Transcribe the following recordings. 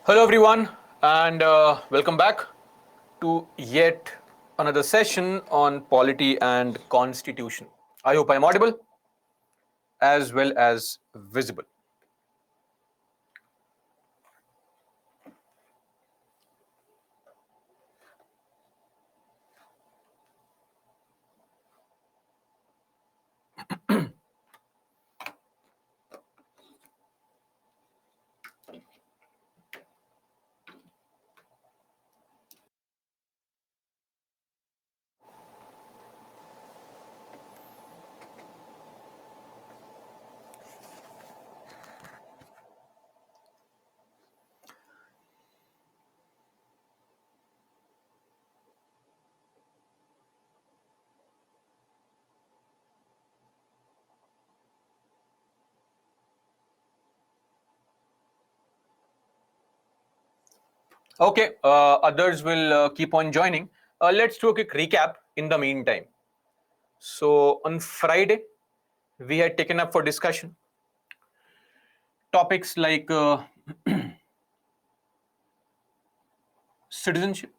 Hello, everyone, and welcome back to yet another session on polity and constitution. I hope I'm audible as well as visible. Okay, others will keep on joining. Let's do a quick recap in the meantime. So, on Friday, we had taken up for discussion topics like citizenship.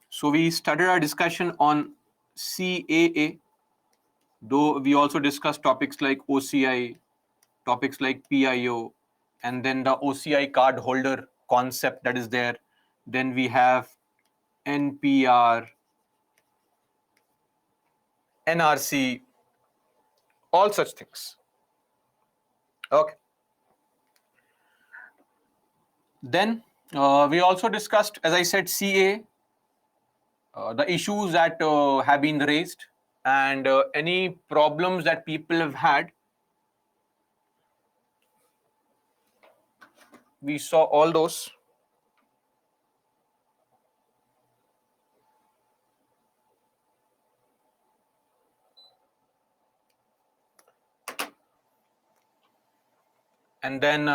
So, we started our discussion on CAA, though we also discussed topics like OCI, topics like PIO, and then the OCI card holder concept that is there. Then we have NPR, NRC, all such things. Okay. Then we also discussed, as I said, CA, the issues that have been raised, and any problems that people have had. We saw all those. And then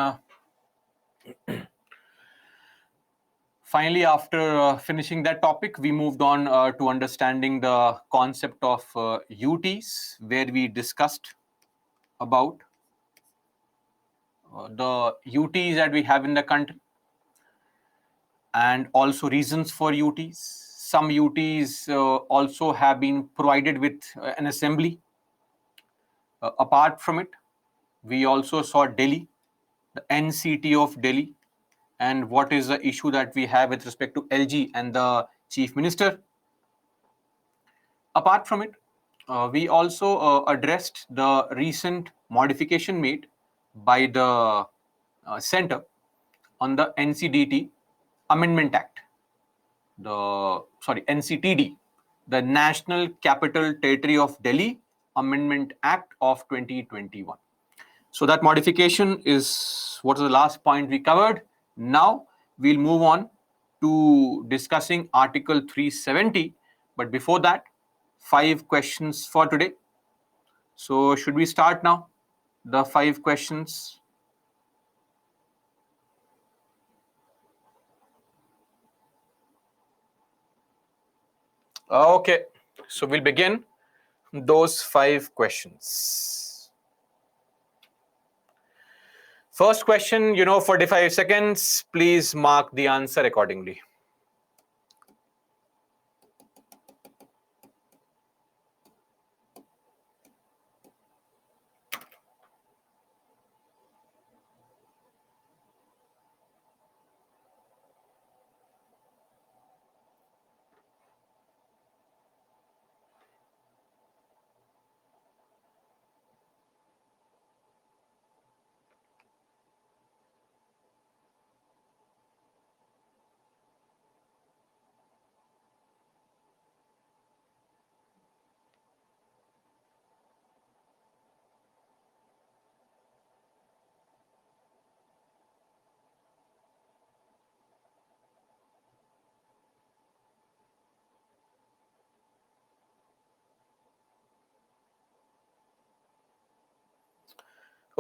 finally, after finishing that topic, we moved on to understanding the concept of UTs, where we discussed about the UTs that we have in the country and also reasons for UTs. Some UTs also have been provided with an assembly. Apart from it, we also saw Delhi, the NCT of Delhi, and what is the issue that we have with respect to LG and the Chief Minister. Apart from it, we also addressed the recent modification made by the center on the NCDT Amendment Act, NCTD, the National Capital Territory of Delhi Amendment Act of 2021. So that modification is what is the last point we covered. Now we'll move on to discussing Article 370. But before that, 5 questions for today. So should we start now? The 5 questions. Okay, so we'll begin those 5 questions. First question, 45 seconds. Please mark the answer accordingly.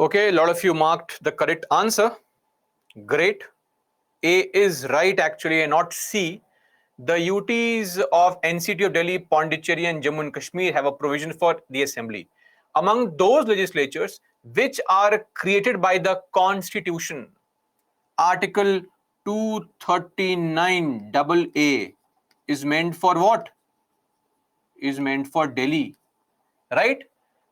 Okay, a lot of you marked the correct answer. Great. A is right actually, and not C. The UTs of NCT of Delhi, Pondicherry, and Jammu and Kashmir have a provision for the assembly. Among those legislatures which are created by the Constitution, Article 239 double A is meant for what? Is meant for Delhi, right?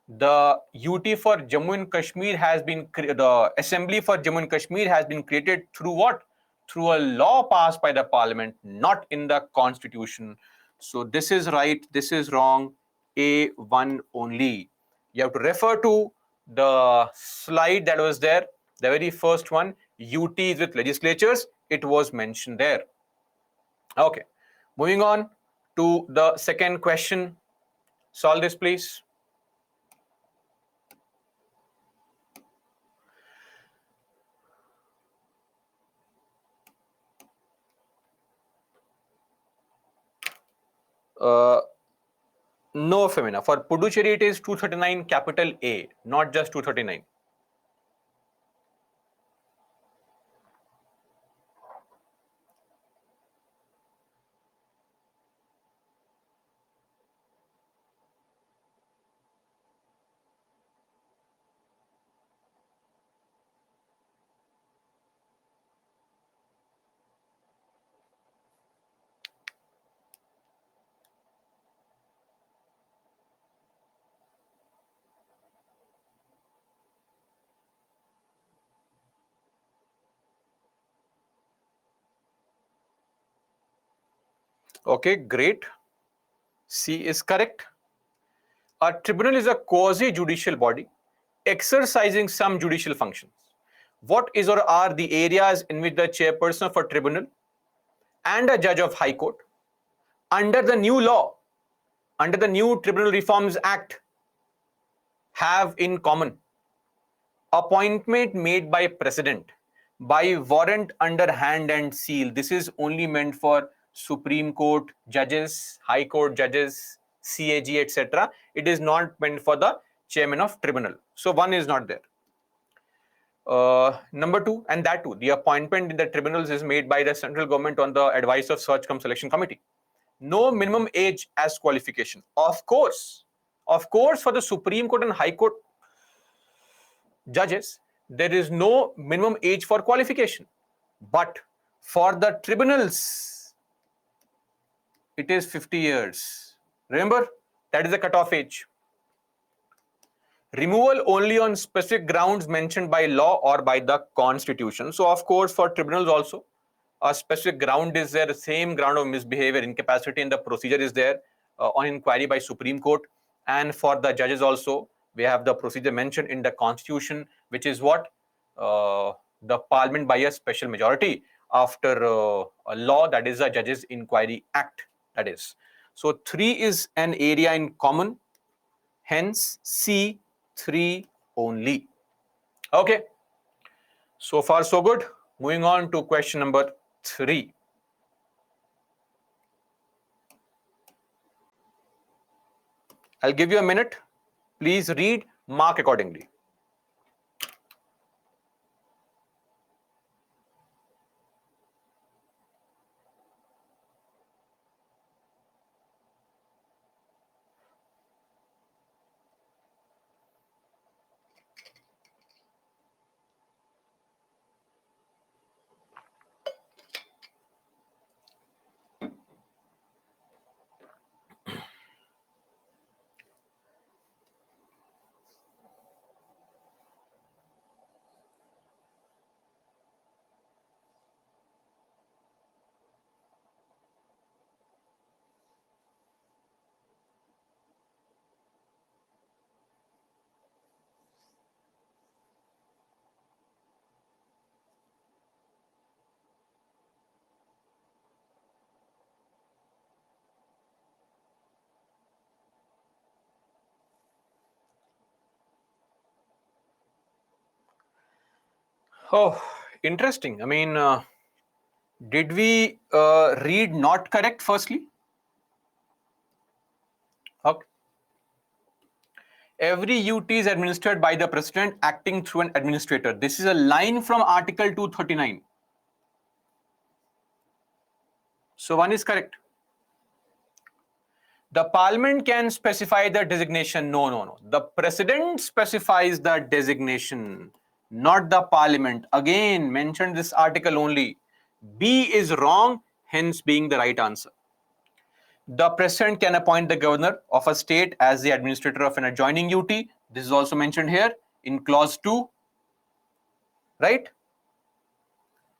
The UT for Jammu and Kashmir has been, the Assembly for Jammu and Kashmir has been created through what? Through a law passed by the parliament, not in the constitution. So this is right, this is wrong, A1 only. You have to refer to the slide that was there, the very first one, UTs with legislatures, it was mentioned there. Okay, moving on to the second question. Solve this, please. No, Femina. For Puducherry, it is 239 capital A, not just 239. Okay, great. C is correct. A tribunal is a quasi-judicial body exercising some judicial functions. What is or are the areas in which the chairperson of a tribunal and a judge of high court under the new law, under the new Tribunal Reforms Act, have in common? Appointment made by president by warrant under hand and seal. This is only meant for Supreme Court judges, High Court judges, CAG, etc. It is not meant for the chairman of tribunal. So one is not there. Number two, and that too, the appointment in the tribunals is made by the central government on the advice of search cum selection committee. No minimum age as qualification. Of course, for the Supreme Court and High Court judges, there is no minimum age for qualification. But for the tribunals, it is 50 years. Remember, that is the cutoff age. Removal only on specific grounds mentioned by law or by the constitution. So, of course, for tribunals also, a specific ground is there, the same ground of misbehavior, incapacity, and the procedure is there on inquiry by Supreme Court. And for the judges also, we have the procedure mentioned in the constitution, which is what? The parliament by a special majority after a law, that is the Judges Inquiry Act, that is. So 3 is an area in common, hence C, 3 only. Okay, so far so good. Moving on to question number 3. I'll give you a minute. Please read, mark accordingly. Oh, interesting. I mean, did we read not correct firstly? Okay. Every UT is administered by the president acting through an administrator. This is a line from Article 239. So 1 is correct. The parliament can specify the designation. No. The president specifies the designation, not the parliament. Again, mentioned this article only. B is wrong, hence being the right answer. The president can appoint the governor of a state as the administrator of an adjoining UT. This is also mentioned here in clause 2, right?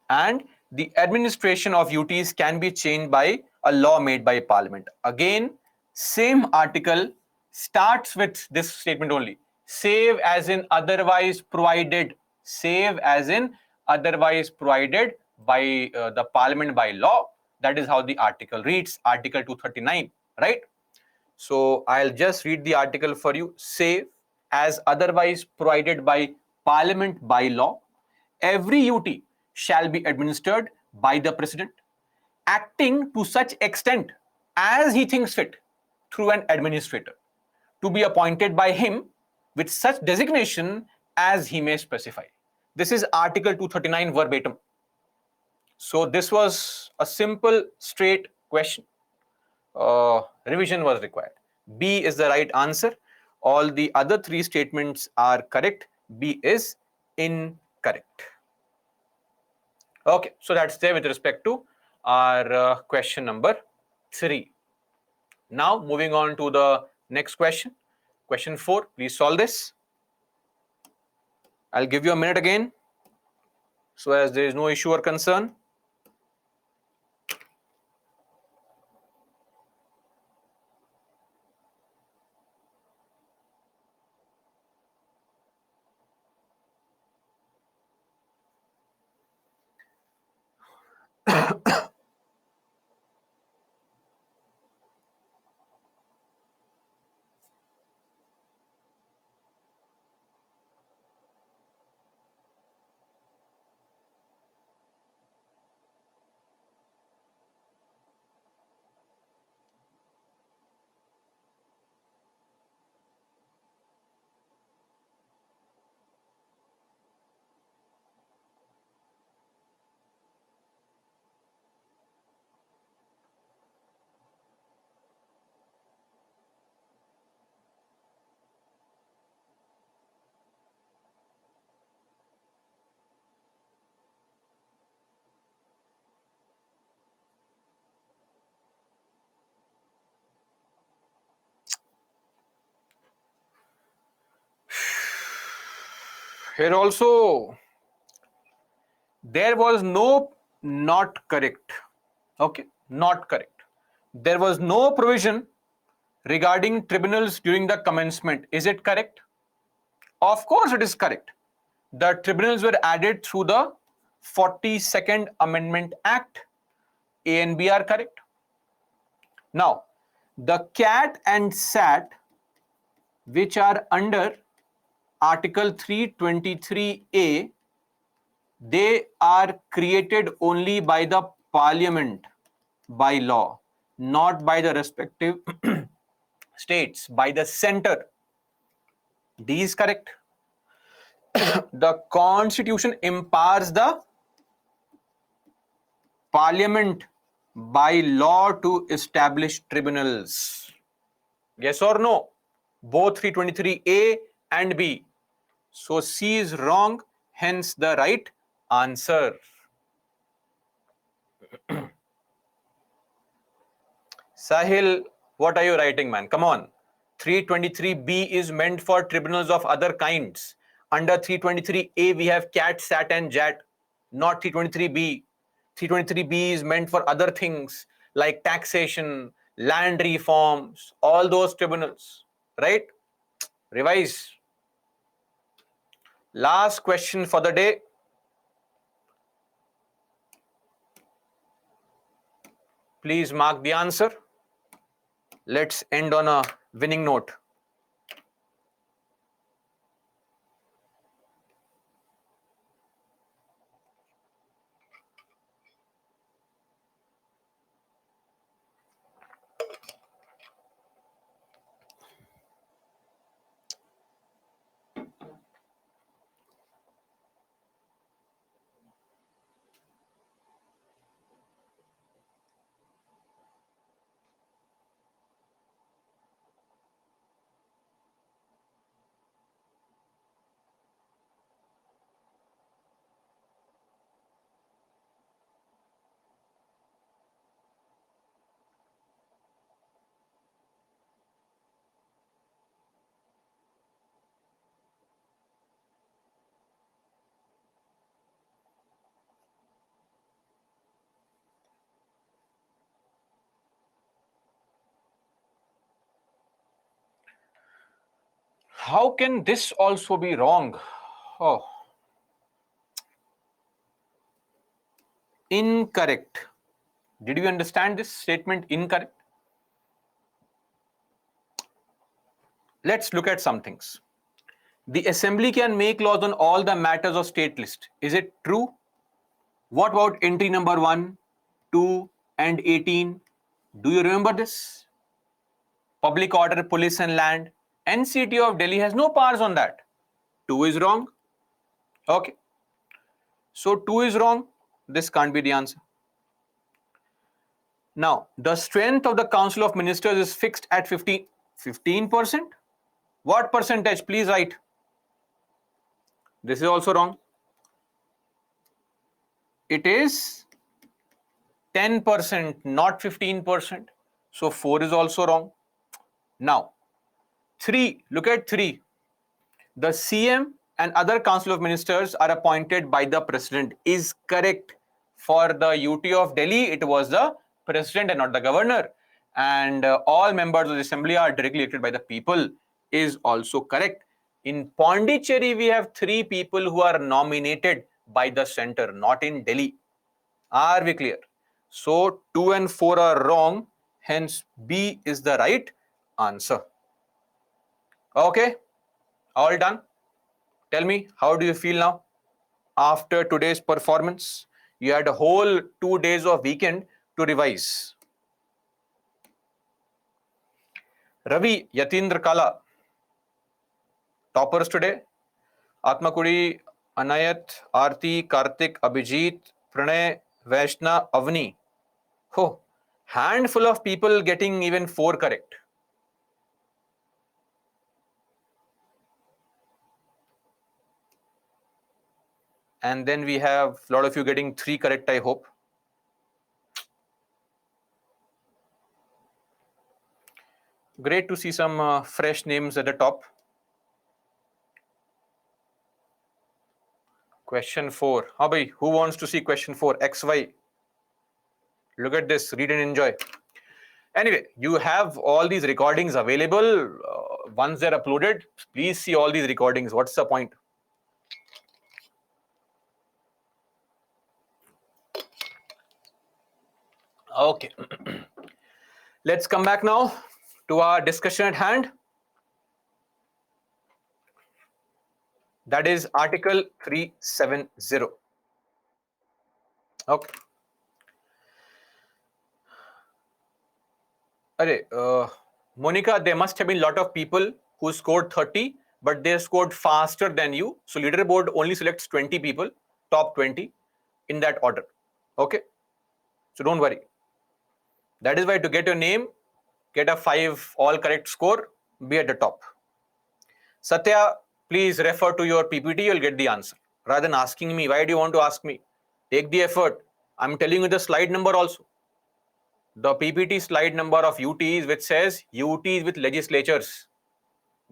And the administration of UTs can be changed by a law made by parliament. Again, same article starts with this statement only. Save as in otherwise provided. Save as in otherwise provided by the parliament by law. That is how the article reads, Article 239, right? So I'll just read the article for you. Save as otherwise provided by parliament by law, every UT shall be administered by the president, acting to such extent as he thinks fit through an administrator, to be appointed by him with such designation as he may specify. This is Article 239 verbatim. So this was a simple, straight question. Revision was required. B is the right answer. All the other three statements are correct. B is incorrect. Okay, so that's there with respect to our question number 3. Now moving on to the next question. Question 4, please solve this. I'll give you a minute again, so as there is no issue or concern. Here also, there was no not correct. Okay, not correct. There was no provision regarding tribunals during the commencement. Is it correct? Of course, it is correct. The tribunals were added through the 42nd Amendment Act. A and B are correct. Now, the CAT and SAT, which are under Article 323A, they are created only by the parliament by law, not by the respective states, by the center. D is correct. The constitution empowers the parliament by law to establish tribunals. Yes or no? Both 323A and B. So C is wrong, hence the right answer. Sahil, what are you writing, man? Come on. 323B is meant for tribunals of other kinds. Under 323A, we have CAT, SAT, and JAT, not 323B. 323B is meant for other things like taxation, land reforms, all those tribunals, right? Revise. Last question for the day. Please mark the answer. Let's end on a winning note. How can this also be wrong? Oh, incorrect. Did you understand this statement? Incorrect. Let's look at some things. The assembly can make laws on all the matters of state list. Is it true? What about entry number 1, 2, and 18? Do you remember this? Public order, police and land. NCT of Delhi has no powers on that. 2 is wrong. Okay. So 2 is wrong. This can't be the answer. Now, the strength of the Council of Ministers is fixed at 15%. What percentage? Please write. This is also wrong. It is 10%, not 15%. So 4 is also wrong. Now, 3, look at 3. The CM and other Council of Ministers are appointed by the President is correct. For the UT of Delhi, it was the President and not the Governor. And all members of the Assembly are directly elected by the people is also correct. In Pondicherry, we have 3 people who are nominated by the center, not in Delhi. Are we clear? So 2 and 4 are wrong. Hence, B is the right answer. Okay, all done. Tell me, how do you feel now after today's performance? You had a whole 2 days of weekend to revise. Ravi, Yatindra Kala, toppers today. Atmakudi, Anayat, Aarti, Kartik, Abhijit, Pranay, Vaishna, Avni. Oh, handful of people getting even 4 correct. And then we have a lot of you getting 3 correct, I hope. Great to see some fresh names at the top. Question 4. Bhai, who wants to see question 4? XY. Look at this. Read and enjoy. Anyway, you have all these recordings available. Once they're uploaded, please see all these recordings. What's the point? Okay. Let's come back now to our discussion at hand. That is Article 370. Okay. Monica, there must have been a lot of people who scored 30, but they scored faster than you. So leaderboard only selects 20 people, top 20, in that order. Okay. So don't worry. That is why to get your name, get a 5 all correct score, be at the top. Satya, please refer to your PPT, you'll get the answer. Rather than asking me, why do you want to ask me? Take the effort. I'm telling you the slide number also. The PPT slide number of UTs which says UTs with legislatures.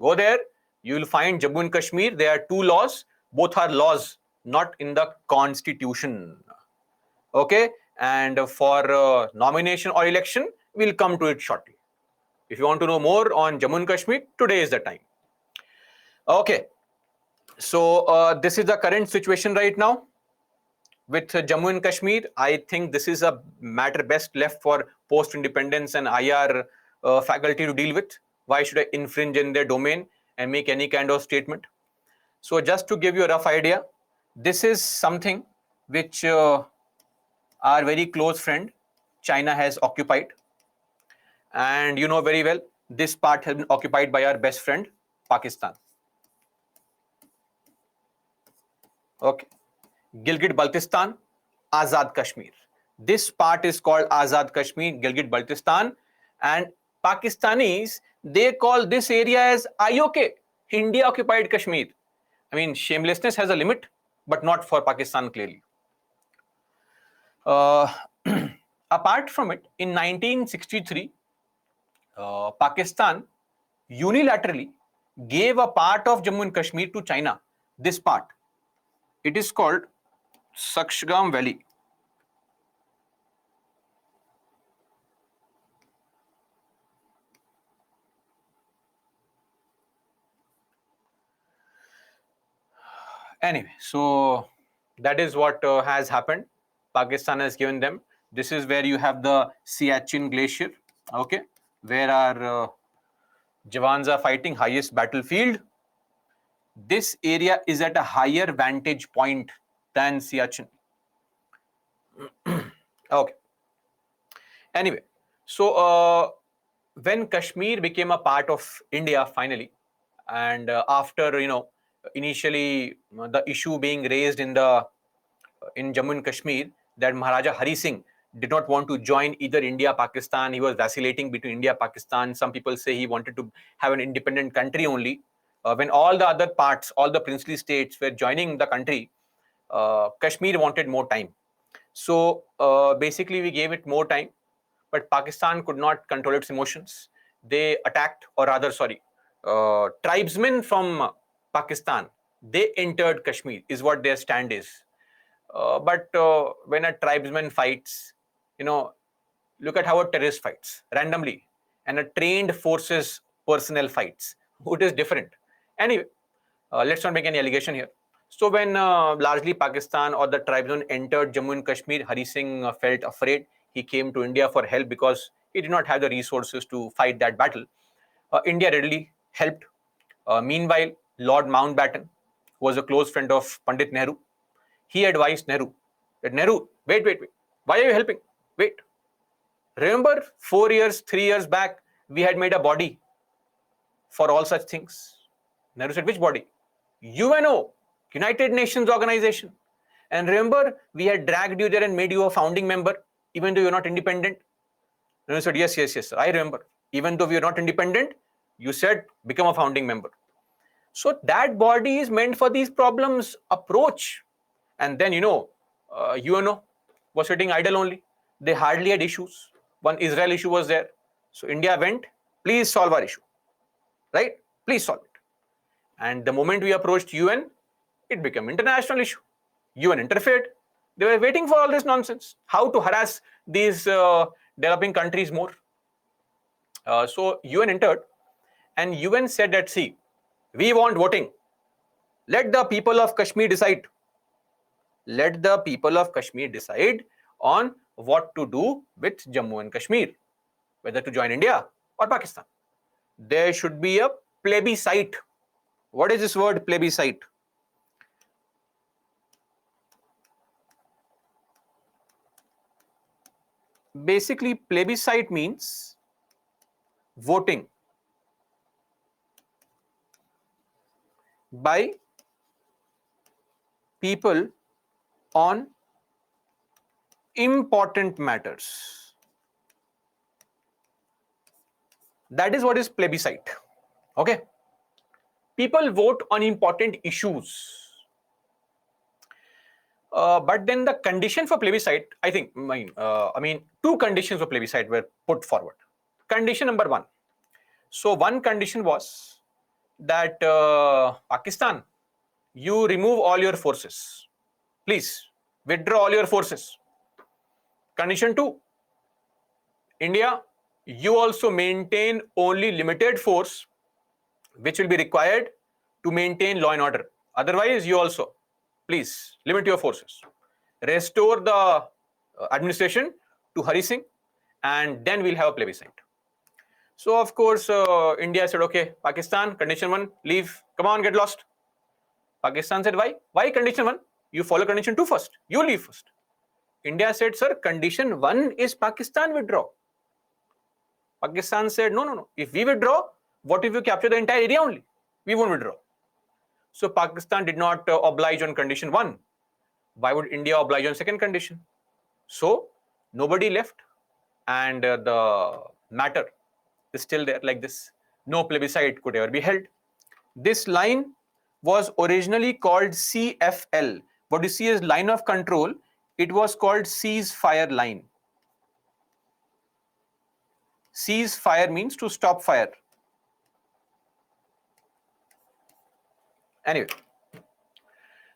Go there, you will find Jammu and Kashmir. There are 2 laws. Both are laws, not in the constitution. Okay, and for nomination or election, we'll come to it shortly. If you want to know more on Jammu and Kashmir, today is the time. Okay, so this is the current situation right now with Jammu and Kashmir. I think this is a matter best left for post-independence and IR faculty to deal with. Why should I infringe in their domain and make any kind of statement? So just to give you a rough idea, this is something which our very close friend China has occupied. And you know very well, this part has been occupied by our best friend Pakistan. Okay. Gilgit-Baltistan, Azad Kashmir. This part is called Azad Kashmir, Gilgit-Baltistan, and Pakistanis, they call this area as IOK, India occupied Kashmir. I mean, shamelessness has a limit, but not for Pakistan clearly. Apart from it, in 1963, Pakistan unilaterally gave a part of Jammu and Kashmir to China. This part, it is called Sakshgam Valley. Anyway, so that is what has happened. Pakistan has given them. This is where you have the Siachen Glacier, okay, where our Jawans are fighting, highest battlefield. This area is at a higher vantage point than Siachen. Okay. Anyway, so when Kashmir became a part of India finally, and after initially the issue being raised in Jammu and Kashmir that Maharaja Hari Singh did not want to join either India, Pakistan. He was vacillating between India, Pakistan. Some people say he wanted to have an independent country only. When all the other parts, all the princely states were joining the country, Kashmir wanted more time. So basically, we gave it more time, but Pakistan could not control its emotions. They attacked, or rather, sorry, tribesmen from Pakistan, they entered Kashmir, is what their stand is. But when a tribesman fights, look at how a terrorist fights randomly, and a trained forces personnel fights. It is different. Anyway, let's not make any allegation here. So when largely Pakistan or the tribesmen entered Jammu and Kashmir, Hari Singh felt afraid. He came to India for help because he did not have the resources to fight that battle. India readily helped. Meanwhile, Lord Mountbatten, who was a close friend of Pandit Nehru, he advised Nehru that Nehru, wait. Why are you helping? Wait. Remember 4 years, 3 years back, we had made a body for all such things. Nehru said, which body? UNO, United Nations Organization. And remember, we had dragged you there and made you a founding member, even though you're not independent. Nehru said, yes, I remember. Even though we are not independent, you said become a founding member. So that body is meant for these problems approach. And then, UNO was sitting idle only. They hardly had issues. One Israel issue was there. So India went, please solve our issue. Right? Please solve it. And the moment we approached UN, it became international issue. UN interfered. They were waiting for all this nonsense. How to harass these developing countries more. So UN entered, and UN said that, see, we want voting. Let the people of Kashmir decide. Let the people of Kashmir decide on what to do with Jammu and Kashmir, whether to join India or Pakistan. There should be a plebiscite. What is this word plebiscite? Basically, plebiscite means voting by people on important matters. That is what is plebiscite. Okay. People vote on important issues. But then the condition for plebiscite, I think, two conditions for plebiscite were put forward. Condition number one. So one condition was that Pakistan, you remove all your forces. Please withdraw all your forces. Condition two, India, you also maintain only limited force which will be required to maintain law and order. Otherwise, you also, please limit your forces. Restore the administration to Hari Singh, and then we'll have a plebiscite. So, of course, India said, okay, Pakistan, condition one, leave. Come on, get lost. Pakistan said, why? Why condition one? You follow condition two first. You leave first. India said, sir, condition one is Pakistan withdraw. Pakistan said, no. If we withdraw, what if you capture the entire area only? We won't withdraw. So Pakistan did not oblige on condition one. Why would India oblige on second condition? So nobody left, and the matter is still there like this. No plebiscite could ever be held. This line was originally called CFL. What you see as line of control, it was called ceasefire line. Ceasefire means to stop fire. Anyway,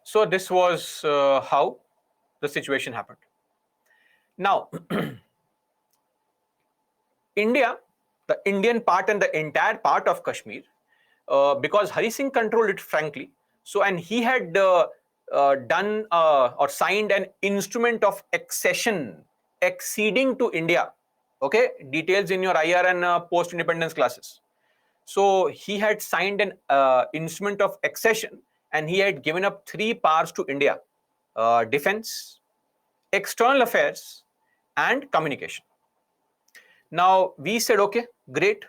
so this was how the situation happened. Now, India, the Indian part and the entire part of Kashmir, because Hari Singh controlled it frankly, so and he had done or signed an instrument of accession acceding to India. Okay, details in your IR and post-independence classes. So he had signed an instrument of accession, and he had given up 3 powers to India: defense, external affairs, and communication. Now we said, okay, great.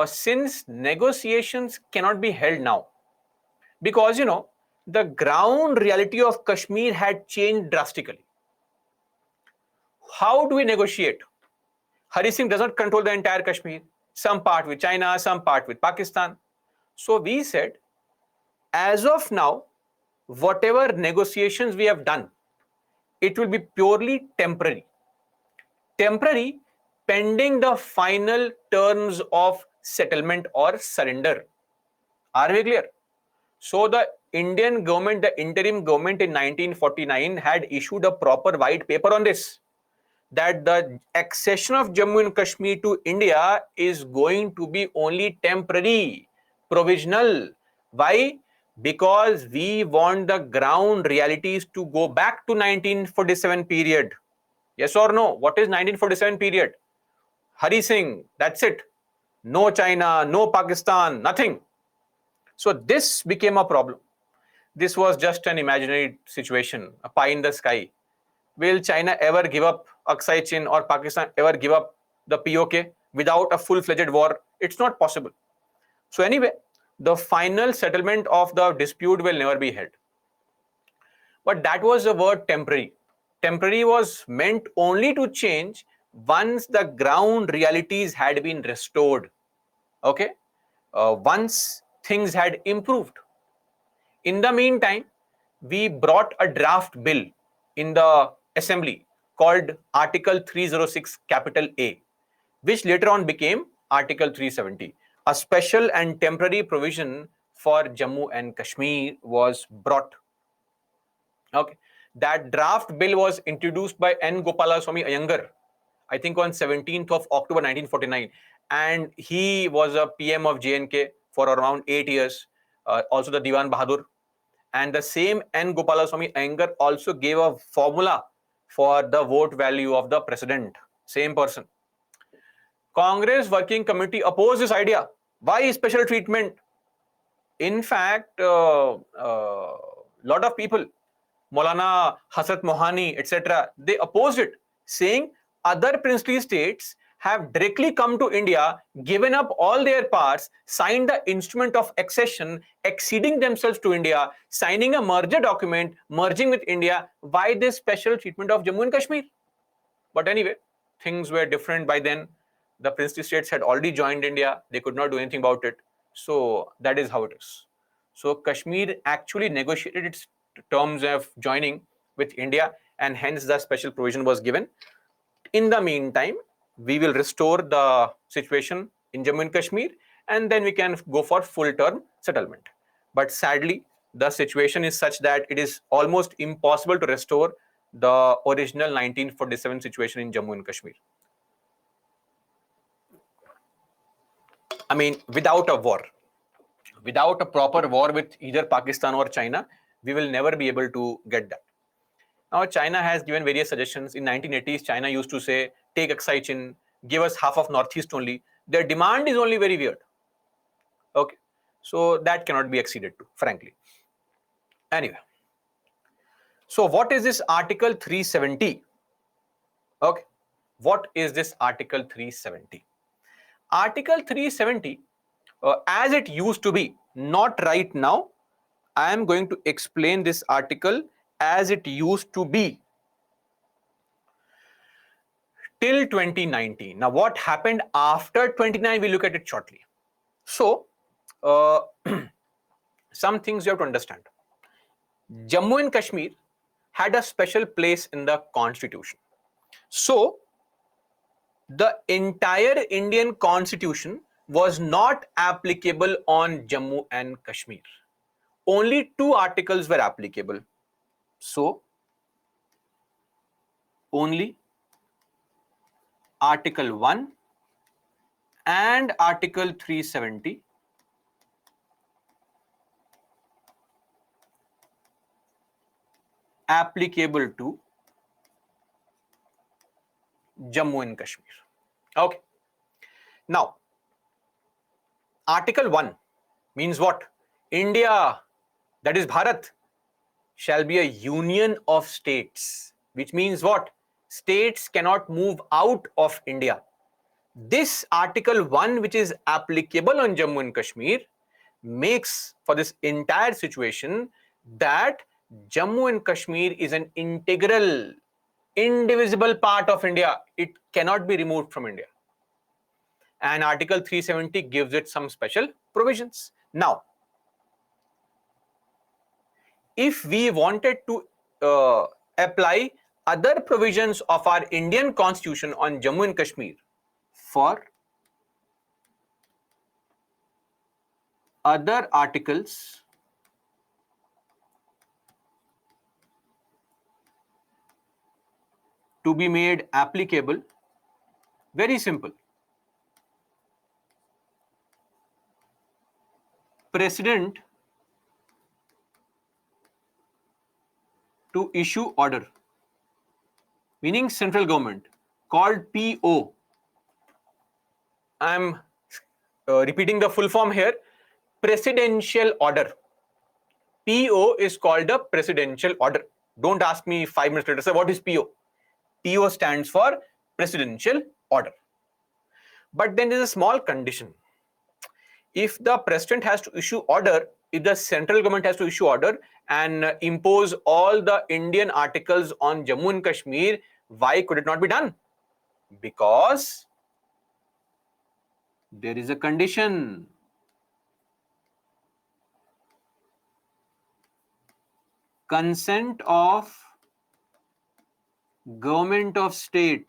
Since negotiations cannot be held now, because the ground reality of Kashmir had changed drastically. How do we negotiate? Hari Singh does not control the entire Kashmir, some part with China, some part with Pakistan. So we said, as of now, whatever negotiations we have done, it will be purely temporary. Temporary, pending the final terms of settlement or surrender. Are we clear? So the Indian government, the interim government in 1949 had issued a proper white paper on this, that the accession of Jammu and Kashmir to India is going to be only temporary, provisional. Why? Because we want the ground realities to go back to 1947 period. Yes or no? What is 1947 period? Hari Singh, that's it. No China, no Pakistan, nothing. So this became a problem. This was just an imaginary situation, a pie in the sky. Will China ever give up Aksai Chin, or Pakistan ever give up the POK without a full-fledged war? It's not possible. So anyway, the final settlement of the dispute will never be held. But that was the word temporary. Temporary was meant only to change once the ground realities had been restored. Okay? Once things had improved. In the meantime, we brought a draft bill in the assembly called Article 306 capital A, which later on became Article 370. A special and temporary provision for Jammu and Kashmir was brought. Okay, that draft bill was introduced by N. Gopalaswamy Iyengar, I think on 17th of October 1949, and he was a PM of JNK for around 8 years, also the Diwan Bahadur. And the same N. Gopalaswamy Iyengar also gave a formula for the vote value of the president. Same person. Congress Working Committee opposed this idea. Why special treatment? In fact, lot of people, Maulana Hasrat Mohani, etc., they opposed it, saying other princely states have directly come to India, given up all their parts, signed the instrument of accession, acceding themselves to India, signing a merger document, merging with India. Why this special treatment of Jammu and Kashmir? But anyway, things were different by then. The princely states had already joined India. They could not do anything about it. So that is how it is. So Kashmir actually negotiated its terms of joining with India, and hence the special provision was given. In the meantime, we will restore the situation in Jammu and Kashmir, and then we can go for full term settlement. But sadly, the situation is such that it is almost impossible to restore the original 1947 situation in Jammu and Kashmir. I mean, without a war, without a proper war with either Pakistan or China, we will never be able to get that. Now, China has given various suggestions. In 1980s, China used to say, take Aksai Chin, give us half of Northeast only. Their demand is only very weird. Okay, so that cannot be acceded to, frankly. Anyway, so what is this Article 370? Okay, what is this Article 370? Article 370, as it used to be, not right now. I am going to explain this article as it used to be till 2019. Now, what happened after 29? We'll look at it shortly. So, some things you have to understand. Jammu and Kashmir had a special place in the constitution. So, the entire Indian constitution was not applicable on Jammu and Kashmir. Only 2 articles were applicable. So, only Article 1 and Article 370 applicable to Jammu and Kashmir. Okay. Now, Article 1 means what? India, that is Bharat, shall be a union of states, which means what? States cannot move out of India. This Article 1, which is applicable on Jammu and Kashmir, makes for this entire situation that Jammu and Kashmir is an integral, indivisible part of India. It cannot be removed from India. And Article 370 gives it some special provisions. Now, if we wanted to apply other provisions of our Indian Constitution on Jammu and Kashmir for other articles to be made applicable, very simple. President to issue order, meaning central government, called PO. I am repeating the full form here. Presidential order. PO is called a presidential order. Don't ask me 5 minutes later, sir, what is PO? PO stands for presidential order. But then there is a small condition. If the president has to issue order, if the central government has to issue order and impose all the Indian articles on Jammu and Kashmir, why could it not be done? Because there is a condition. Consent of government of state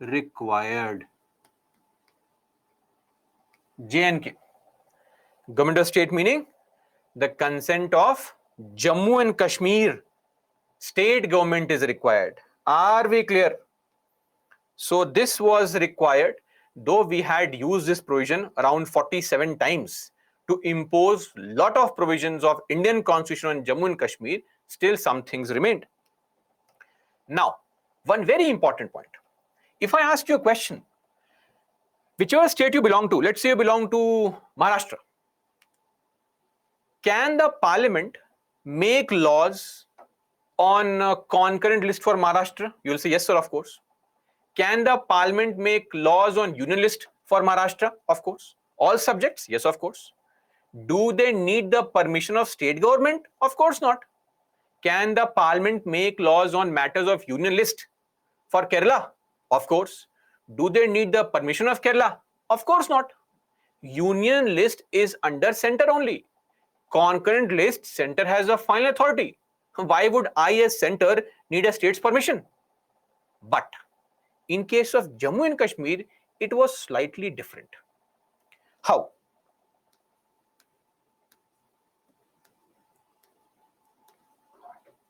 required. J&K. Government of state meaning the consent of Jammu and Kashmir state government is required. Are we clear? So this was required, though we had used this provision around 47 times to impose lot of provisions of Indian Constitution on Jammu and Kashmir, still some things remained. Now, one very important point. If I ask you a question, whichever state you belong to, let's say you belong to Maharashtra, can the parliament make laws on a concurrent list for Maharashtra? You will say yes, sir, of course. Can the parliament make laws on union list for Maharashtra? Of course. All subjects? Yes, of course. Do they need the permission of state government? Of course not. Can the parliament make laws on matters of union list for Kerala? Of course. Do they need the permission of Kerala? Of course not. Union list is under center only. Concurrent list, center has a final authority. Why would I as center need a state's permission? But in case of Jammu and Kashmir, it was slightly different. How?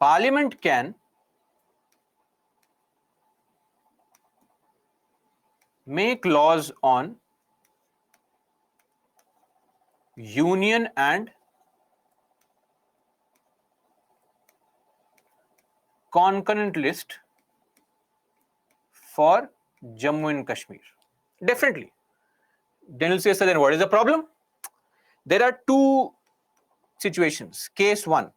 Parliament can make laws on union and concurrent list for Jammu and Kashmir. Definitely. Then you'll say, sir, then what is the problem? There are two situations. Case 1.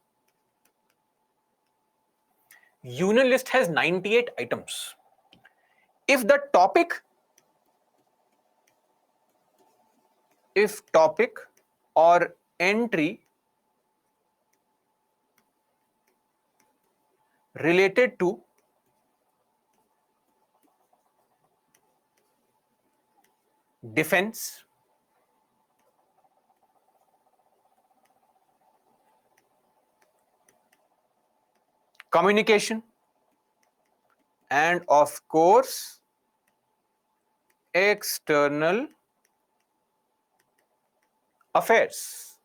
Union list has 98 items. If topic or entry related to defense, communication, and of course external affairs.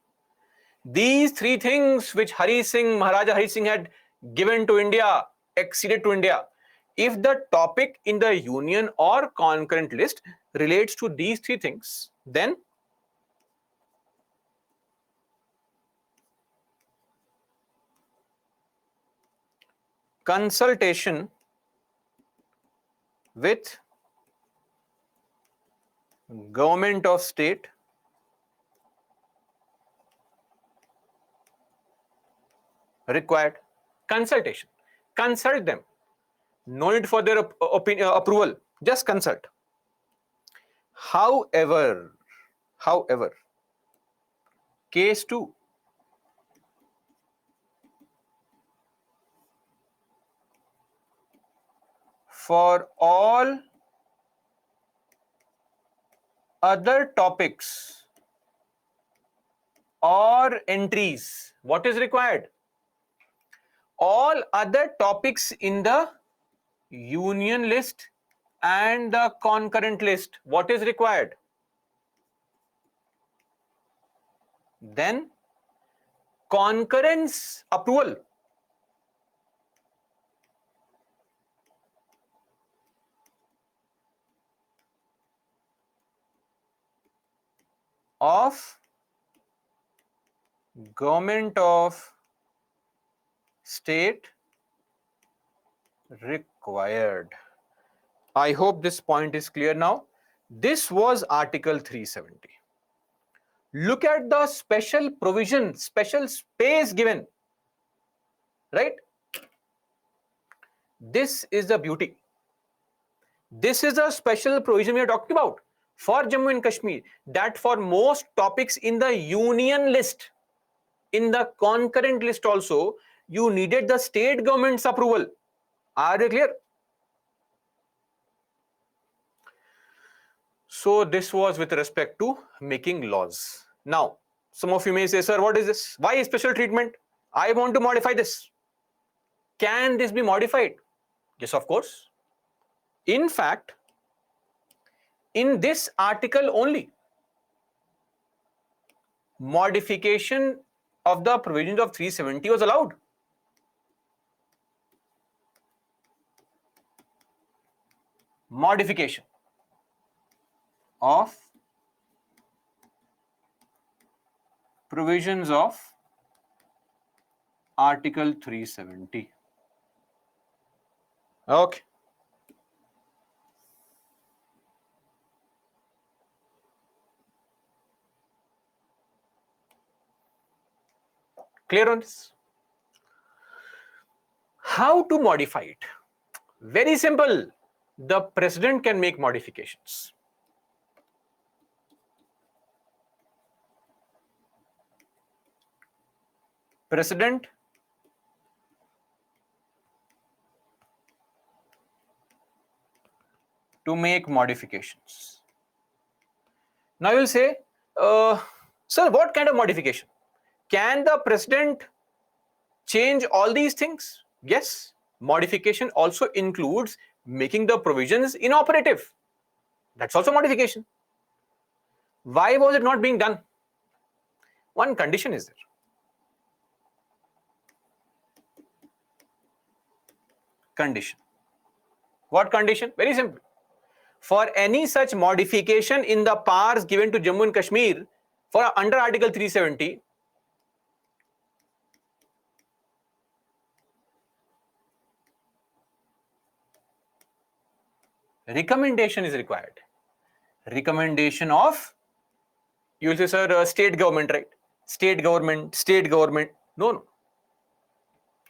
These three things which Maharaja Hari Singh had given to India, acceded to India, if the topic in the union or concurrent list relates to these three things, then consultation with government of state required. Consultation. Consult them. No need for their opinion, approval. Just consult. However, case 2. For all other topics or entries, what is required? All other topics in the union list and the concurrent list, what is required? Then concurrence approval of government of state required. I hope this point is clear now. This was Article 370. Look at the special provision, special space given, right? This is the beauty. This is a special provision we are talking about for Jammu and Kashmir, that for most topics in the union list, in the concurrent list also, you needed the state government's approval. Are you clear? So this was with respect to making laws. Now, some of you may say, sir, what is this? Why special treatment? I want to modify this. Can this be modified? Yes, of course. In fact, in this article only, modification of the provisions of 370 was allowed. Modification of provisions of Article 370. Okay. Clear on this? How to modify it? Very simple. The president can make modifications. President to make modifications. Now you will say, sir, what kind of modification? Can the president change all these things? Yes, modification also includes making the provisions inoperative. That's also modification. Why was it not being done? One condition is there. Condition. What condition? Very simple. For any such modification in the powers given to Jammu and Kashmir for under Article 370, recommendation is required. Recommendation of, you will say, sir, state government, right? State government. No.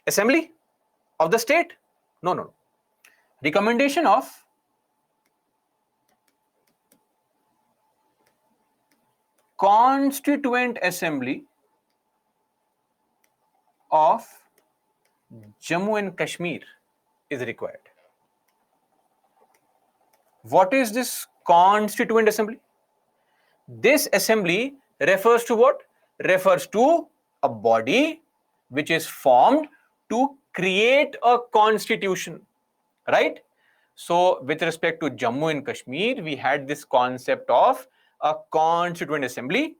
Assembly of the state? No. Recommendation of Constituent Assembly of Jammu and Kashmir is required. What is this Constituent Assembly? This assembly refers to what? Refers to a body which is formed to create a constitution, right? So with respect to Jammu and Kashmir, we had this concept of a Constituent Assembly.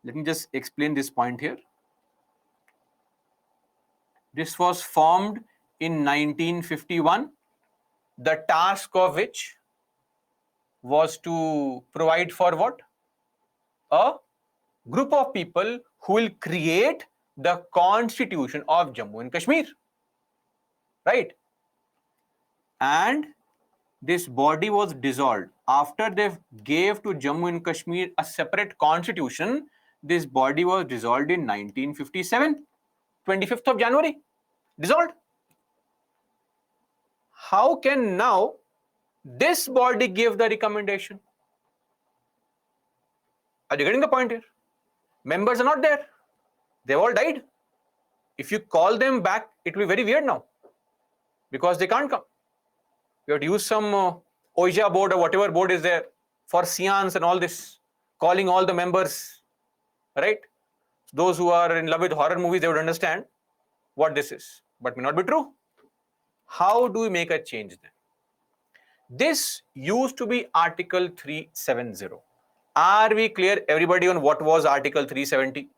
Let me just explain this point here. This was formed in 1951, the task of which was to provide for what? A group of people who will create the constitution of Jammu and Kashmir. right? And this body was dissolved. After they gave to Jammu and Kashmir a separate constitution, this body was dissolved in 1957, 25th of January, dissolved. How can now this body give the recommendation? Are you getting the point here? Members are not there. They've all died. If you call them back, it will be very weird now because they can't come. You have to use some OIJA board or whatever board is there for seance and all this, calling all the members, right? Those who are in love with horror movies, they would understand what this is, but may not be true. How do we make a change then? This used to be Article 370. Are we clear, everybody, on what was Article 370?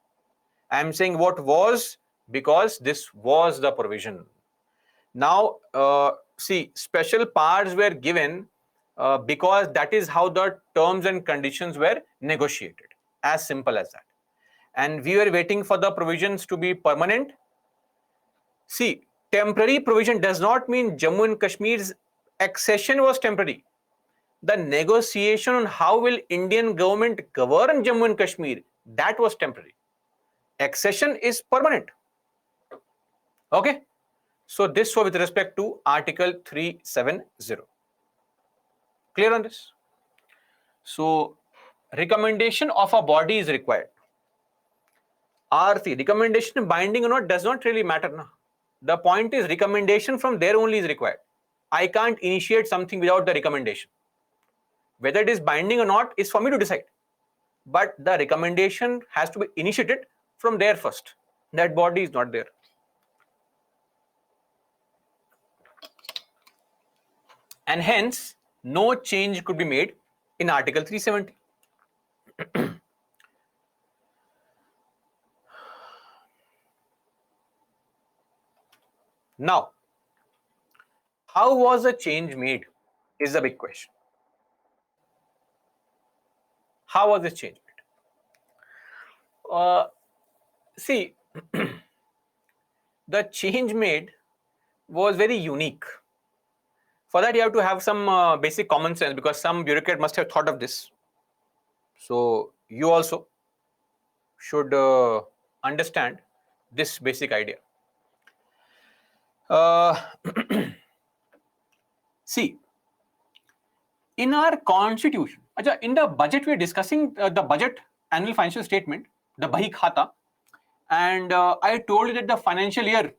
I am saying what was because this was the provision. Now, see, special powers were given because that is how the terms and conditions were negotiated. As simple as that. And we were waiting for the provisions to be permanent. See, temporary provision does not mean Jammu and Kashmir's accession was temporary. The negotiation on how will Indian government govern Jammu and Kashmir, that was temporary. Accession is permanent. Okay. So this was with respect to Article 370. Clear on this? So recommendation of a body is required. RC, recommendation binding or not does not really matter now. The point is recommendation from there only is required. I can't initiate something without the recommendation. Whether it is binding or not is for me to decide. But the recommendation has to be initiated from there first. That body is not there. And hence, no change could be made in Article 370. Now, how was a change made is the big question. How was this change made? See, the change made was very unique. For that, you have to have some basic common sense because some bureaucrat must have thought of this. So, you also should understand this basic idea. See, in our constitution, in the budget, we are discussing the budget annual financial statement, the Bahi Khata, and I told you that the financial year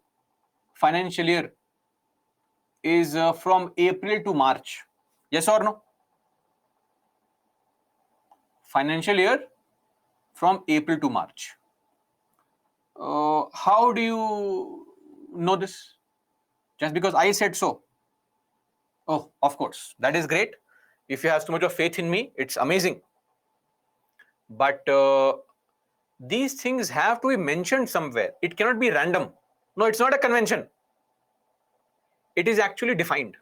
is from April to March. Yes or no? Financial year from April to March. How do you know this? Just because I said so? Oh, of course, that is great. If you have so much of faith in me, it's amazing. But these things have to be mentioned somewhere. It cannot be random. No, it's not a convention. It is actually defined.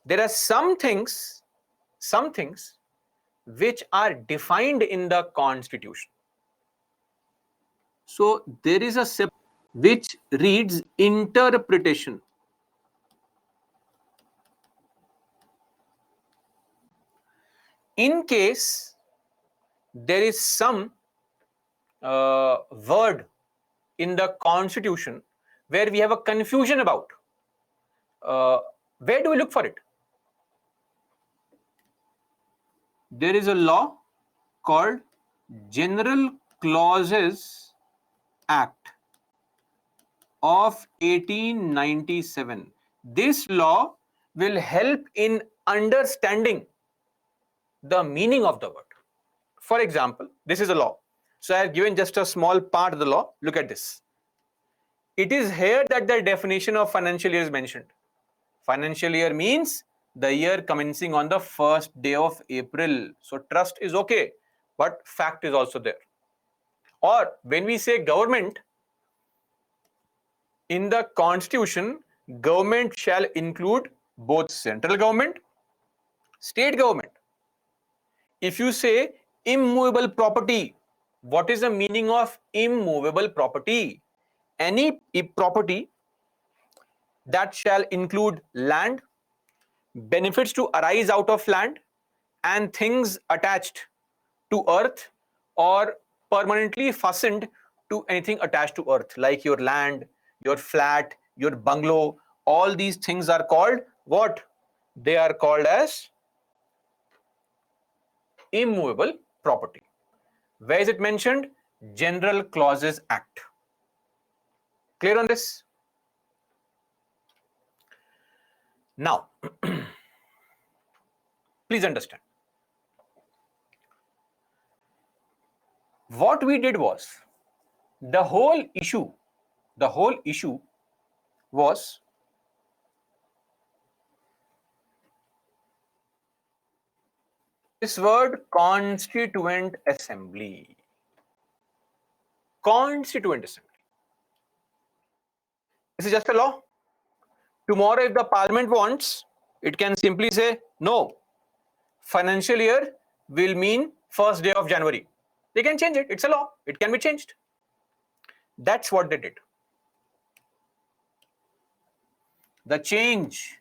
There are some things which are defined in the constitution. So there is a which reads interpretation. In case there is some word in the constitution where we have a confusion about, where do we look for it? There is a law called General Clauses Act of 1897. This law will help in understanding the meaning of the word. For example, this is a law. So I have given just a small part of the law. Look at this. It is here that the definition of financial year is mentioned. Financial year means the year commencing on the first day of April. So trust is okay, but fact is also there. Or when we say government, in the constitution, government shall include both central government, state government. If you say immovable property, what is the meaning of immovable property? Any property that shall include land, benefits to arise out of land, and things attached to earth or permanently fastened to anything attached to earth, like your land, your flat, your bungalow. All these things are called what? They are called as immovable property. Where is it mentioned? General Clauses Act. Clear on this? Now, please understand. What we did was, the whole issue was this word Constituent Assembly. Constituent Assembly. This is just a law. Tomorrow, if the parliament wants, it can simply say, no, financial year will mean first day of January. They can change it. It's a law. It can be changed. That's what they did. The change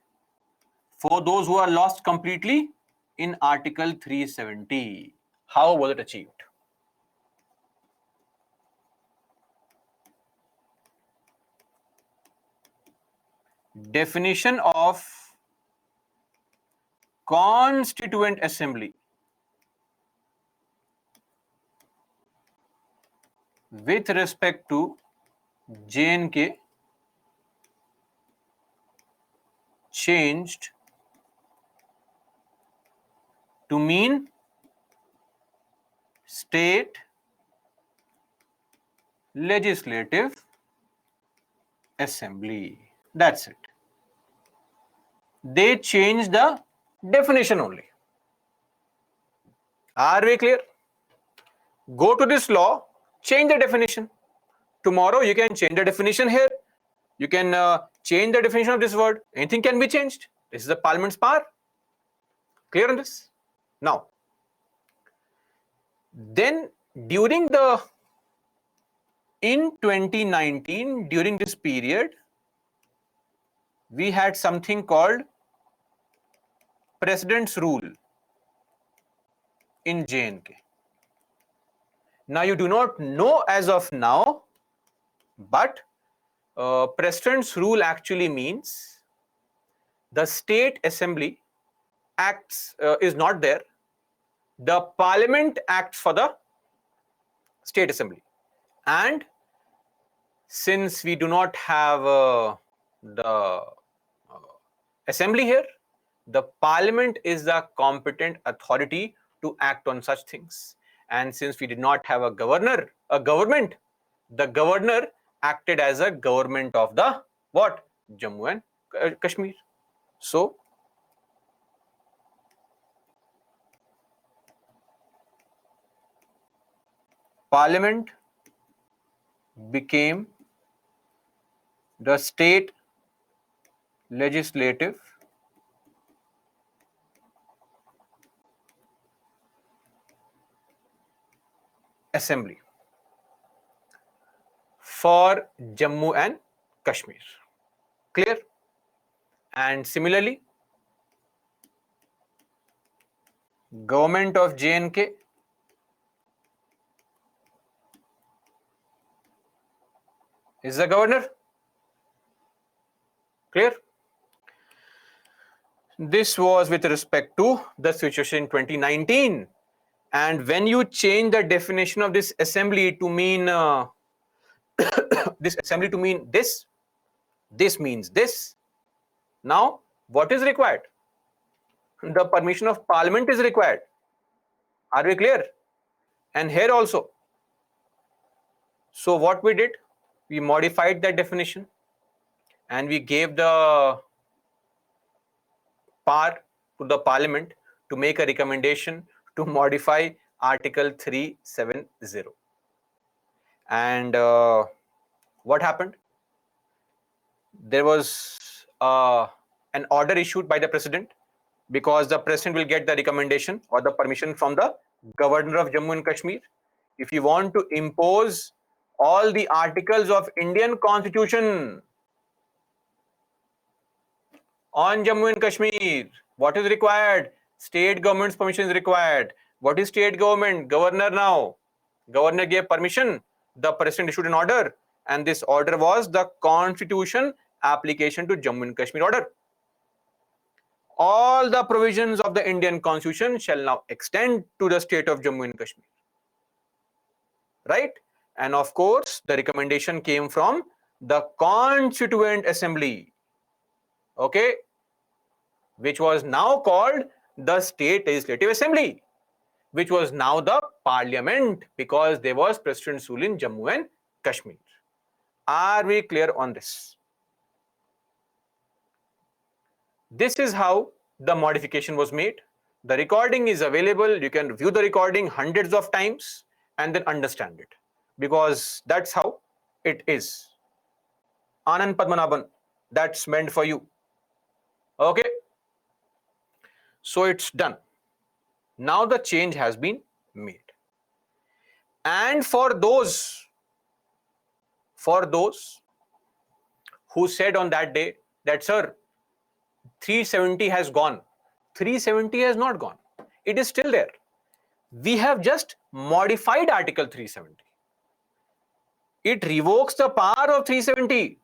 for those who are lost completely in Article 370. How was it achieved? Definition of Constituent Assembly with respect to J&K changed to mean State Legislative Assembly. That's it. They changed the definition only. Are we clear? Go to this law, change the definition. Tomorrow you can change the definition here. You can change the definition of this word. Anything can be changed. This is the Parliament's power. Clear on this? Now, then in 2019, during this period, we had something called President's Rule in J&K. Now, you do not know as of now, but President's Rule actually means the State Assembly acts is not there. The Parliament acts for the State Assembly. And since we do not have the Assembly here, the Parliament is the competent authority to act on such things. And since we did not have a government, the governor acted as a government of the what? Jammu and Kashmir. So, Parliament became the State Legislative Assembly for Jammu and Kashmir. Clear? And similarly, Government of J&K is the governor. Clear? This was with respect to the situation in 2019. And when you change the definition of this assembly to mean this means this. Now, what is required? The permission of Parliament is required. Are we clear? And here also. So what we did? We modified that definition and we gave the power to the Parliament to make a recommendation to modify Article 370. And what happened? There was an order issued by the President, because the President will get the recommendation or the permission from the Governor of Jammu and Kashmir. If you want to impose all the articles of Indian Constitution on Jammu and Kashmir. What is required? State government's permission is required. What is state government? Governor now. Governor gave permission. The president issued an order, and this order was the Constitution application to Jammu and Kashmir order. All the provisions of the Indian Constitution shall now extend to the state of Jammu and Kashmir. Right? And of course, the recommendation came from the Constituent Assembly. Okay? Which was now called the State Legislative Assembly, which was now the Parliament, because there was President's rule in Jammu and Kashmir. Are we clear on this? This is how the modification was made. The recording is available. You can view the recording hundreds of times and then understand it, because that's how it is. Anand Padmanabhan, that's meant for you. Okay? So it's done. Now the change has been made. And for those who said on that day that, sir, 370 has gone. 370 has not gone. It is still there. We have just modified Article 370. It revokes the power of 370.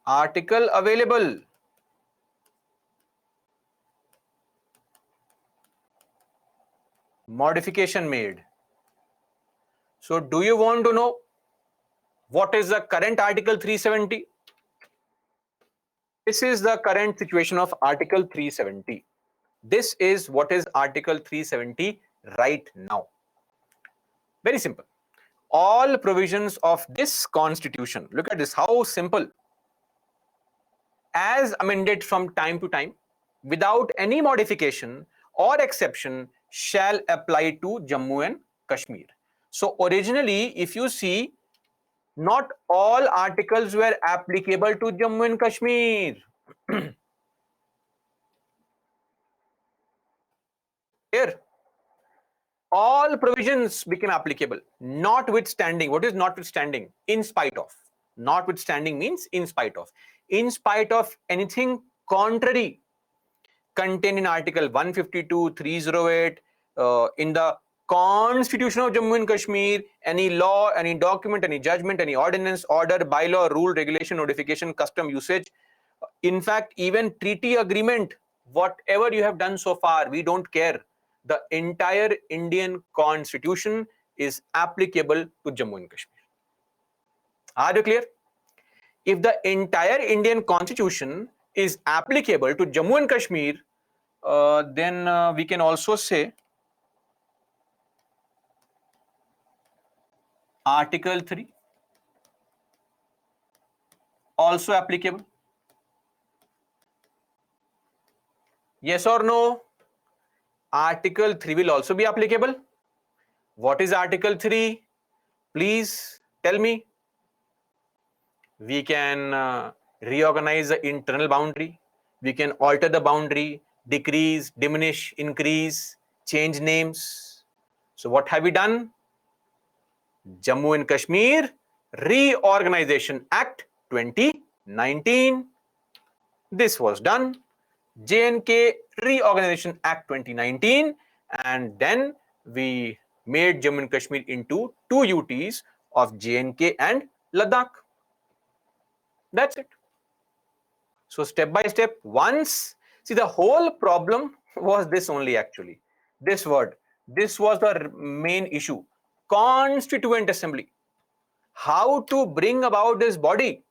Article available. Modification made. So do you want to know what is the current Article 370? This is the current situation of Article 370. This is what is Article 370 right now. Very simple. All provisions of this Constitution, look at this, how simple, as amended from time to time, without any modification or exception, shall apply to Jammu and Kashmir. So originally, if you see, not all articles were applicable to Jammu and Kashmir. Here, all provisions became applicable, notwithstanding. What is notwithstanding? In spite of. Notwithstanding means in spite of. In spite of anything contrary contained in Article 152, 308, in the Constitution of Jammu and Kashmir, any law, any document, any judgment, any ordinance, order, bylaw, rule, regulation, notification, custom, usage, in fact, even treaty agreement, whatever you have done so far, we don't care. The entire Indian Constitution is applicable to Jammu and Kashmir. Are you clear? If the entire Indian Constitution is applicable to Jammu and Kashmir, then we can also say Article 3 also applicable. Yes or no? Article 3 will also be applicable. What is Article 3? Please tell me. We can reorganize the internal boundary. We can alter the boundary, decrease, diminish, increase, change names. So what have we done? Jammu and Kashmir Reorganization Act 2019. This was done. J&K Reorganization Act 2019, and then we made Jammu and Kashmir into two UTs of J&K and Ladakh. That's it. So step by step, once, see, the whole problem was this only actually. This word. This was the main issue. Constituent Assembly. How to bring about this body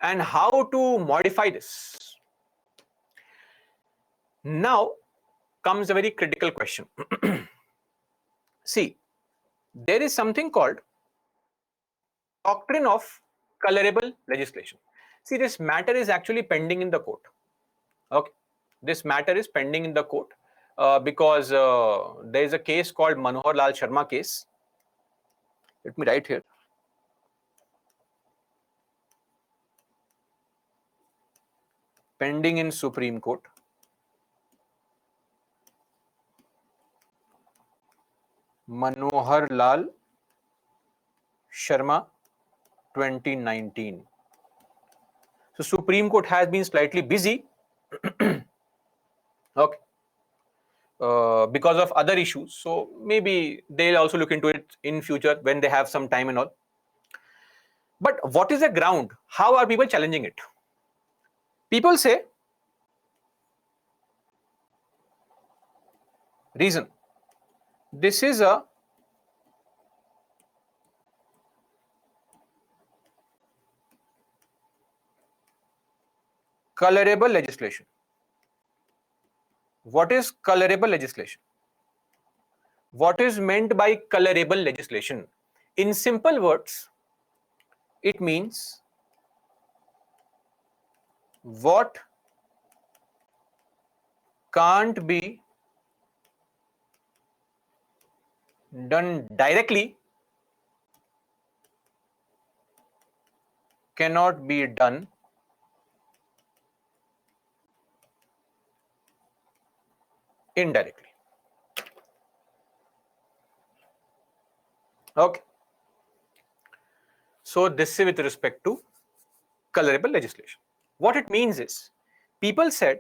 and how to modify this. Now comes a very critical question. See, there is something called doctrine of colorable legislation. See, this matter is actually pending in the court. Okay, this matter is pending in the court because there is a case called Manohar Lal Sharma case. Let me write here. Pending in Supreme Court. Manohar Lal Sharma, 2019. So Supreme Court has been slightly busy, okay, because of other issues. So maybe they'll also look into it in future when they have some time and all. But what is the ground? How are people challenging it? People say reason. This is a colorable legislation. What is colorable legislation? What is meant by colorable legislation? In simple words, it means what can't be done directly cannot be done indirectly. Okay. So this is with respect to colorable legislation. What it means is, people said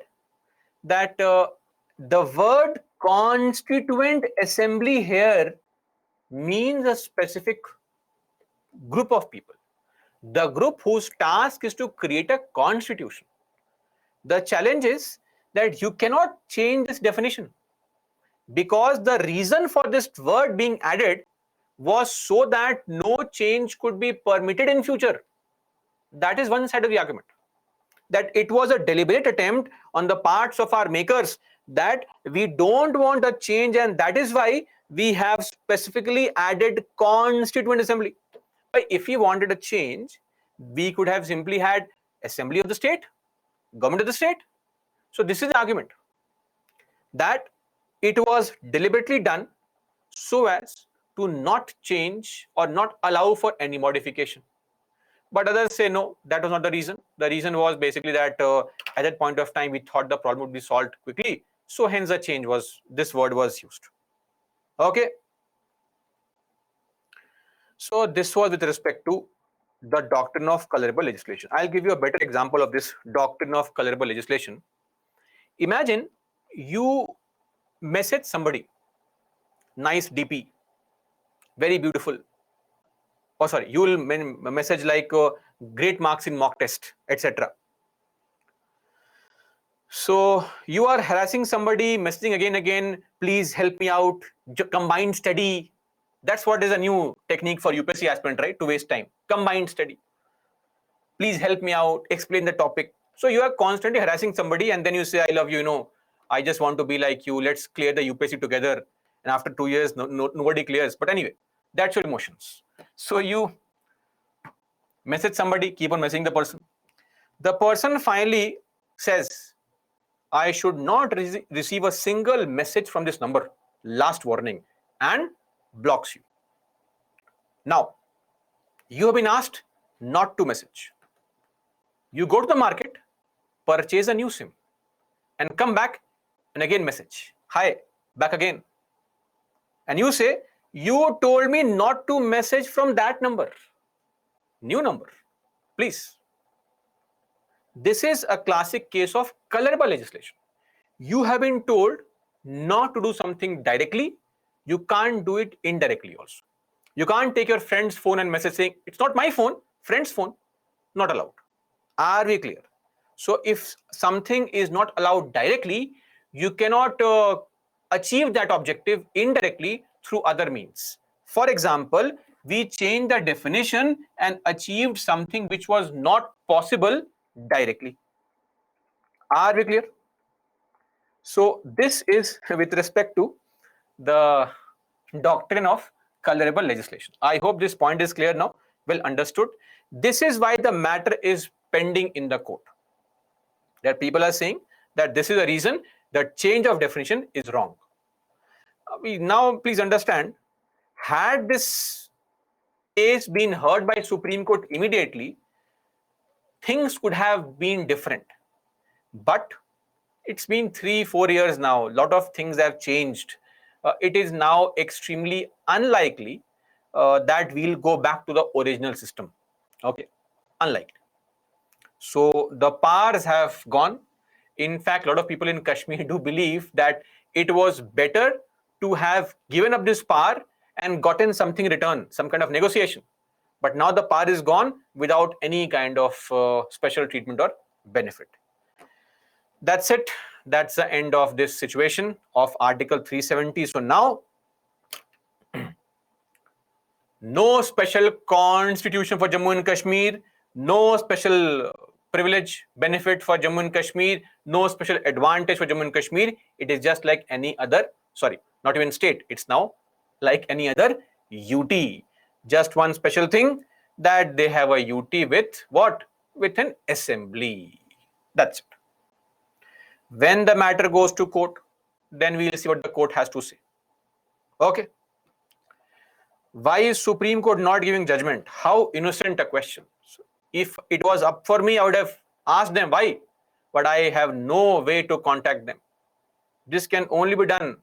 that the word constituent assembly here means a specific group of people, the group whose task is to create a constitution. The challenge is that you cannot change this definition, because the reason for this word being added was so that no change could be permitted in future. That is one side of the argument, that it was a deliberate attempt on the parts of our makers that we don't want a change, and that is why we have specifically added constituent assembly. But if we wanted a change, we could have simply had assembly of the state, government of the state. So this is the argument, that it was deliberately done so as to not change or not allow for any modification. But others say no, that was not the reason. The reason was basically that at that point of time we thought the problem would be solved quickly, so hence the change was, this word was used. Okay. So this was with respect to the doctrine of colorable legislation. I'll give you a better example of this doctrine of colorable legislation. Imagine you message somebody, nice DP, very beautiful. Oh, sorry, you will message like great marks in mock test, etc. So you are harassing somebody, messaging again, please help me out, combined study. That's what is a new technique for UPSC aspirant, right? To waste time. Combined study. Please help me out, explain the topic. So you are constantly harassing somebody, and then you say, I love you, I just want to be like you. Let's clear the UPSC together. And after 2 years, nobody clears. But anyway, that's your emotions. So you message somebody, keep on messaging the person. The person finally says, I should not receive a single message from this number, last warning, and blocks you. Now, you have been asked not to message. You go to the market, purchase a new SIM, and come back and again message. Hi, back again. And you say, you told me not to message from that number. New number, please. This is a classic case of colorable legislation. You have been told not to do something directly, you can't do it indirectly also. You can't take your friend's phone and message saying, it's not my phone, friend's phone, not allowed. Are we clear? So if something is not allowed directly, you cannot achieve that objective indirectly through other means. For example, we changed the definition and achieved something which was not possible directly. Are we clear? So this is with respect to the doctrine of colorable legislation. I hope this point is clear now, well understood. This is why the matter is pending in the court. That people are saying that this is the reason the change of definition is wrong. Now please understand, had this case been heard by Supreme Court immediately, things could have been different. But it's been 3-4 years now, a lot of things have changed. It is now extremely unlikely that we'll go back to the original system. Okay, unlikely. So the powers have gone. In fact, a lot of people in Kashmir do believe that it was better to have given up this power and gotten something in return, some kind of negotiation. But now the power is gone without any kind of special treatment or benefit. That's it. That's the end of this situation of Article 370. So now, no special constitution for Jammu and Kashmir, no special privilege benefit for Jammu and Kashmir, no special advantage for Jammu and Kashmir. It is just like any other, sorry, not even state. It's now like any other UT. Just one special thing, that they have a UT with what? With an assembly. That's it. When the matter goes to court, then we'll see what the court has to say. Okay. Why is Supreme Court not giving judgment? How innocent a question. So if it was up for me, I would have asked them why, but I have no way to contact them. This can only be done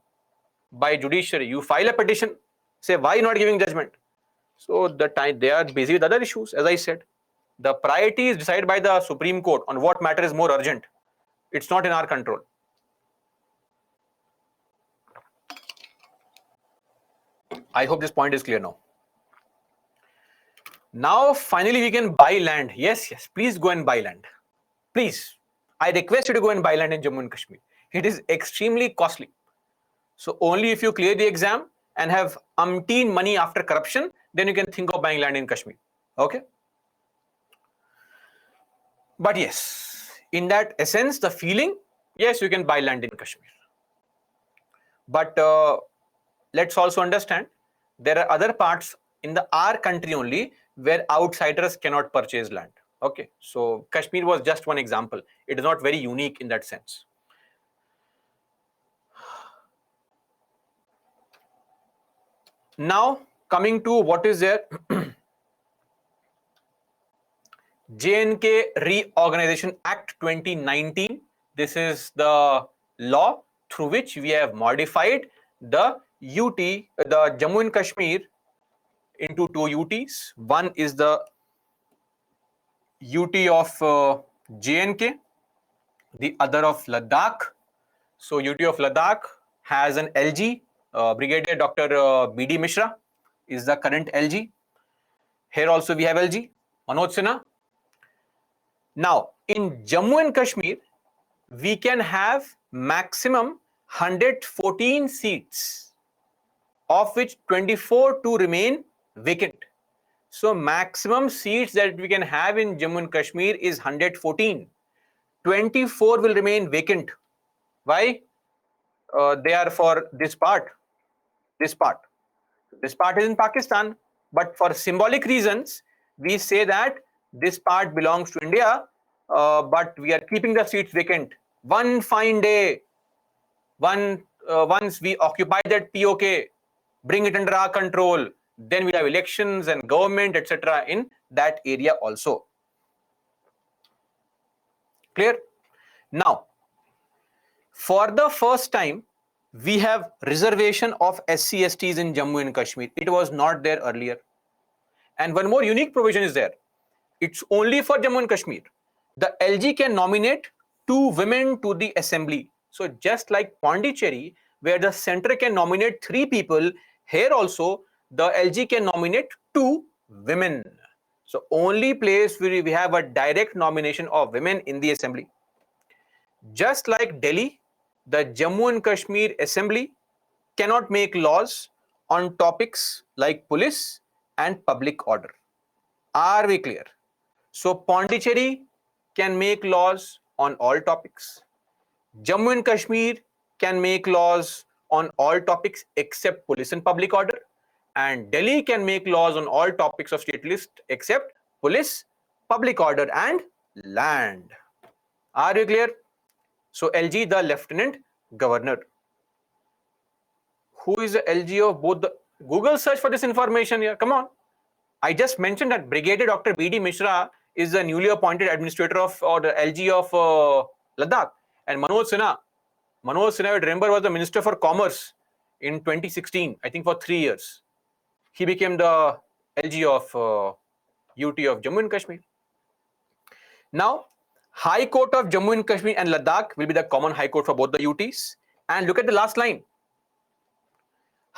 by judiciary. You file a petition, say why not giving judgment. So the time they are busy with other issues. As I said, the priority is decided by the Supreme Court on what matter is more urgent. It's not in our control. I hope this point is clear now. Now, finally, we can buy land. Yes, please go and buy land. Please, I request you to go and buy land in Jammu and Kashmir. It is extremely costly. So only if you clear the exam and have umpteen money after corruption, then you can think of buying land in Kashmir. Okay? But yes, in that essence, the feeling, yes, you can buy land in Kashmir. But let's also understand, there are other parts in our country only where outsiders cannot purchase land. Okay, so Kashmir was just one example. It is not very unique in that sense. Now, coming to what is there, J&K Reorganization Act 2019. This is the law through which we have modified the UT, the Jammu and Kashmir, into two UTs. One is the UT of J&K, the other of Ladakh. So UT of Ladakh has an LG, Brigadier Dr. B.D. Mishra is the current LG. Here also we have LG, Manoj Sinha. Now, in Jammu and Kashmir, we can have maximum 114 seats, of which 24 to remain vacant. So maximum seats that we can have in Jammu and Kashmir is 114. 24 will remain vacant. Why? They are for this part. This part. This part is in Pakistan, but for symbolic reasons, we say that this part belongs to India, but we are keeping the seats vacant. One fine day, once we occupy that POK, bring it under our control, then we have elections and government, etc. in that area also. Clear? Now, for the first time, we have reservation of SC/STs in Jammu and Kashmir. It was not there earlier. And one more unique provision is there. It's only for Jammu and Kashmir. The LG can nominate 2 women to the assembly. So just like Pondicherry, where the center can nominate 3 people, here also the LG can nominate 2 women. So only place where we have a direct nomination of women in the assembly. Just like Delhi, the Jammu and Kashmir Assembly cannot make laws on topics like police and public order. Are we clear? So Pondicherry can make laws on all topics. Jammu and Kashmir can make laws on all topics except police and public order. And Delhi can make laws on all topics of state list except police, public order and land. Are you clear? So LG, the Lieutenant Governor. Who is the LG of both the... Google search for this information here. Come on. I just mentioned that Brigadier Dr. B.D. Mishra is the newly appointed administrator of, or the LG of Ladakh. And Manoj Sinha, remember, was the Minister for Commerce in 2016, I think for 3 years. he became the LG of UT of Jammu and Kashmir. Now, High Court of Jammu and Kashmir and Ladakh will be the common High Court for both the UTs. And look at the last line.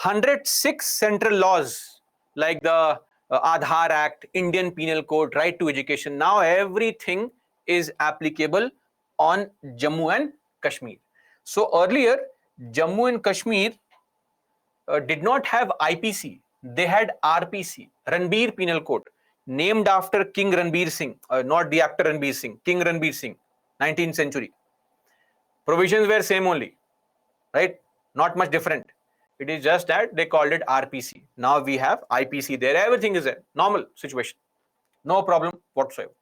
106 central laws like the Aadhaar Act, Indian Penal Code, right to education. Now everything is applicable on Jammu and Kashmir. So earlier, Jammu and Kashmir did not have IPC. They had RPC, Ranbir Penal Code, named after King Ranbir Singh, not the actor Ranbir Singh, King Ranbir Singh, 19th century. Provisions were same only, right? Not much different. It is just that they called it RPC. Now we have IPC there. Everything is a normal situation. No problem whatsoever.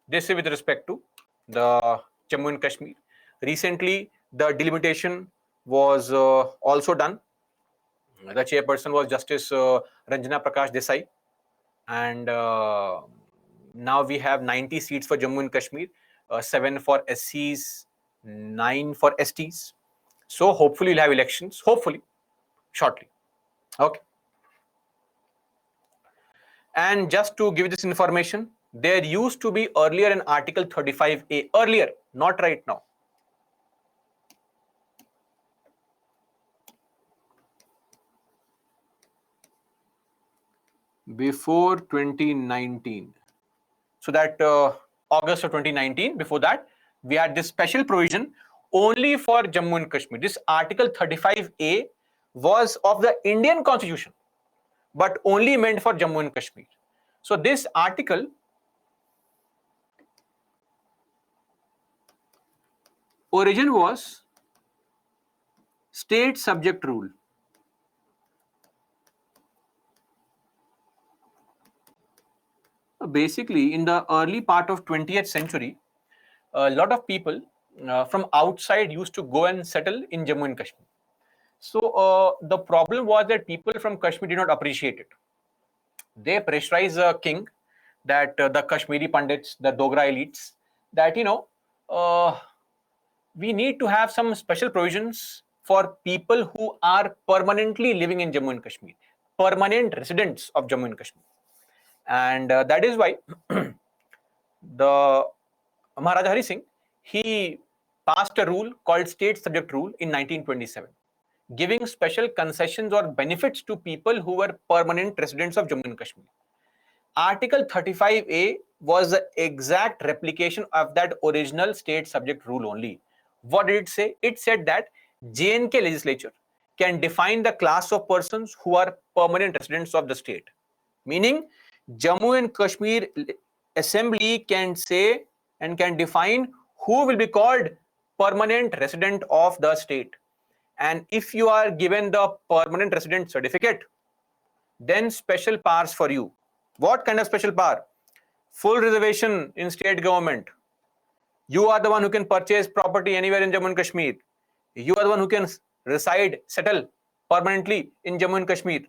This is with respect to the Jammu and Kashmir. Recently, the delimitation was also done. The chairperson was Justice Ranjana Prakash Desai. And now we have 90 seats for Jammu and Kashmir, 7 for SCs, 9 for STs. So hopefully we'll have elections, hopefully, shortly. Okay. And just to give you this information, there used to be earlier an Article 35A, earlier, not right now. Before 2019. So that August of 2019, before that, we had this special provision only for Jammu and Kashmir. This Article 35A was of the Indian Constitution, but only meant for Jammu and Kashmir. So this article origin was state subject rule. Basically, in the early part of 20th century, a lot of people from outside used to go and settle in Jammu and Kashmir. So the problem was that people from Kashmir did not appreciate it. They pressurized the king, that the Kashmiri Pandits, the Dogra elites, that we need to have some special provisions for people who are permanently living in Jammu and Kashmir, permanent residents of Jammu and Kashmir. And that is why the Maharaja Hari Singh, he passed a rule called State Subject Rule in 1927, giving special concessions or benefits to people who were permanent residents of Jammu and Kashmir. Article 35A was the exact replication of that original state subject rule only. What did it say? It said that J&K legislature can define the class of persons who are permanent residents of the state. Meaning, Jammu and Kashmir Assembly can say and can define who will be called permanent resident of the state. And if you are given the permanent resident certificate, then special powers for you. What kind of special power? Full reservation in state government. You are the one who can purchase property anywhere in Jammu and Kashmir. You are the one who can reside, settle permanently in Jammu and Kashmir.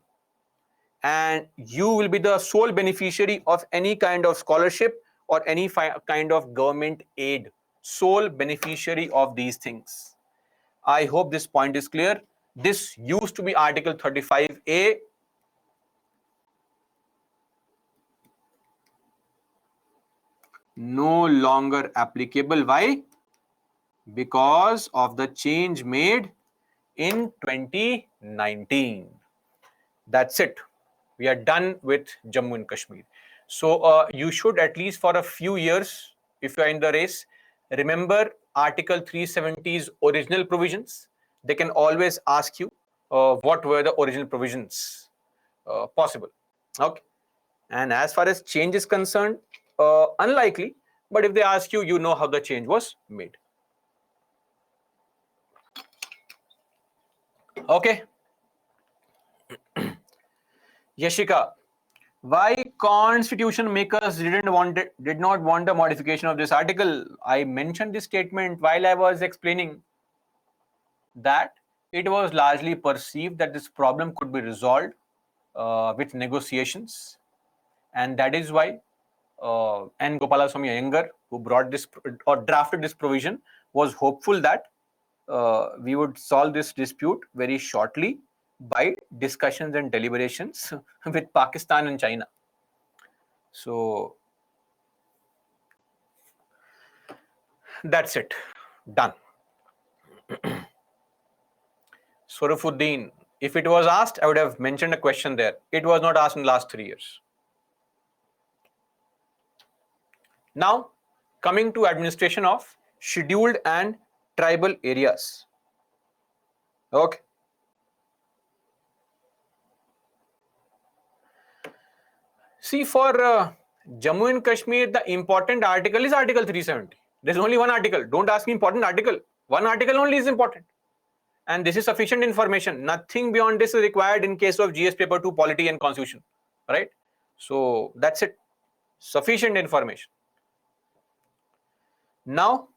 And you will be the sole beneficiary of any kind of scholarship or any kind of government aid. Sole beneficiary of these things. I hope this point is clear. This used to be Article 35A. No longer applicable. Why? Because of the change made in 2019. That's it. We are done with Jammu and Kashmir. So you should, at least for a few years, if you are in the race, remember Article 370's original provisions. They can always ask you what were the original provisions possible. Okay. And as far as change is concerned, unlikely, but if they ask you, you know how the change was made. Okay. Yashika, why constitution makers did not want a modification of this article? I mentioned this statement while I was explaining that it was largely perceived that this problem could be resolved with negotiations, and that is why N. Gopalaswamy Iyengar, who brought this or drafted this provision, was hopeful that we would solve this dispute very shortly by discussions and deliberations with Pakistan and China. So that's it. Done. Surafuddin, if it was asked, I would have mentioned a question there. It was not asked in the last 3 years. Now, coming to administration of scheduled and tribal areas. Okay. See, for Jammu and Kashmir, the important article is Article 370. There's only one article. Don't ask me important article. One article only is important. And this is sufficient information. Nothing beyond this is required in case of GS paper 2 polity and constitution. Right? So that's it. Sufficient information. Now,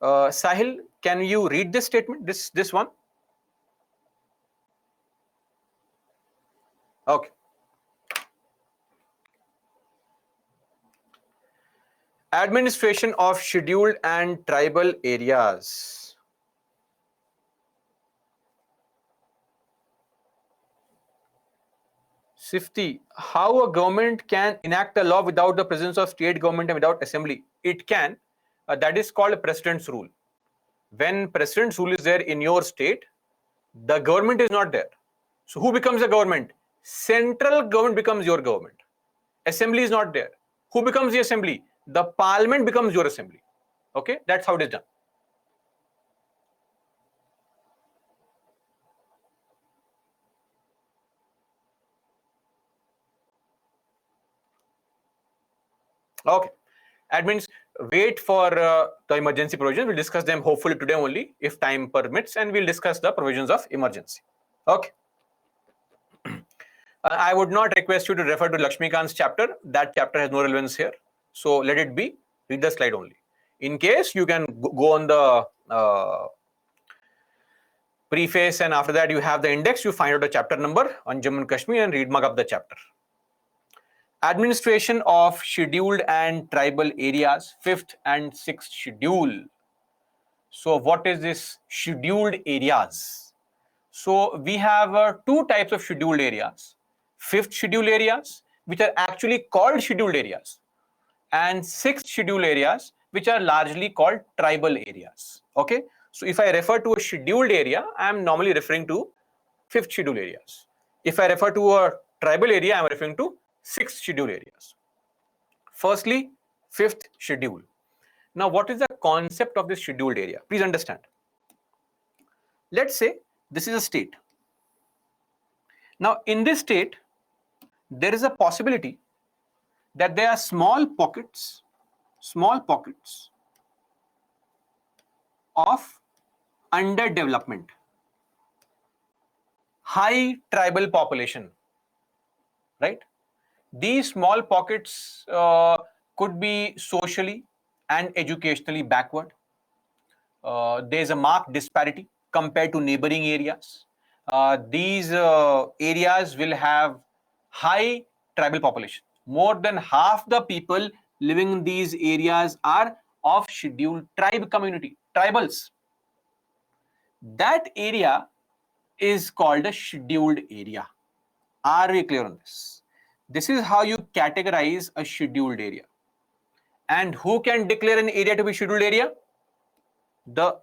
Sahil, can you read this statement? This one? Okay. Administration of scheduled and tribal areas. Sifty, how a government can enact a law without the presence of state government and without assembly? It can. That is called a precedent's rule. When precedent's rule is there in your state, the government is not there. So who becomes the government? Central government becomes your government. Assembly is not there. Who becomes the assembly? The parliament becomes your assembly. Okay, that's how it is done. Okay, admins, wait for the emergency provisions. We'll discuss them hopefully today only, if time permits, and we'll discuss the provisions of emergency. Okay. I would not request you to refer to Lakshmikant's chapter. That chapter has no relevance here. So let it be. Read the slide only. In case, you can go on the preface, and after that you have the index. You find out the chapter number on Jammu and Kashmir and mug up the chapter. Administration of scheduled and tribal areas, 5th and 6th schedule. So what is this scheduled areas? So we have two types of scheduled areas. 5th schedule areas, which are actually called scheduled areas, and 6th schedule areas, which are largely called tribal areas. Okay. So if I refer to a scheduled area, I am normally referring to 5th schedule areas. If I refer to a tribal area, I am referring to 6th schedule areas. Firstly, 5th schedule. Now, what is the concept of this scheduled area? Please understand. Let's say this is a state. Now, in this state, there is a possibility that there are small pockets of underdevelopment, high tribal population, right? These small pockets could be socially and educationally backward. There is a marked disparity compared to neighboring areas. These areas will have high tribal population. More than half the people living in these areas are of scheduled tribe community, tribals. That area is called a scheduled area. Are we clear on this? This is how you categorize a scheduled area. And who can declare an area to be scheduled area? The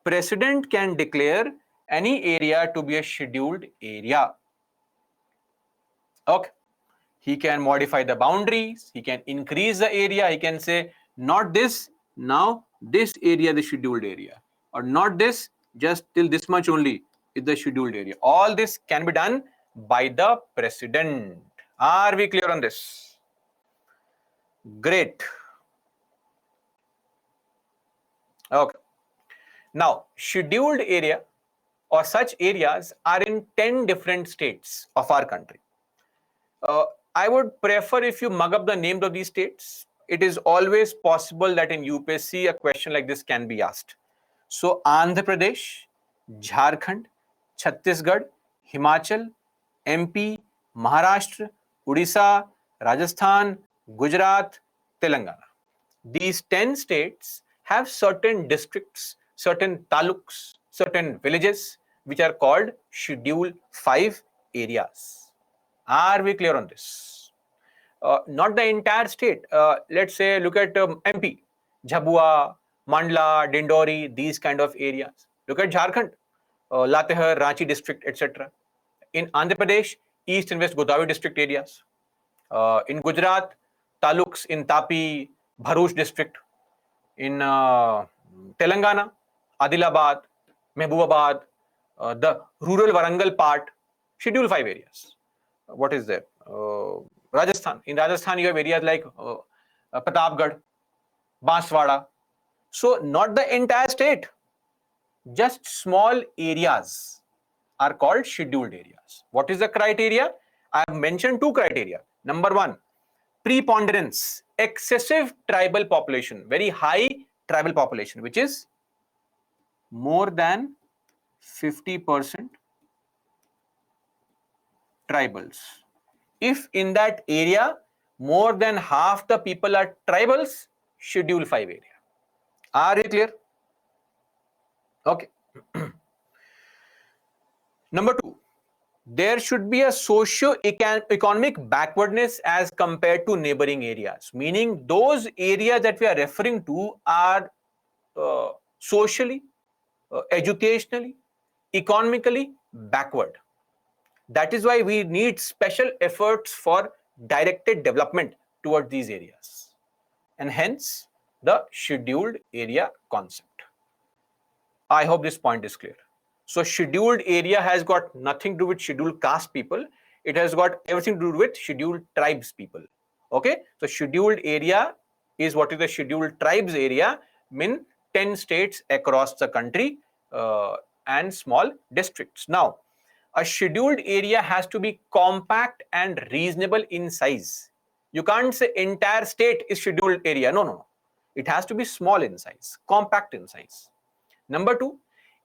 president can declare any area to be a scheduled area. Okay. He can modify the boundaries, he can increase the area, he can say not this, now this area the scheduled area, or not this, just till this much only is the scheduled area. All this can be done by the president. Are we clear on this? Great. Okay. Now, scheduled area or such areas are in 10 different states of our country. I would prefer if you mug up the names of these states. It is always possible that in UPSC a question like this can be asked. So Andhra Pradesh, Jharkhand, Chhattisgarh, Himachal, MP, Maharashtra, Odisha, Rajasthan, Gujarat, Telangana. These 10 states have certain districts certain taluks, certain villages, which are called Schedule 5 areas. Are we clear on this? Not the entire state. Let's say, look at MP, Jhabua, Mandla, Dindori, these kind of areas. Look at Jharkhand, Latehar, Ranchi district, etc. In Andhra Pradesh, East and West Godavari district areas. In Gujarat, taluks in Tapi, Bharuch district. In Telangana, Adilabad, Mehboobabaad, the rural Warangal part, Schedule 5 areas. What is there? Rajasthan. In Rajasthan, you have areas like Pratapgarh, Banswara. So not the entire state, just small areas are called scheduled areas. What is the criteria? I have mentioned two criteria. Number one, preponderance, excessive tribal population, very high tribal population, which is more than 50% tribals. If in that area more than half the people are tribals, Schedule 5 area. Are you clear? Okay. Number two, there should be a socio-economic backwardness as compared to neighboring areas, meaning those areas that we are referring to are socially, educationally, economically backward. That is why we need special efforts for directed development towards these areas, and hence the scheduled area concept. I hope this point is clear. So scheduled area has got nothing to do with scheduled caste people. It has got everything to do with scheduled tribes people. Okay. So scheduled area is what is the scheduled tribes area, mean 10 states across the country and small districts. Now, a scheduled area has to be compact and reasonable in size. You can't say entire state is scheduled area. No, no, no. It has to be small in size, compact in size. Number two,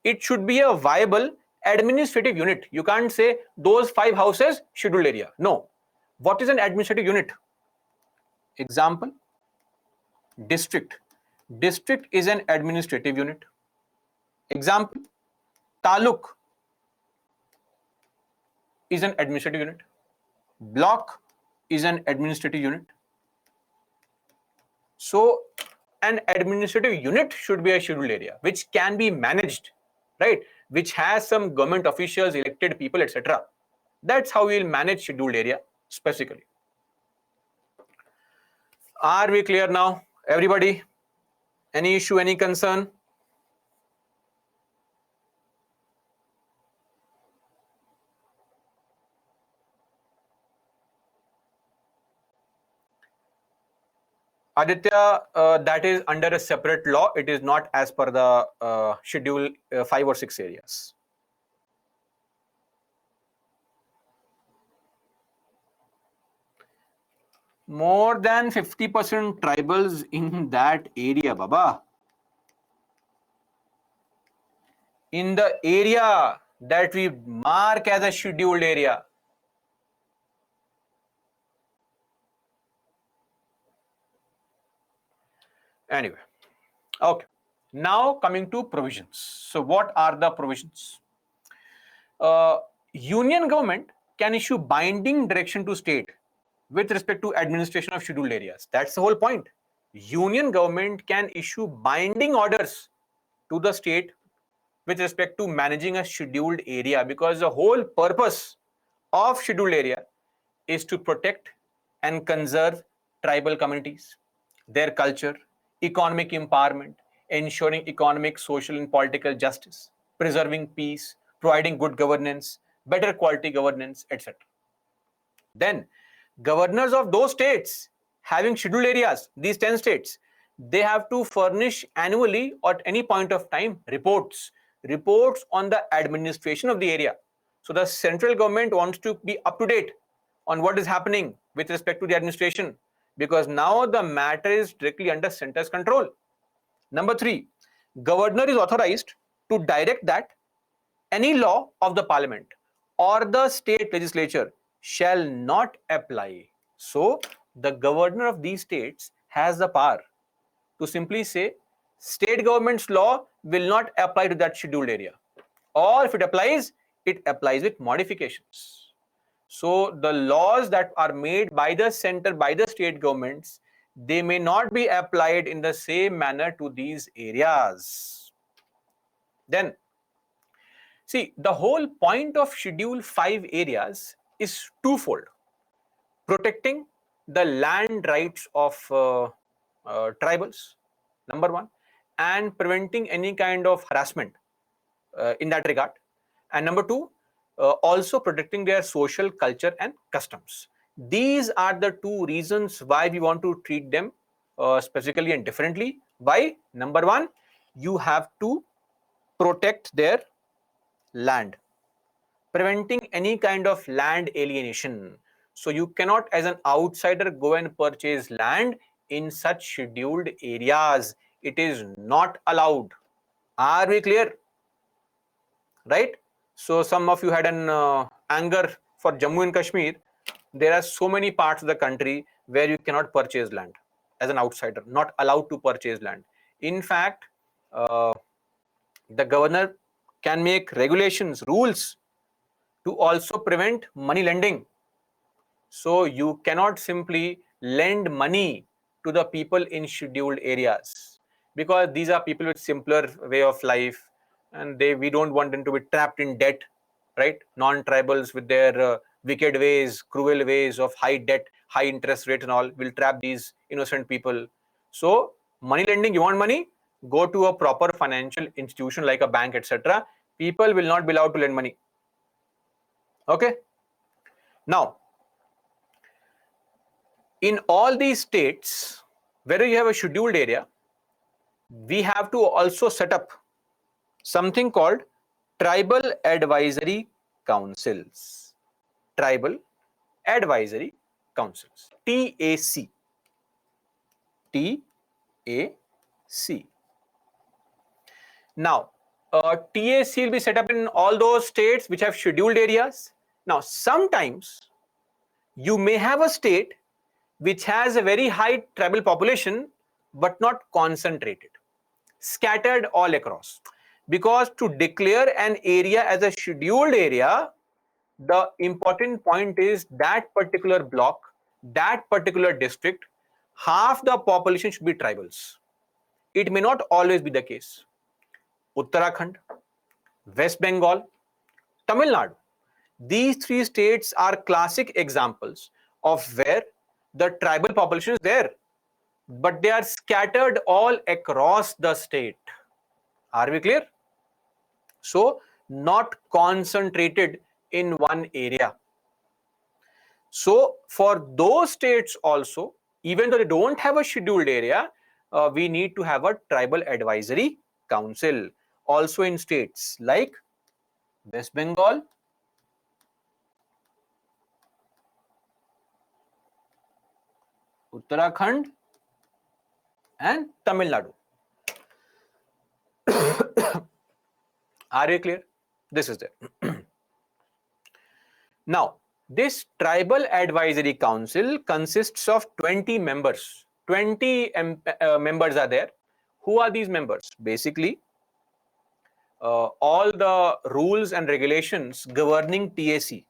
it should be a viable administrative unit. You can't say those 5 houses scheduled area. No. What is an administrative unit? Example, district. District is an administrative unit. Example, taluk is an administrative unit. Block is an administrative unit. So an administrative unit should be a scheduled area which can be managed, right? Which has some government officials, elected people, etc. That's how we will manage scheduled area specifically. Are we clear now, everybody? Any issue, any concern? Aditya, that is under a separate law. It is not as per the schedule 5 or 6 areas. More than 50% tribals in that area, Baba. In the area that we mark as a scheduled area. Anyway, okay. Now coming to provisions. So what are the provisions? Union government can issue binding direction to state with respect to administration of scheduled areas. That's the whole point. Union government can issue binding orders to the state with respect to managing a scheduled area, because the whole purpose of scheduled area is to protect and conserve tribal communities, their culture, economic empowerment, ensuring economic, social, and political justice, preserving peace, providing good governance, better quality governance, etc. Then, governors of those states having scheduled areas, these 10 states, they have to furnish annually or at any point of time reports on the administration of the area. So the central government wants to be up to date on what is happening with respect to the administration, because now the matter is directly under center's control. Number 3, governor is authorized to direct that any law of the parliament or the state legislature shall not apply. So the governor of these states has the power to simply say state government's law will not apply to that scheduled area, or if it applies with modifications. So the laws that are made by the center, by the state governments, they may not be applied in the same manner to these areas. Then, see, the whole point of Schedule 5 areas is twofold: protecting the land rights of tribals, number one, and preventing any kind of harassment in that regard, and number two, also protecting their social culture and customs. These are the two reasons why we want to treat them specifically and differently. Why? Number one, you have to protect their land, preventing any kind of land alienation. So you cannot, as an outsider, go and purchase land in such scheduled areas. It is not allowed. Are we clear? Right? So some of you had an anger for Jammu and Kashmir. There are so many parts of the country where you cannot purchase land as an outsider, not allowed to purchase land. In fact, the governor can make regulations, rules to also prevent money lending. So you cannot simply lend money to the people in scheduled areas, because these are people with simpler way of life, and we don't want them to be trapped in debt, right? Non-tribals with their wicked ways, cruel ways of high debt, high interest rate and all will trap these innocent people. So money lending, you want money, go to a proper financial institution like a bank, etc. People will not be allowed to lend money. Okay. Now, in all these states, whether you have a scheduled area, we have to also set up something called Tribal Advisory Councils. Tribal Advisory Councils. TAC. TAC. Now, TAC will be set up in all those states which have scheduled areas. Now, sometimes you may have a state which has a very high tribal population but not concentrated, scattered all across. Because to declare an area as a scheduled area, the important point is that particular block, that particular district, half the population should be tribals. It may not always be the case. Uttarakhand, West Bengal, Tamil Nadu, these three states are classic examples of where the tribal population is there, but they are scattered all across the state. Are we clear? So, not concentrated in one area. So, for those states also, even though they don't have a scheduled area, we need to have a tribal advisory council. Also in states like West Bengal, Uttarakhand, and Tamil Nadu. Are you clear? This is there. Now, this Tribal Advisory Council consists of 20 members. 20 members are there. Who are these members? Basically, all the rules and regulations governing TAC.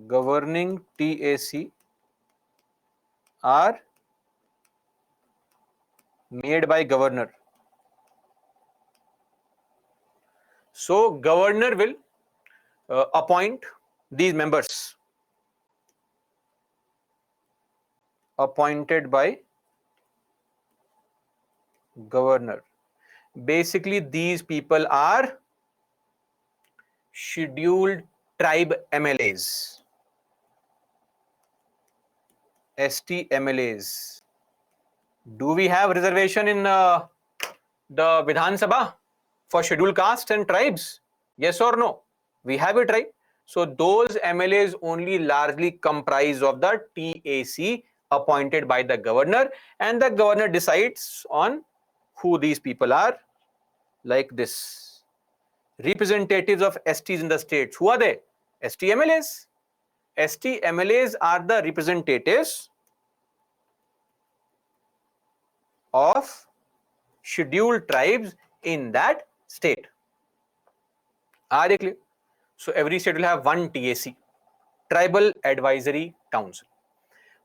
Governing TAC are made by governor. So governor will appoint these members, appointed by governor. Basically, these people are scheduled tribe MLAs, ST MLAs. Do we have reservation in the Vidhan Sabha for scheduled castes and tribes? Yes or no? We have it, right? So those MLAs only largely comprise of the TAC appointed by the governor, and the governor decides on who these people are, like this. representatives of STs in the states. Who are they? STMLAs. STMLAs are the representatives of scheduled tribes in that state. Are they clear? So every state will have one TAC, Tribal Advisory Council.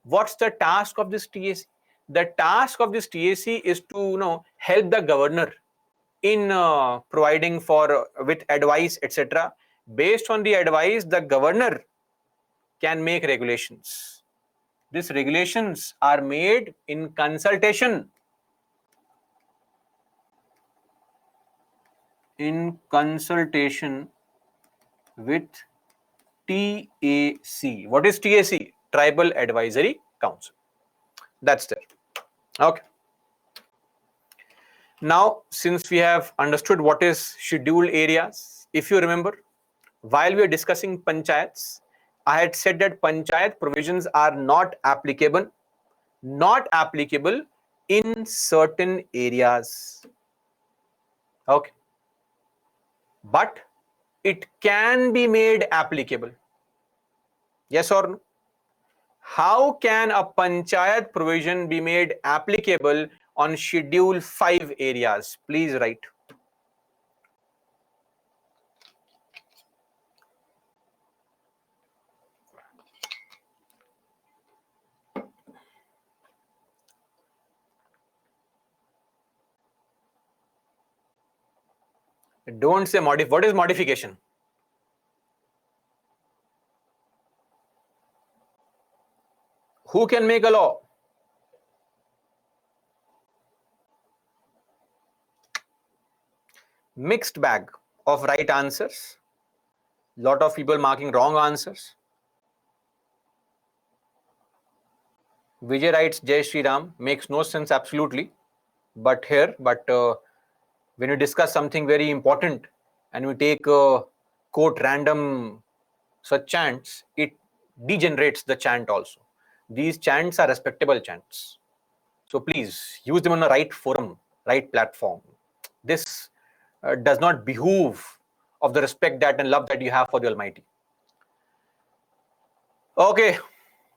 What's the task of this TAC? The task of this TAC is to help the governor in providing for with advice, etc. Based on the advice, the governor can make regulations. These regulations are made in consultation with TAC. What is TAC? Tribal Advisory Council. That's there. Okay. Now, since we have understood what is scheduled areas, if you remember, while we were discussing panchayats, I had said that panchayat provisions are not applicable in certain areas. Okay. But it can be made applicable. Yes or no? How can a panchayat provision be made applicable on Schedule 5 areas? Please write. Don't say modify. What is modification? Who can make a law? Mixed bag of right answers. Lot of people marking wrong answers. Vijay writes Jai Shri Ram. Makes no sense absolutely. But when you discuss something very important and we take quote random such chants, it degenerates the chant also. These chants are respectable chants. So please use them on the right forum, right platform. This does not behoove of the respect that and love that you have for the Almighty. Okay,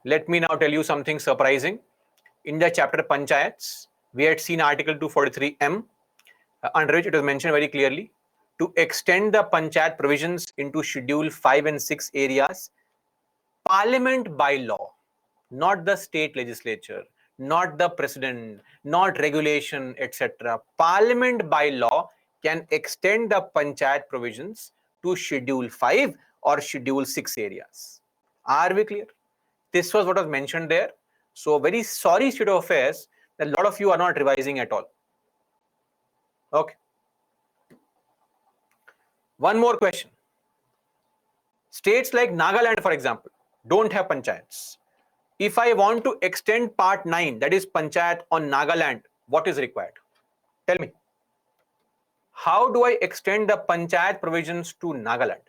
let me now tell you something surprising. In the chapter Panchayats, we had seen Article 243M, under which it was mentioned very clearly to extend the Panchayat provisions into Schedule 5 and 6 areas. Parliament by law, not the state legislature, not the president, not regulation, etc. Parliament by law can extend the Panchayat provisions to Schedule 5 or Schedule 6 areas. Are we clear? This was what was mentioned there. So very sorry state of affairs that a lot of you are not revising at all. Okay. One more question. States like Nagaland, for example, don't have panchayats. If I want to extend part 9, that is panchayat on Nagaland, what is required? Tell me. How do I extend the panchayat provisions to Nagaland?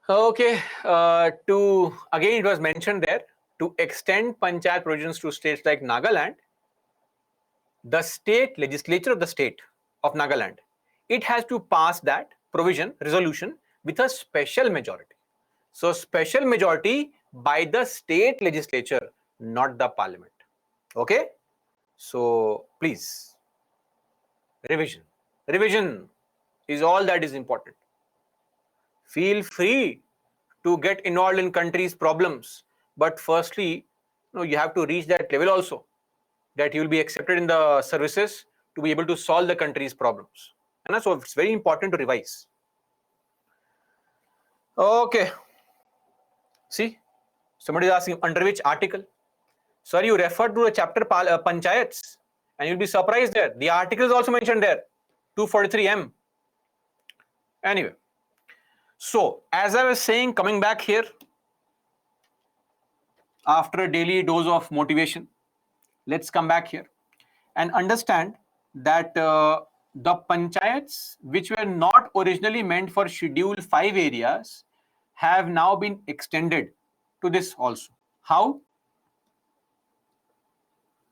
Okay, again it was mentioned there, to extend panchayat provisions to states like Nagaland, the state legislature of the state of Nagaland, it has to pass that provision, resolution with a special majority. So special majority by the state legislature, not the parliament. Okay, so please, revision is all that is important. Feel free to get involved in country's problems, but firstly, you have to reach that level also, that you will be accepted in the services to be able to solve the country's problems. And so it's very important to revise. Okay. See, somebody is asking under which article? Sir, you referred to the chapter Panchayats and you'll be surprised there. The article is also mentioned there. 243M. Anyway, so as I was saying, coming back here, after a daily dose of motivation, let's come back here and understand that the panchayats which were not originally meant for Schedule 5 areas have now been extended to this also. How?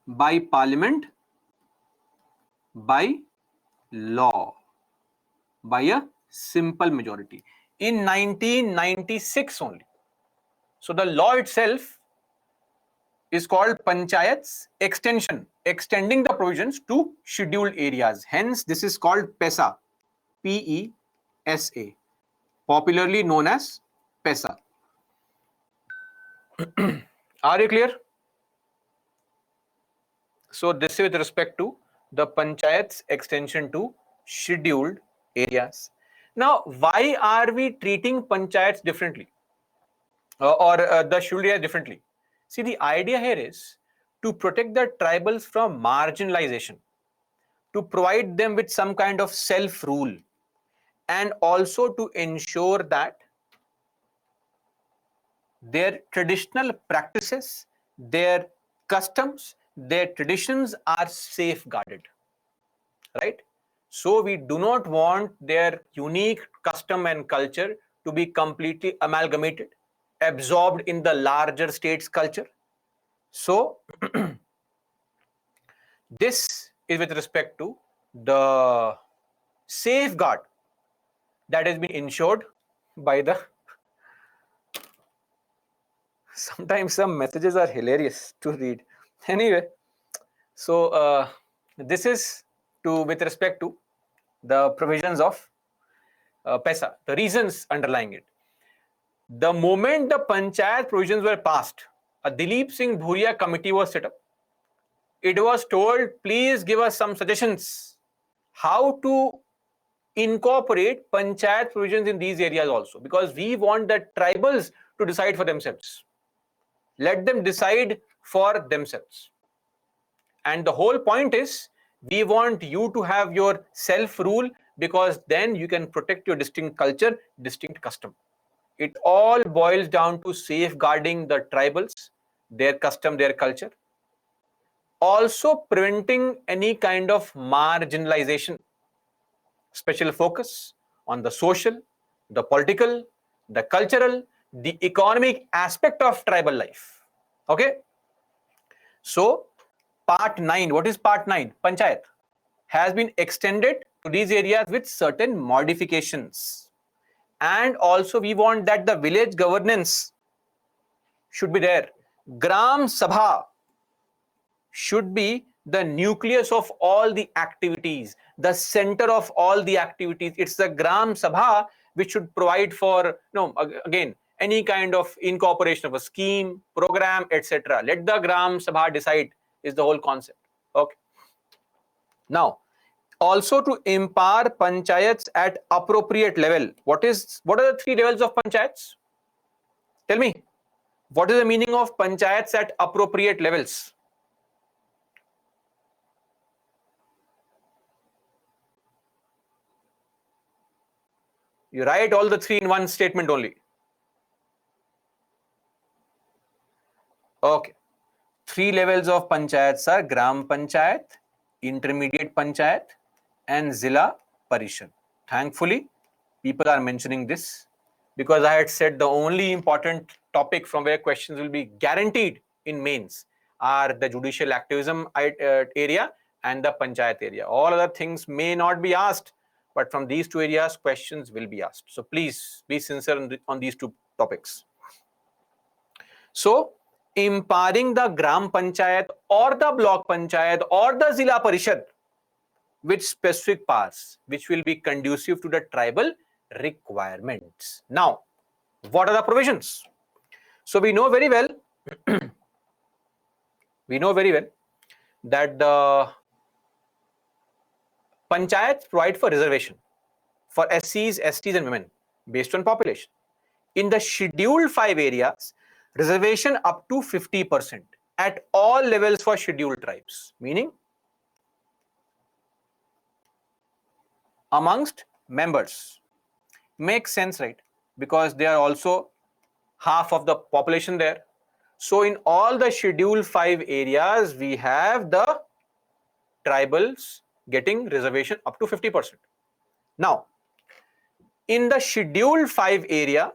By parliament, by law, by a simple majority in 1996 only. So the law itself is called Panchayats Extension, extending the provisions to scheduled areas. Hence, this is called PESA, P-E-S-A, popularly known as PESA. Are you clear? So this is with respect to the Panchayats extension to scheduled areas. Now, why are we treating Panchayats differently or the scheduled area differently? See, the idea here is to protect the tribals from marginalization, to provide them with some kind of self-rule, and also to ensure that their traditional practices, their customs, their traditions are safeguarded, right? So we do not want their unique custom and culture to be completely amalgamated, absorbed in the larger state's culture. So this is with respect to the safeguard that has been ensured by the sometimes some messages are hilarious to read. Anyway, so this is with respect to the provisions of PESA, the reasons underlying it. The moment the panchayat provisions were passed, a Dilip Singh Bhuria committee was set up. It was told, please give us some suggestions how to incorporate panchayat provisions in these areas also, because we want the tribals to decide for themselves. Let them decide for themselves. And the whole point is, we want you to have your self-rule, because then you can protect your distinct culture, distinct custom. It all boils down to safeguarding the tribals, their custom, their culture. Also preventing any kind of marginalization. Special focus on the social, the political, the cultural, the economic aspect of tribal life. Okay? So, Part 9, what is Part 9? Panchayat has been extended to these areas with certain modifications. And also we want that the village governance should be there. Gram Sabha should be the nucleus of all the activities, the center of all the activities. It's the Gram Sabha which should provide for, again, any kind of incorporation of a scheme, program, etc. Let the Gram Sabha decide is the whole concept. Okay. Now, also to empower panchayats at appropriate level. What are the 3 levels of panchayats? Tell me, what is the meaning of panchayats at appropriate levels? You write all the 3 in one statement only. Okay. 3 levels of panchayats are Gram Panchayat, Intermediate Panchayat, and Zilla Parishad. Thankfully, people are mentioning this, because I had said the only important topic from where questions will be guaranteed in mains are the judicial activism area and the panchayat area. All other things may not be asked, but from these 2 areas, questions will be asked. So please be sincere on these 2 topics. So, empowering the Gram Panchayat or the Block Panchayat or the Zilla Parishad with specific powers which will be conducive to the tribal requirements. Now, what are the provisions? So we know very well that the panchayats provide for reservation for SCs, STs and women based on population. In the scheduled 5 areas, reservation up to 50% at all levels for scheduled tribes, meaning amongst members. Makes sense, right? Because they are also half of the population there. So in all the Schedule 5 areas, we have the tribals getting reservation up to 50%. Now, in the Schedule 5 area,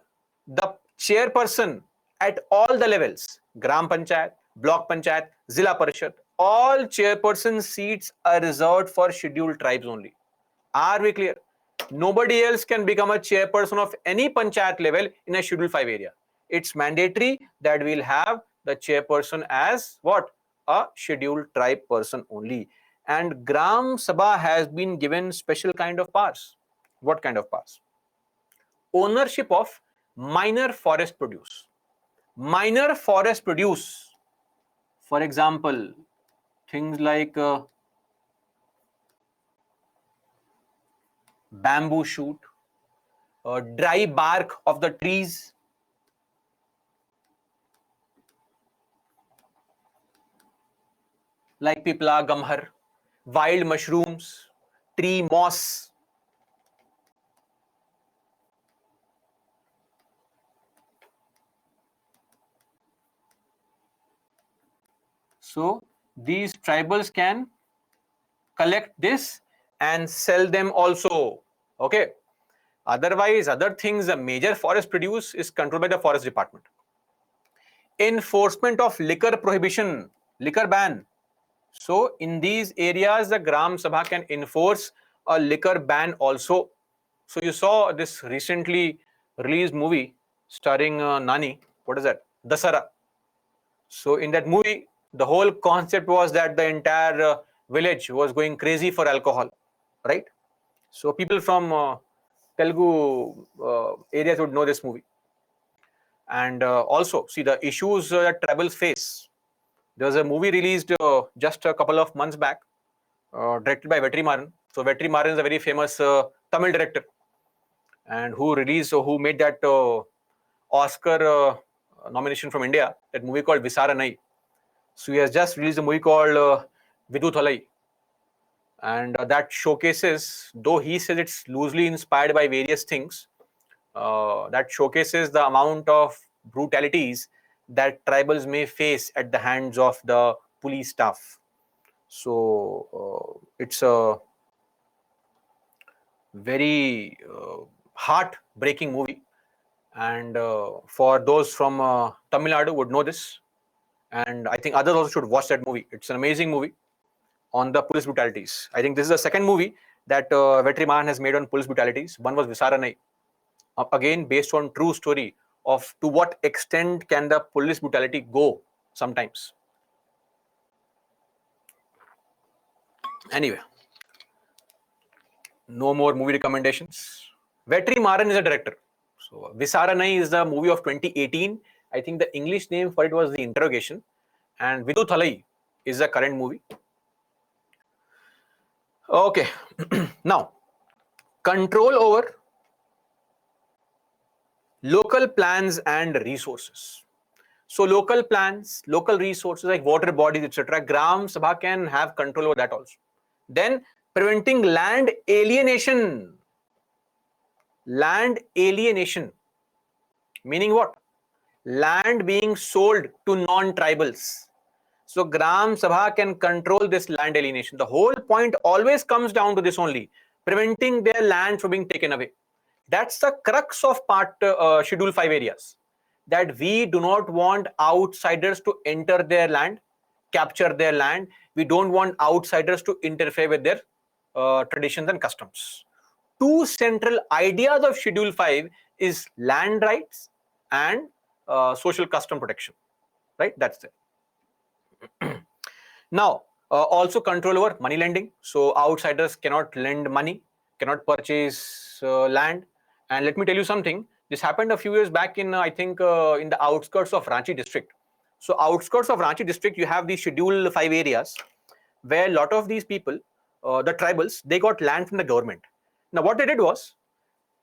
the chairperson at all the levels, Gram Panchayat, Block Panchayat, Zilla Parishad, all chairperson seats are reserved for scheduled tribes only. Are we clear? Nobody else can become a chairperson of any panchayat level in a Schedule 5 area. It's mandatory that we'll have the chairperson as what? A scheduled tribe person only. And Gram Sabha has been given special kind of powers. What kind of powers? Ownership of minor forest produce. Minor forest produce, for example, things like bamboo shoot, dry bark of the trees, like pipla, gamhar, wild mushrooms, tree moss. So these tribals can collect this and sell them also. Okay. Otherwise, other things, the major forest produce is controlled by the forest department. Enforcement of liquor prohibition, liquor ban. So in these areas, the Gram Sabha can enforce a liquor ban also. So you saw this recently released movie starring Nani. What is that? Dasara. So in that movie, the whole concept was that the entire village was going crazy for alcohol, right? So people from Telugu areas would know this movie. And also see the issues that tribals face. There was a movie released just a couple of months back, directed by Vetrimaran. So Vetrimaran is a very famous Tamil director, and who made that Oscar nomination from India. That movie called Visaranai. So he has just released a movie called Viduthalai, and that showcases, though he says it's loosely inspired by various things, that showcases the amount of brutalities that tribals may face at the hands of the police staff. So it's a very heart-breaking movie, and for those from Tamil Nadu would know this, and I think others also should watch that movie. It's an amazing movie on the police brutalities. I think this is the second movie that Vetrimaran has made on police brutalities. One was Visaranai, again based on true story of to what extent can the police brutality go sometimes. Anyway, no more movie recommendations. Vetrimaran is a director. So Visaranai is the movie of 2018. I think the English name for it was The Interrogation. And Viduthalai is the current movie. Okay. Now, control over local plans and resources. So local plans, local resources like water bodies, etc. Gram Sabha can have control over that also. Then preventing land alienation. Land alienation. Meaning what? Land being sold to non-tribals. So Gram Sabha can control this land alienation. The whole point always comes down to this only, preventing their land from being taken away. That's the crux of Schedule 5 areas, that we do not want outsiders to enter their land, capture their land. We don't want outsiders to interfere with their traditions and customs. Two central ideas of Schedule 5 is land rights and social custom protection, right? That's it. Now, also control over money lending. So outsiders cannot lend money, cannot purchase land. And let me tell you something. This happened a few years back in, I think, in the outskirts of Ranchi district. So outskirts of Ranchi district, you have these Schedule 5 areas where a lot of these people, the tribals, they got land from the government. Now, what they did was,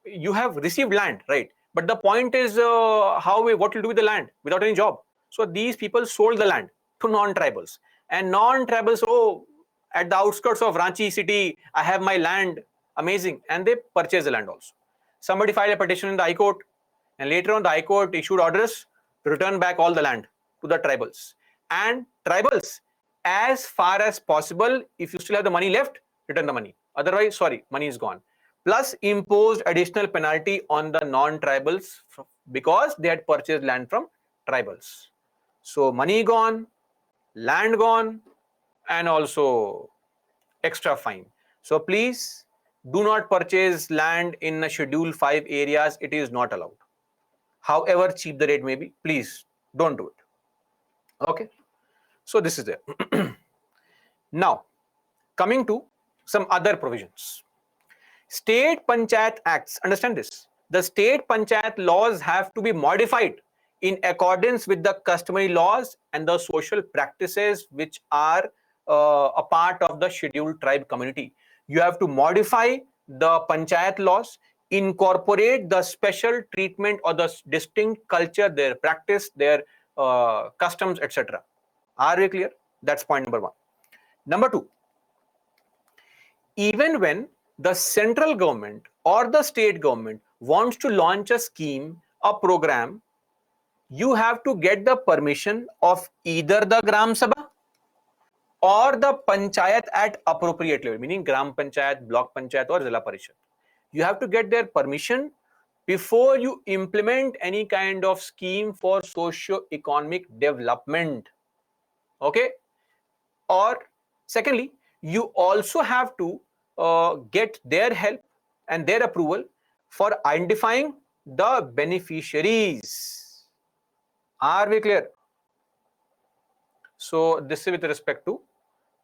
you have received land, right? But the point is, what will do with the land without any job? So these people sold the land to non-tribals, and non-tribals, oh, at the outskirts of Ranchi city, I have my land amazing, and they purchased the land also. Somebody filed a petition in the High Court, and later on the High Court issued orders to return back all the land to the tribals. And tribals, as far as possible, if you still have the money left, return the money. Otherwise, sorry, money is gone. Plus imposed additional penalty on the non-tribals because they had purchased land from tribals. So money gone, land gone, and also extra fine. So please do not purchase land in a Schedule 5 areas. It is not allowed. However cheap the rate may be, please don't do it. Okay. So this is there. Now, coming to some other provisions. State Panchayat Acts, understand this. The state Panchayat laws have to be modified in accordance with the customary laws and the social practices which are a part of the scheduled tribe community. You have to modify the Panchayat laws, incorporate the special treatment or the distinct culture, their practice, their customs, etc. Are we clear? That's point number one. Number two, even when the central government or the state government wants to launch a scheme, a program, you have to get the permission of either the Gram Sabha or the Panchayat at appropriate level, meaning Gram Panchayat, Block Panchayat or Zilla Parishad. You have to get their permission before you implement any kind of scheme for socio-economic development. Okay? Or secondly, you also have to get their help and their approval for identifying the beneficiaries. Are we clear? So this is with respect to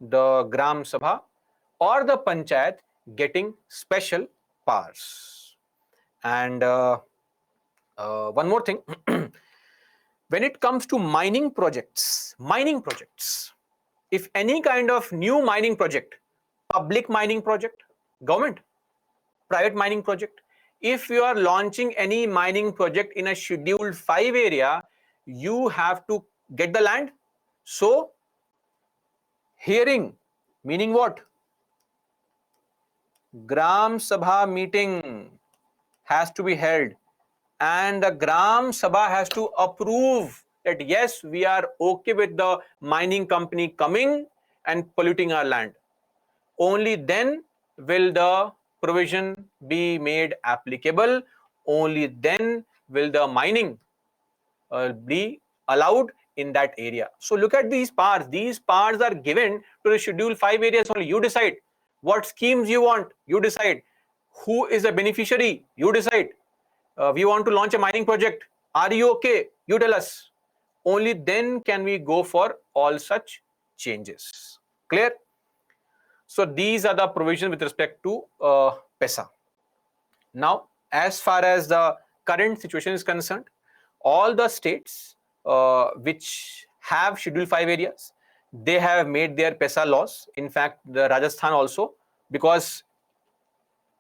the Gram Sabha or the Panchayat getting special powers. And one more thing, when it comes to mining projects, if any kind of new mining project, public mining project, government, private mining project, if you are launching any mining project in a Scheduled 5 area, you have to get the land. So, hearing, meaning what? Gram Sabha meeting has to be held, and the Gram Sabha has to approve that yes, we are okay with the mining company coming and polluting our land. Only then will the provision be made applicable. Only then will the mining be allowed in that area. So look at these powers. These powers are given to the Schedule 5 areas only. You decide what schemes you want. You decide who is a beneficiary. You decide. We want to launch a mining project. Are you okay? You tell us. Only then can we go for all such changes. Clear? So these are the provisions with respect to PESA. Now, as far as the current situation is concerned, all the states which have Schedule 5 areas, they have made their PESA laws. In fact, the Rajasthan also, because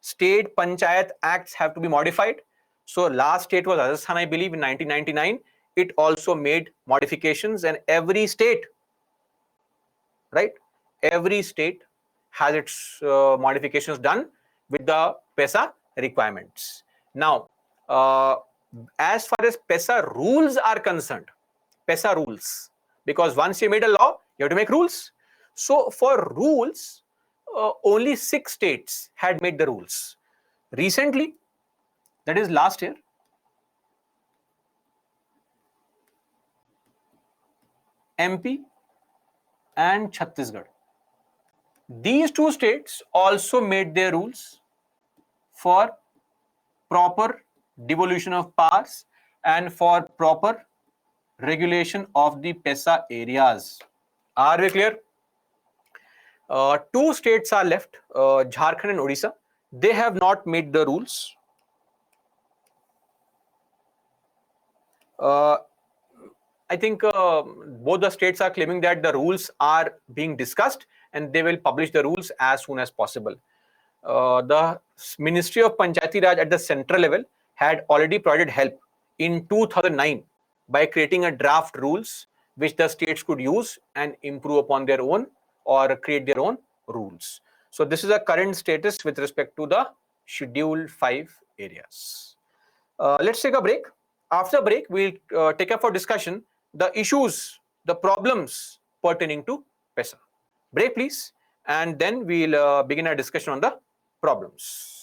state Panchayat Acts have to be modified. So last state was Rajasthan, I believe, in 1999. It also made modifications, and every state, right? Every state has its modifications done with the PESA requirements. Now, as far as PESA rules are concerned, PESA rules, because once you made a law, you have to make rules. So for rules, only 6 states had made the rules. Recently, that is last year, MP and Chhattisgarh. These 2 states also made their rules for proper devolution of powers and for proper regulation of the PESA areas. Are we clear? 2 states are left, Jharkhand and Odisha. They have not made the rules. I think both the states are claiming that the rules are being discussed and they will publish the rules as soon as possible. The Ministry of Panchayati Raj at the central level had already provided help in 2009 by creating a draft rules which the states could use and improve upon their own or create their own rules. So this is a current status with respect to the Schedule 5 areas. Let's take a break. After break, we'll take up for discussion the issues, the problems pertaining to PESA. Break, please, and then we'll begin our discussion on the problems.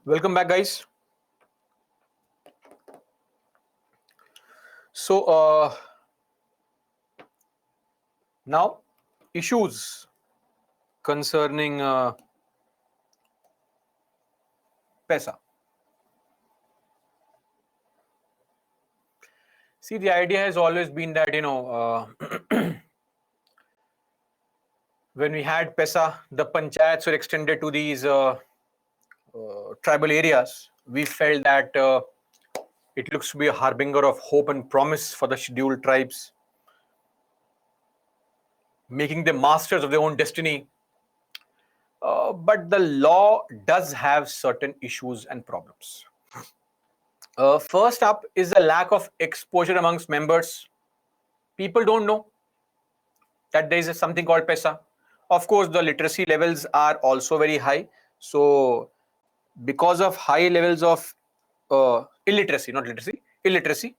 Welcome back, guys. So now issues concerning PESA. See, the idea has always been that, when we had PESA, the panchayats were extended to these tribal areas. We felt that it looks to be a harbinger of hope and promise for the scheduled tribes, making them masters of their own destiny. But the law does have certain issues and problems. First up is the lack of exposure amongst members. People don't know that there is something called PESA. Of course, the literacy levels are also very high. So, because of high levels of illiteracy, not literacy, illiteracy,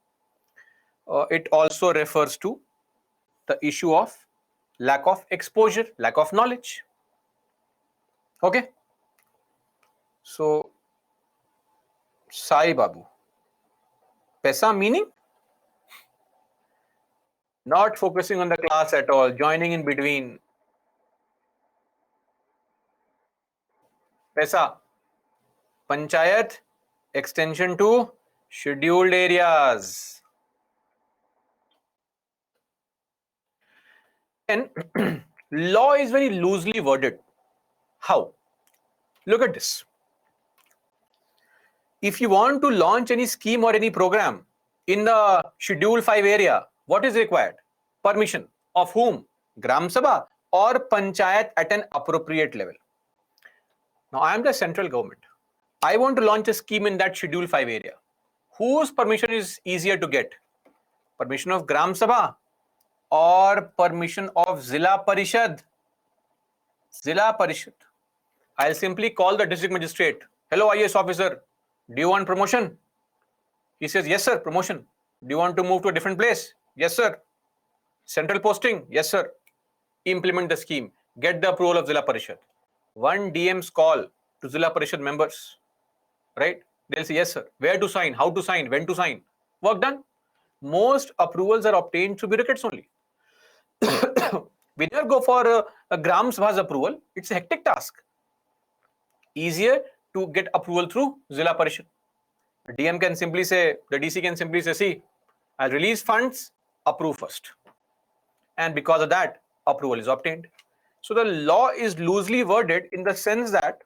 it also refers to the issue of lack of exposure, lack of knowledge. Okay. So, Sai Babu, PESA meaning? Not focusing on the class at all, joining in between. PESA, Panchayat, extension to scheduled areas. And law is very loosely worded. How? Look at this. If you want to launch any scheme or any program in the Schedule 5 area, what is required? Permission of whom? Gram Sabha or Panchayat at an appropriate level. Now, I am the central government. I want to launch a scheme in that Schedule 5 area. Whose permission is easier to get? Permission of Gram Sabha or permission of Zilla Parishad? Zilla Parishad. I'll simply call the district magistrate. Hello, IAS officer. Do you want promotion? He says, yes, sir, promotion. Do you want to move to a different place? Yes, sir. Central posting? Yes, sir. Implement the scheme. Get the approval of Zilla Parishad. One DM's call to Zilla Parishad members, right? They'll say, yes, sir. Where to sign? How to sign? When to sign? Work done. Most approvals are obtained through bureaucrats only. We never go for a Gram Sabha's approval. It's a hectic task. Easier to get approval through Zilla Parishad. The DM can simply say, the DC can simply say, see, I'll release funds, approve first. And because of that, approval is obtained. So the law is loosely worded in the sense that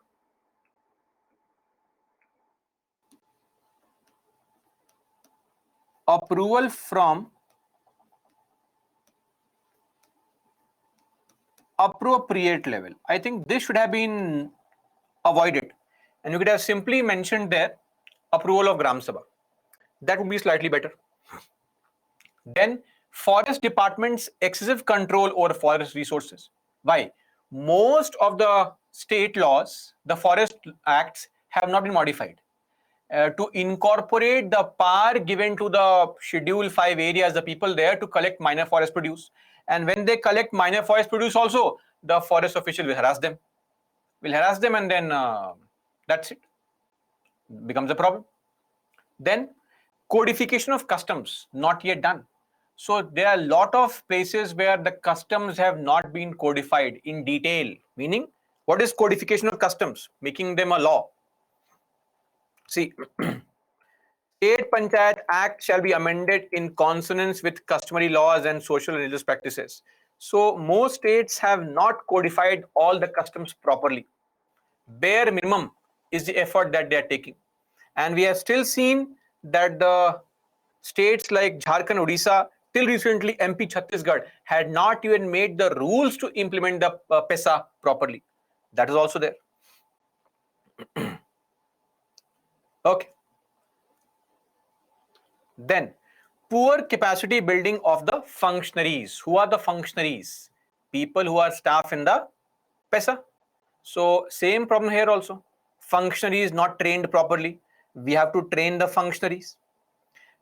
approval from appropriate level. I think this should have been avoided. And you could have simply mentioned there approval of Gram Sabha. That would be slightly better. Then forest department's excessive control over forest resources. Why? Most of the state laws, the forest acts have not been modified to incorporate the power given to the Schedule 5 areas, the people there to collect minor forest produce. And when they collect minor forest produce also, the forest official will harass them. And then that's it. Becomes a problem. Then codification of customs, not yet done. So there are a lot of places where the customs have not been codified in detail. Meaning, what is codification of customs? Making them a law. See, State Panchayat Act shall be amended in consonance with customary laws and social and religious practices. So most states have not codified all the customs properly. Bare minimum is the effort that they are taking. And we have still seen that the states like Jharkhand, Odisha, till recently MP Chhattisgarh had not even made the rules to implement the PESA properly. That is also there. Okay. Then poor capacity building of the functionaries. Who are the functionaries? People who are staff in the PESA. So same problem here also. Functionaries not trained properly. We have to train the functionaries.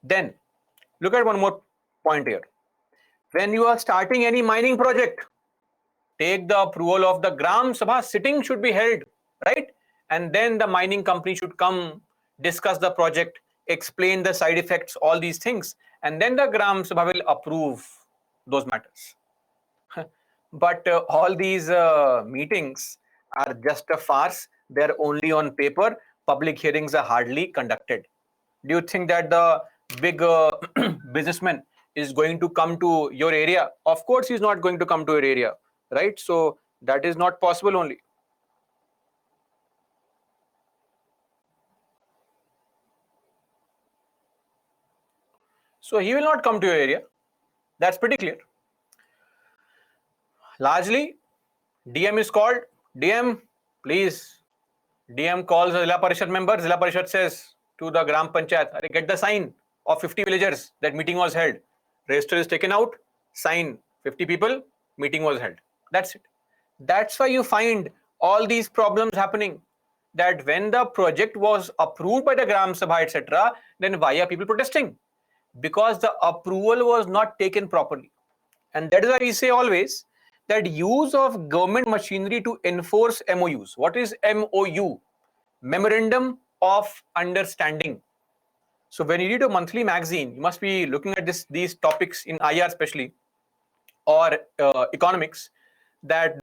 Then look at one more point here. When you are starting any mining project, take the approval of the Gram Sabha, sitting should be held, right? And then the mining company should come, discuss the project, explain the side effects, all these things, and then the Gram Sabha will approve those matters. But all these meetings are just a farce. They're only on paper. Public hearings are hardly conducted. Do you think that the big businessman is going to come to your area? Of course, he's not going to come to your area, right? So that is not possible only. So he will not come to your area. That's pretty clear. Largely, DM is called. DM, please. DM calls a Zilla Parishad member. Zilla Parishad says to the Gram Panchayat, get the sign of 50 villagers that meeting was held. Register is taken out, sign 50 people, meeting was held. That's it. That's why you find all these problems happening. That when the project was approved by the Gram Sabha, etc., then why are people protesting? Because the approval was not taken properly. And that is why we say always that use of government machinery to enforce MOUs. What is MOU? Memorandum of Understanding. So when you read a monthly magazine, you must be looking at these topics in IR especially, or economics, that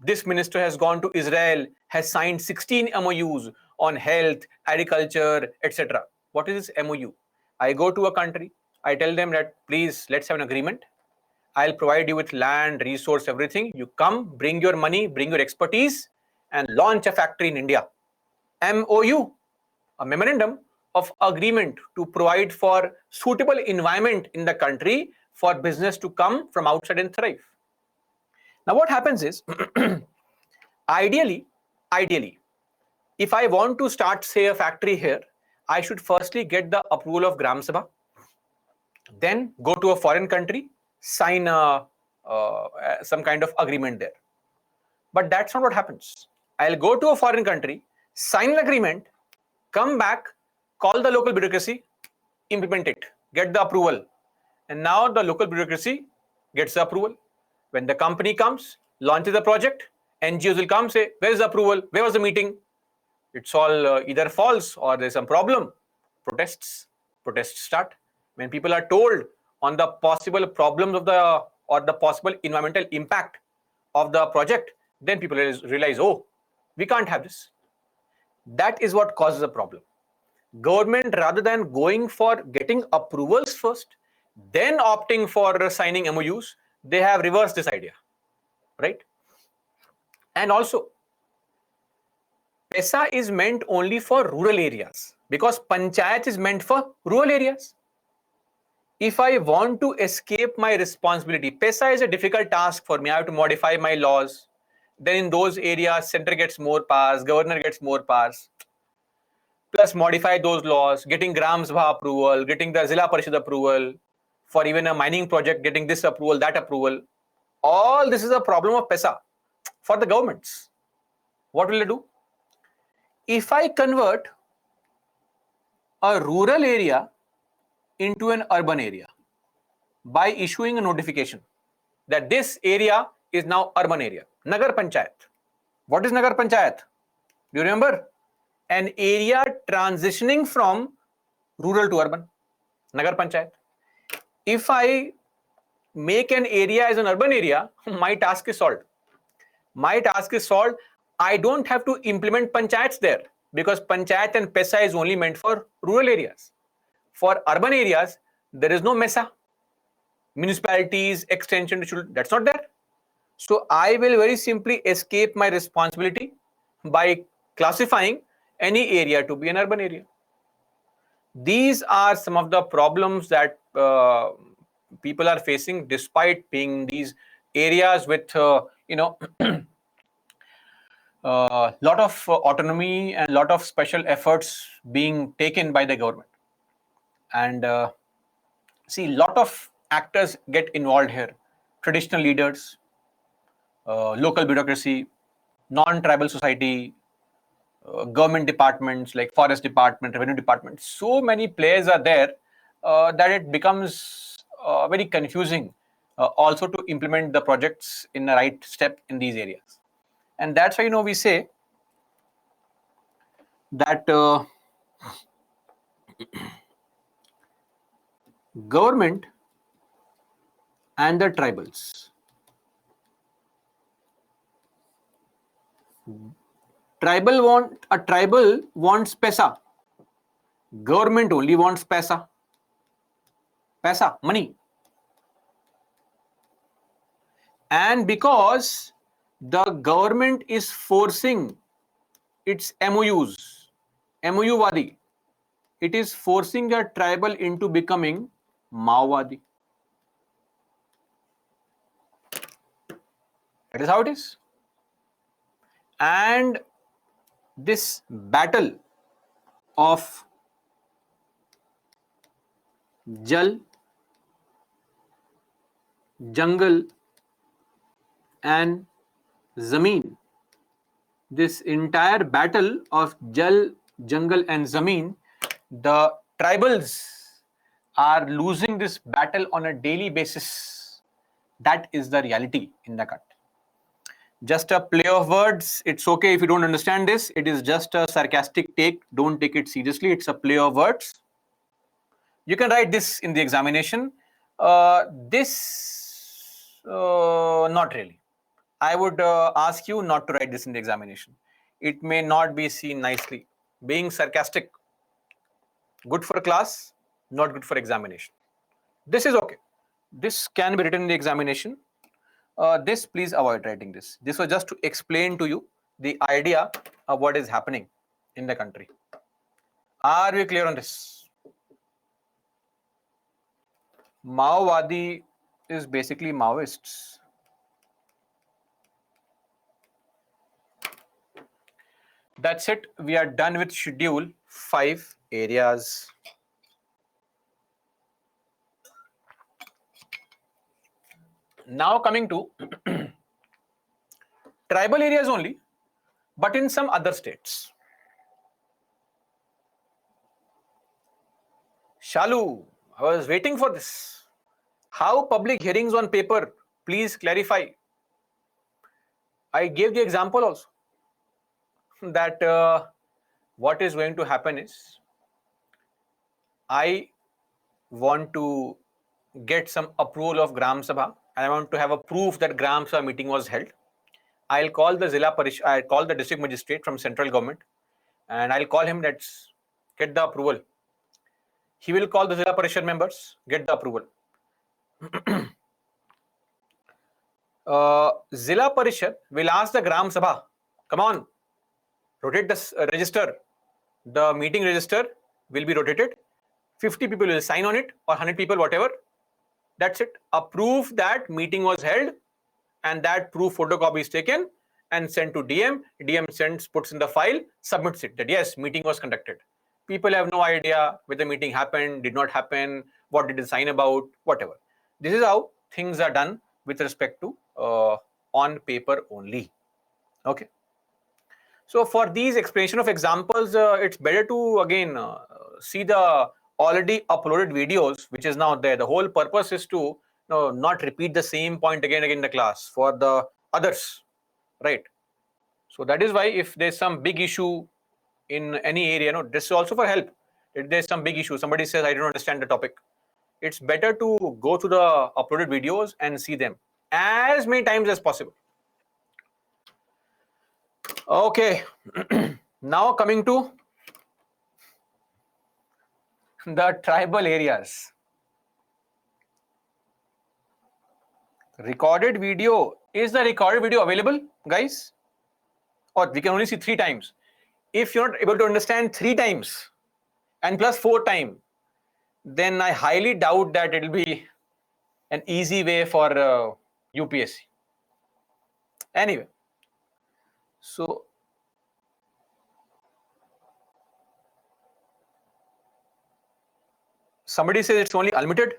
this minister has gone to Israel, has signed 16 MOUs on health, agriculture, etc. What is this MOU? I go to a country, I tell them that please let's have an agreement. I'll provide you with land, resource, everything. You come, bring your money, bring your expertise, and launch a factory in India. MOU, a memorandum of agreement to provide for suitable environment in the country for business to come from outside and thrive. Now what happens is, ideally, if I want to start, say, a factory here, I should firstly get the approval of Gram Sabha, then go to a foreign country, sign some kind of agreement there. But that's not what happens. I'll go to a foreign country, sign an agreement, come back, call the local bureaucracy, implement it, get the approval. And now the local bureaucracy gets the approval. When the company comes, launches the project, NGOs will come, say, where is the approval? Where was the meeting? It's all either false or there's some problem. Protests start. When people are told on the possible problems of the possible environmental impact of the project, then people realize, oh, we can't have this. That is what causes a problem. Government, rather than going for getting approvals first, then opting for signing MOUs, they have reversed this idea, right? And also, PESA is meant only for rural areas because Panchayat is meant for rural areas. If I want to escape my responsibility, PESA is a difficult task for me. I have to modify my laws. Then in those areas, center gets more powers, governor gets more powers. Plus modify those laws, getting Gram Sabha approval, getting the Zilla Parishad approval, for even a mining project, getting this approval, that approval. All this is a problem of PESA for the governments. What will they do? If I convert a rural area into an urban area by issuing a notification that this area is now urban area, Nagar Panchayat. What is Nagar Panchayat? Do you remember? An area transitioning from rural to urban, Nagar Panchayat. If I make an area as an urban area, my task is solved. My task is solved. I don't have to implement panchayats there because panchayat and PESA is only meant for rural areas. For urban areas, there is no MESA, municipalities, extension, that's not there. So I will very simply escape my responsibility by classifying any area to be an urban area. These are some of the problems that people are facing despite being these areas with lot of autonomy and lot of special efforts being taken by the government. And see, lot of actors get involved here. Traditional leaders, local bureaucracy, non-tribal society, government departments like forest department, revenue department. So many players are there that it becomes very confusing also to implement the projects in the right step in these areas. And that's why we say that government and the tribals. Tribal wants paisa. Government only wants paisa. Paisa, money. And because the government is forcing its MOUs, MOU Wadi, it is forcing the tribal into becoming Maowadi. That is how it is. And this battle of Jal, Jungle and Zameen, this entire battle of Jal, Jungle and Zameen, the tribals are losing this battle on a daily basis. That is the reality in the country. Just a play of words. It's okay if you don't understand this. It is just a sarcastic take. Don't take it seriously. It's a play of words. You can write this in the examination. Not really. I would ask you not to write this in the examination. It may not be seen nicely. Being sarcastic, good for class, not good for examination. This is okay. This can be written in the examination. This, please avoid writing this. This was just to explain to you the idea of what is happening in the country. Are we clear on this? Maowadi is basically Maoists. That's it. We are done with schedule 5 areas. Now coming to tribal areas only, but in some other states. Shalu, I was waiting for this. How public hearings on paper? Please clarify. I gave the example also that what is going to happen is I want to get some approval of Gram Sabha and I want to have a proof that Gram Sabha meeting was held. I'll call the district magistrate from central government and I'll call him, let's get the approval. He will call the Zilla Parishad members, get the approval. Zilla Parishad will ask the Gram Sabha, come on, rotate the register. The meeting register will be rotated. 50 people will sign on it or 100 people, whatever. That's it. A proof that meeting was held and that proof photocopy is taken and sent to DM. DM sends, puts in the file, submits it that yes, meeting was conducted. People have no idea whether the meeting happened, did not happen, what did it sign about, whatever. This is how things are done with respect to on paper only. Okay. So for these explanation of examples, it's better to again see the already uploaded videos, which is now there. The whole purpose is to not repeat the same point again in the class for the others, right? So that is why if there's some big issue in any area, this is also for help. If there's some big issue, somebody says, I don't understand the topic, it's better to go to the uploaded videos and see them as many times as possible. Okay, now coming to the tribal areas. Recorded video. Is the recorded video available, guys? Or we can only see 3 times. If you're not able to understand 3 times and plus 4 times, then I highly doubt that it will be an easy way for UPSC. Anyway, so somebody says it's only unlimited.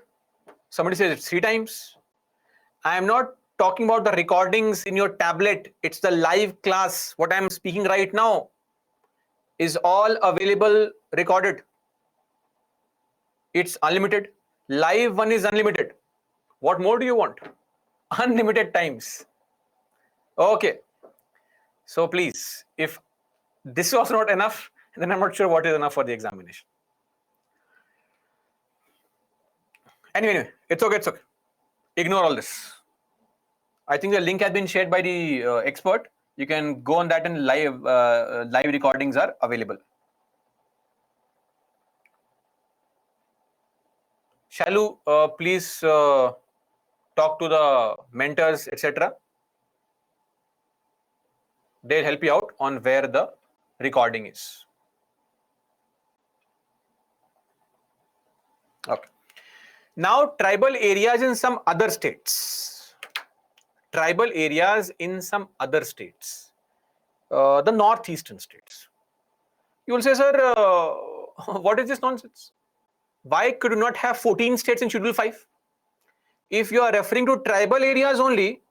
Somebody says it's 3 times. I am not talking about the recordings in your tablet. It's the live class. What I'm speaking right now is all available recorded. It's unlimited. Live one is unlimited. What more do you want? Unlimited times. Okay. So please, if this was not enough, then I'm not sure what is enough for the examination. Anyway, it's okay, it's okay. Ignore all this. I think the link has been shared by the expert. You can go on that, and live recordings are available. Shalu, please talk to the mentors, etc. They'll help you out on where the recording is. Okay. Now, tribal areas in some other states. Tribal areas in some other states. The northeastern states. You will say, sir, what is this nonsense? Why could you not have 14 states in Schedule 5? If you are referring to tribal areas only,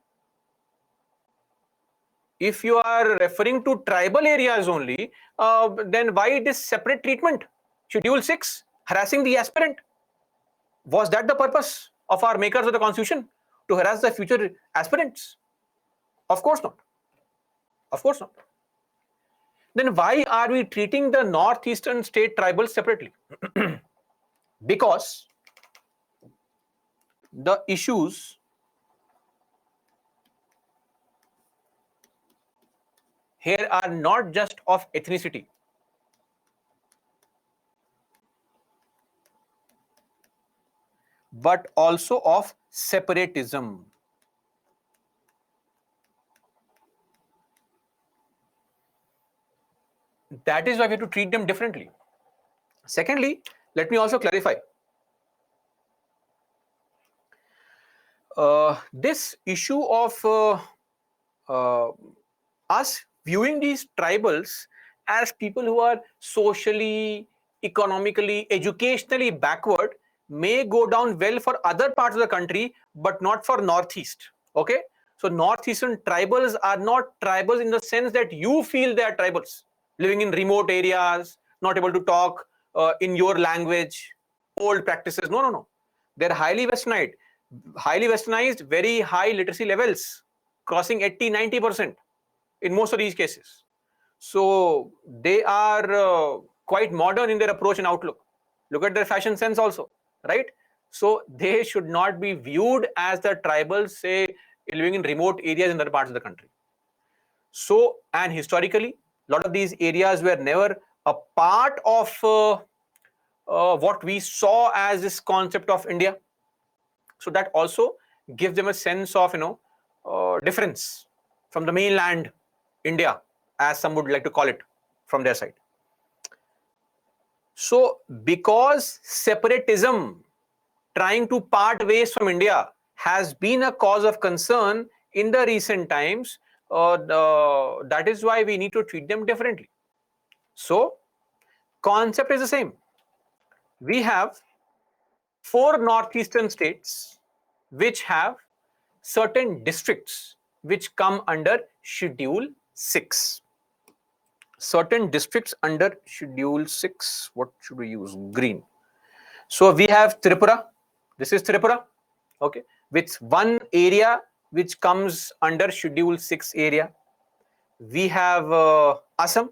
then why this separate treatment? Schedule 6, harassing the aspirant. Was that the purpose of our makers of the constitution? To harass the future aspirants? Of course not. Of course not. Then why are we treating the northeastern state tribals separately? Because the issues here are not just of ethnicity, but also of separatism. That is why we have to treat them differently. Secondly, let me also clarify. This issue of us viewing these tribals as people who are socially, economically, educationally backward may go down well for other parts of the country, but not for Northeast. Okay? So Northeastern tribals are not tribals in the sense that you feel they are tribals, living in remote areas, not able to talk in your language, old practices. No, no, no. They're highly westernized, very high literacy levels, crossing 80-90% in most of these cases. So they are quite modern in their approach and outlook. Look at their fashion sense also, right? So they should not be viewed as the tribals, say, living in remote areas in other parts of the country. So, and historically, a lot of these areas were never a part of what we saw as this concept of India. So that also gives them a sense of, difference from the mainland India, as some would like to call it from their side. So because separatism, trying to part ways from India, has been a cause of concern in the recent times, that is why we need to treat them differently. So concept is the same. We have 4 northeastern states which have certain districts which come under Schedule 6. Certain districts under Schedule 6. What should we use? Green. So we have Tripura. This is Tripura. Okay. With one area which comes under Schedule 6 area. We have Assam.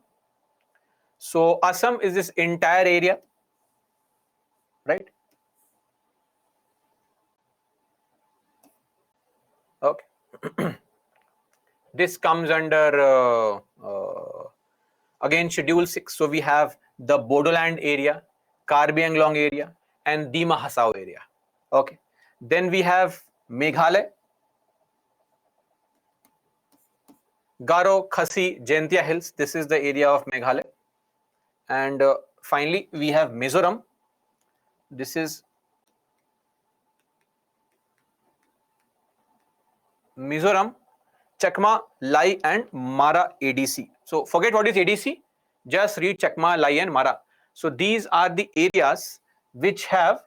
So Assam is this entire area, right? Okay. This comes under again Schedule 6. So we have the Bodoland area, Karbi Anglong area, and Dima Hasao area. Okay. Then we have Meghalaya, Garo, Khasi, Jaintia Hills. This is the area of Meghalaya. And finally, we have Mizoram. This is Mizoram, Chakma, Lai, and Mara ADC. So forget what is ADC. Just read Chakma, Lai, and Mara. So these are the areas which have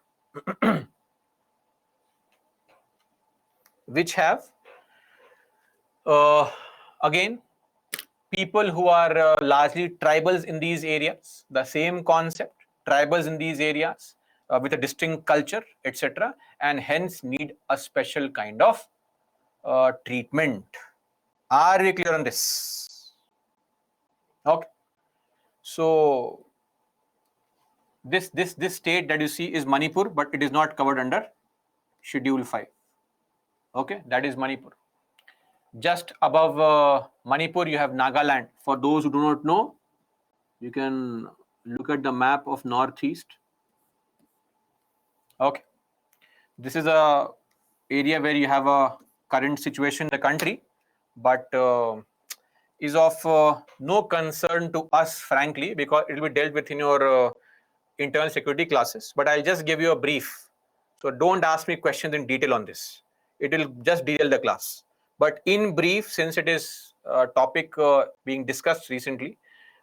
again people who are largely tribals in these areas. The same concept, tribals in these areas, with a distinct culture, etc., and hence need a special kind of treatment. Are we clear on this? Okay. So this state that you see is Manipur, but it is not covered under Schedule 5. Okay, that is Manipur. Just above Manipur, you have Nagaland. For those who do not know, you can look at the map of Northeast. Okay, this is a area where you have a current situation in the country, but is of no concern to us, frankly, because it will be dealt with in your internal security classes. But I'll just give you a brief. So don't ask me questions in detail on this. It will just detail the class. But in brief, since it is a topic being discussed recently,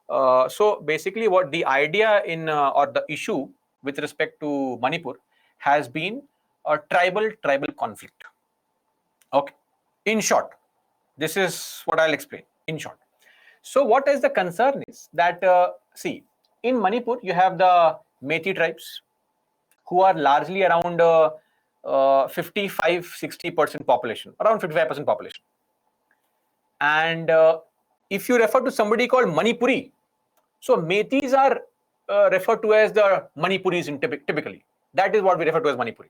so basically what the idea in or the issue with respect to Manipur has been a tribal conflict. Okay. In short, this is what I'll explain in short. So what is the concern is that, see, in Manipur, you have the Meitei tribes who are largely around 55-60% population, around 55% population. And if you refer to somebody called Manipuri, so Meiteis are referred to as the Manipuris typically. That is what we refer to as Manipuri.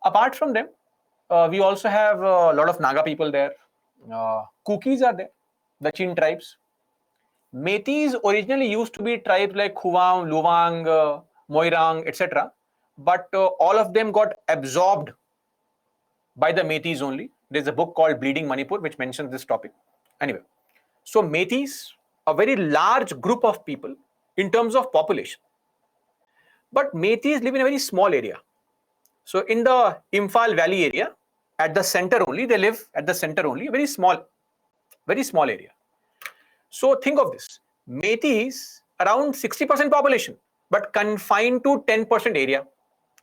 Apart from them, we also have a lot of Naga people there. Kukis are there, the Chin tribes. Meiteis originally used to be tribes like Khuwang, Luwang, Moirang, etc. But all of them got absorbed by the Meiteis only. There's a book called Bleeding Manipur which mentions this topic. Anyway, so Meiteis, a very large group of people in terms of population. But Meiteis live in a very small area. So in the Imphal Valley area, at the center only, they live at the center only, very small area. So think of this, Meiteis around 60% population, but confined to 10% area,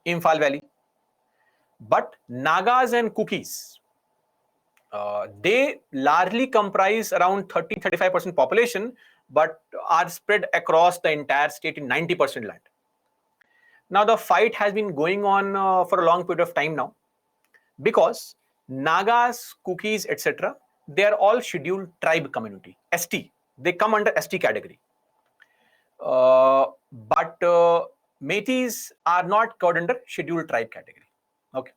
Imphal Valley. But Nagas and Kukis, they largely comprise around 30-35% population, but are spread across the entire state in 90% land. Now the fight has been going on for a long period of time now, because Nagas, Kukis, etc., they are all scheduled tribe community, ST. They come under ST category. But Meiteis are not covered under scheduled tribe category. Okay.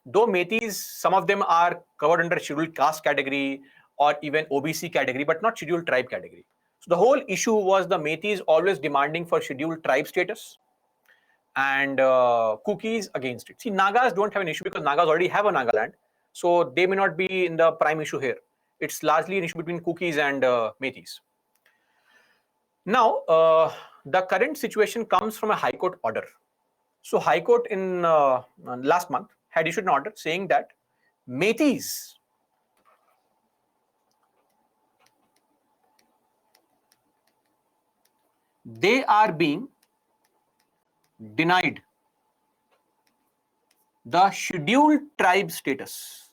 Though Meiteis, some of them are covered under scheduled caste category or even OBC category, but not scheduled tribe category. So the whole issue was the Meiteis always demanding for scheduled tribe status, and Kukis against it. See, Nagas don't have an issue because Nagas already have a Nagaland, so they may not be in the prime issue here. It's largely an issue between Kukis and Meiteis. Now, the current situation comes from a High Court order. So High Court in last month had issued an order saying that Meiteis, they are being denied the scheduled tribe status.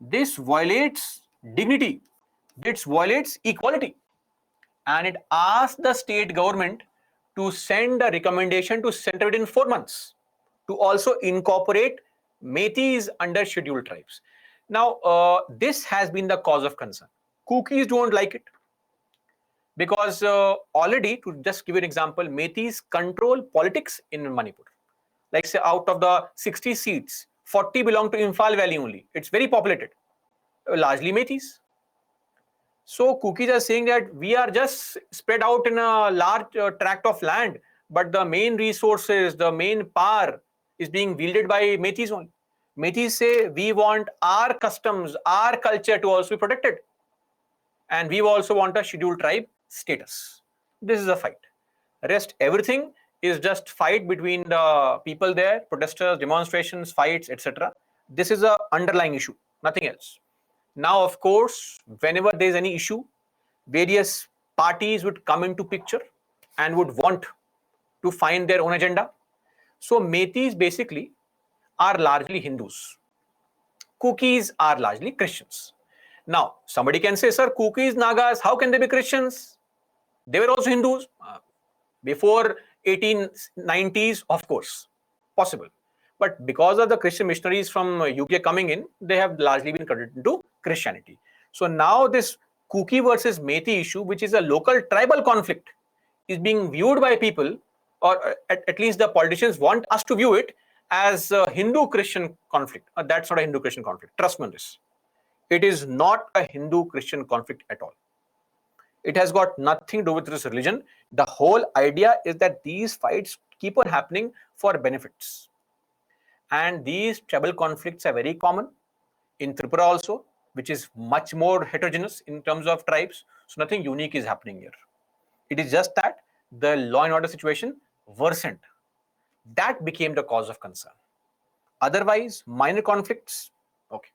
This violates dignity, this violates equality, and it asks the state government to send a recommendation to center within 4 months to also incorporate Meiteis under scheduled tribes. Now, this has been the cause of concern. Kukis don't like it because already, to just give you an example, Meiteis control politics in Manipur. Like say out of the 60 seats, 40 belong to Imphal Valley only. It's very populated, largely Meiteis. So Kukis are saying that we are just spread out in a large tract of land, but the main resources, the main power is being wielded by Meiteis only. Meiteis say we want our customs, our culture to also be protected, and we also want a scheduled tribe status. This is a fight. Rest everything is just fight between the people there, protesters, demonstrations, fights, etc. This is a underlying issue, nothing else. Now, of course, whenever there is any issue, various parties would come into picture and would want to find their own agenda. So Meiteis basically are largely Hindus. Kukis are largely Christians. Now, somebody can say, sir, Kukis, Nagas, how can they be Christians? They were also Hindus. Before 1890s, of course, possible. But because of the Christian missionaries from UK coming in, they have largely been converted into Christianity. So now this Kuki versus Methi issue, which is a local tribal conflict, is being viewed by people, or at least the politicians want us to view it as a Hindu-Christian conflict. That's not a Hindu-Christian conflict. Trust me on this. It is not a Hindu-Christian conflict at all. It has got nothing to do with this religion. The whole idea is that these fights keep on happening for benefits. And these tribal conflicts are very common in Tripura also, which is much more heterogeneous in terms of tribes. So nothing unique is happening here. It is just that the law and order situation worsened. That became the cause of concern. Otherwise, minor conflicts, okay.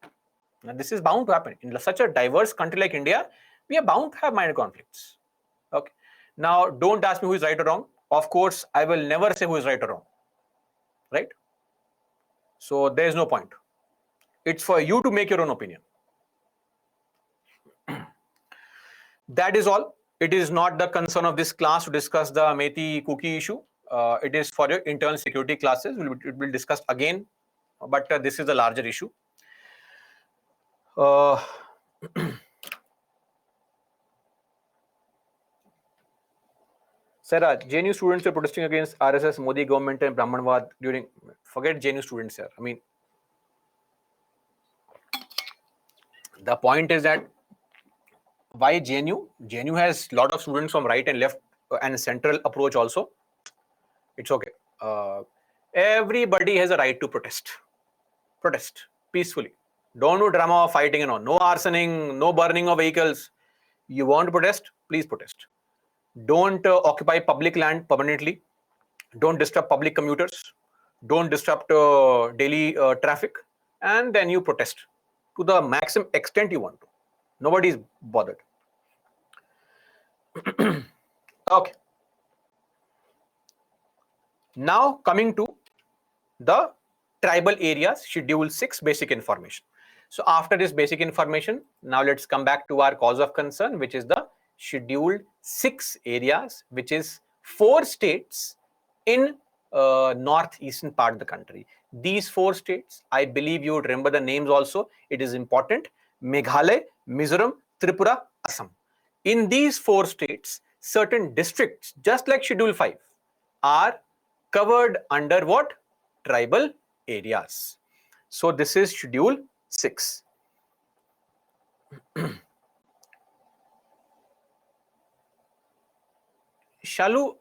Now, this is bound to happen. In such a diverse country like India, we are bound to have minor conflicts. Okay. Now, don't ask me who is right or wrong. Of course, I will never say who is right or wrong. Right? So, there is no point. It's for you to make your own opinion. That is all. It is not the concern of this class to discuss the Methi Kuki issue. It is for your internal security classes. It will be discussed again, but this is a larger issue. Sarah, JNU students were protesting against RSS, Modi government and Brahmanwad during, forget JNU students here. I mean, the point is that why JNU? JNU has a lot of students from right and left and central approach also. It's okay. Everybody has a right to protest. Protest peacefully. Don't do drama of fighting and all. No arsoning, no burning of vehicles. You want to protest? Please protest. Don't occupy public land permanently. Don't disturb public commuters. Don't disrupt daily traffic. And then you protest to the maximum extent you want to. Nobody is bothered. Okay. Now coming to the tribal areas, Schedule 6 basic information. So after this basic information, now let's come back to our cause of concern, which is the Scheduled 6 areas, which is 4 states in northeastern part of the country. These 4 states, I believe you would remember the names also. It is important. Meghalaya, Mizoram, Tripura, Assam. In these 4 states, certain districts, just like Schedule 5, are covered under what? Tribal areas. So this is Schedule 6. Shalu,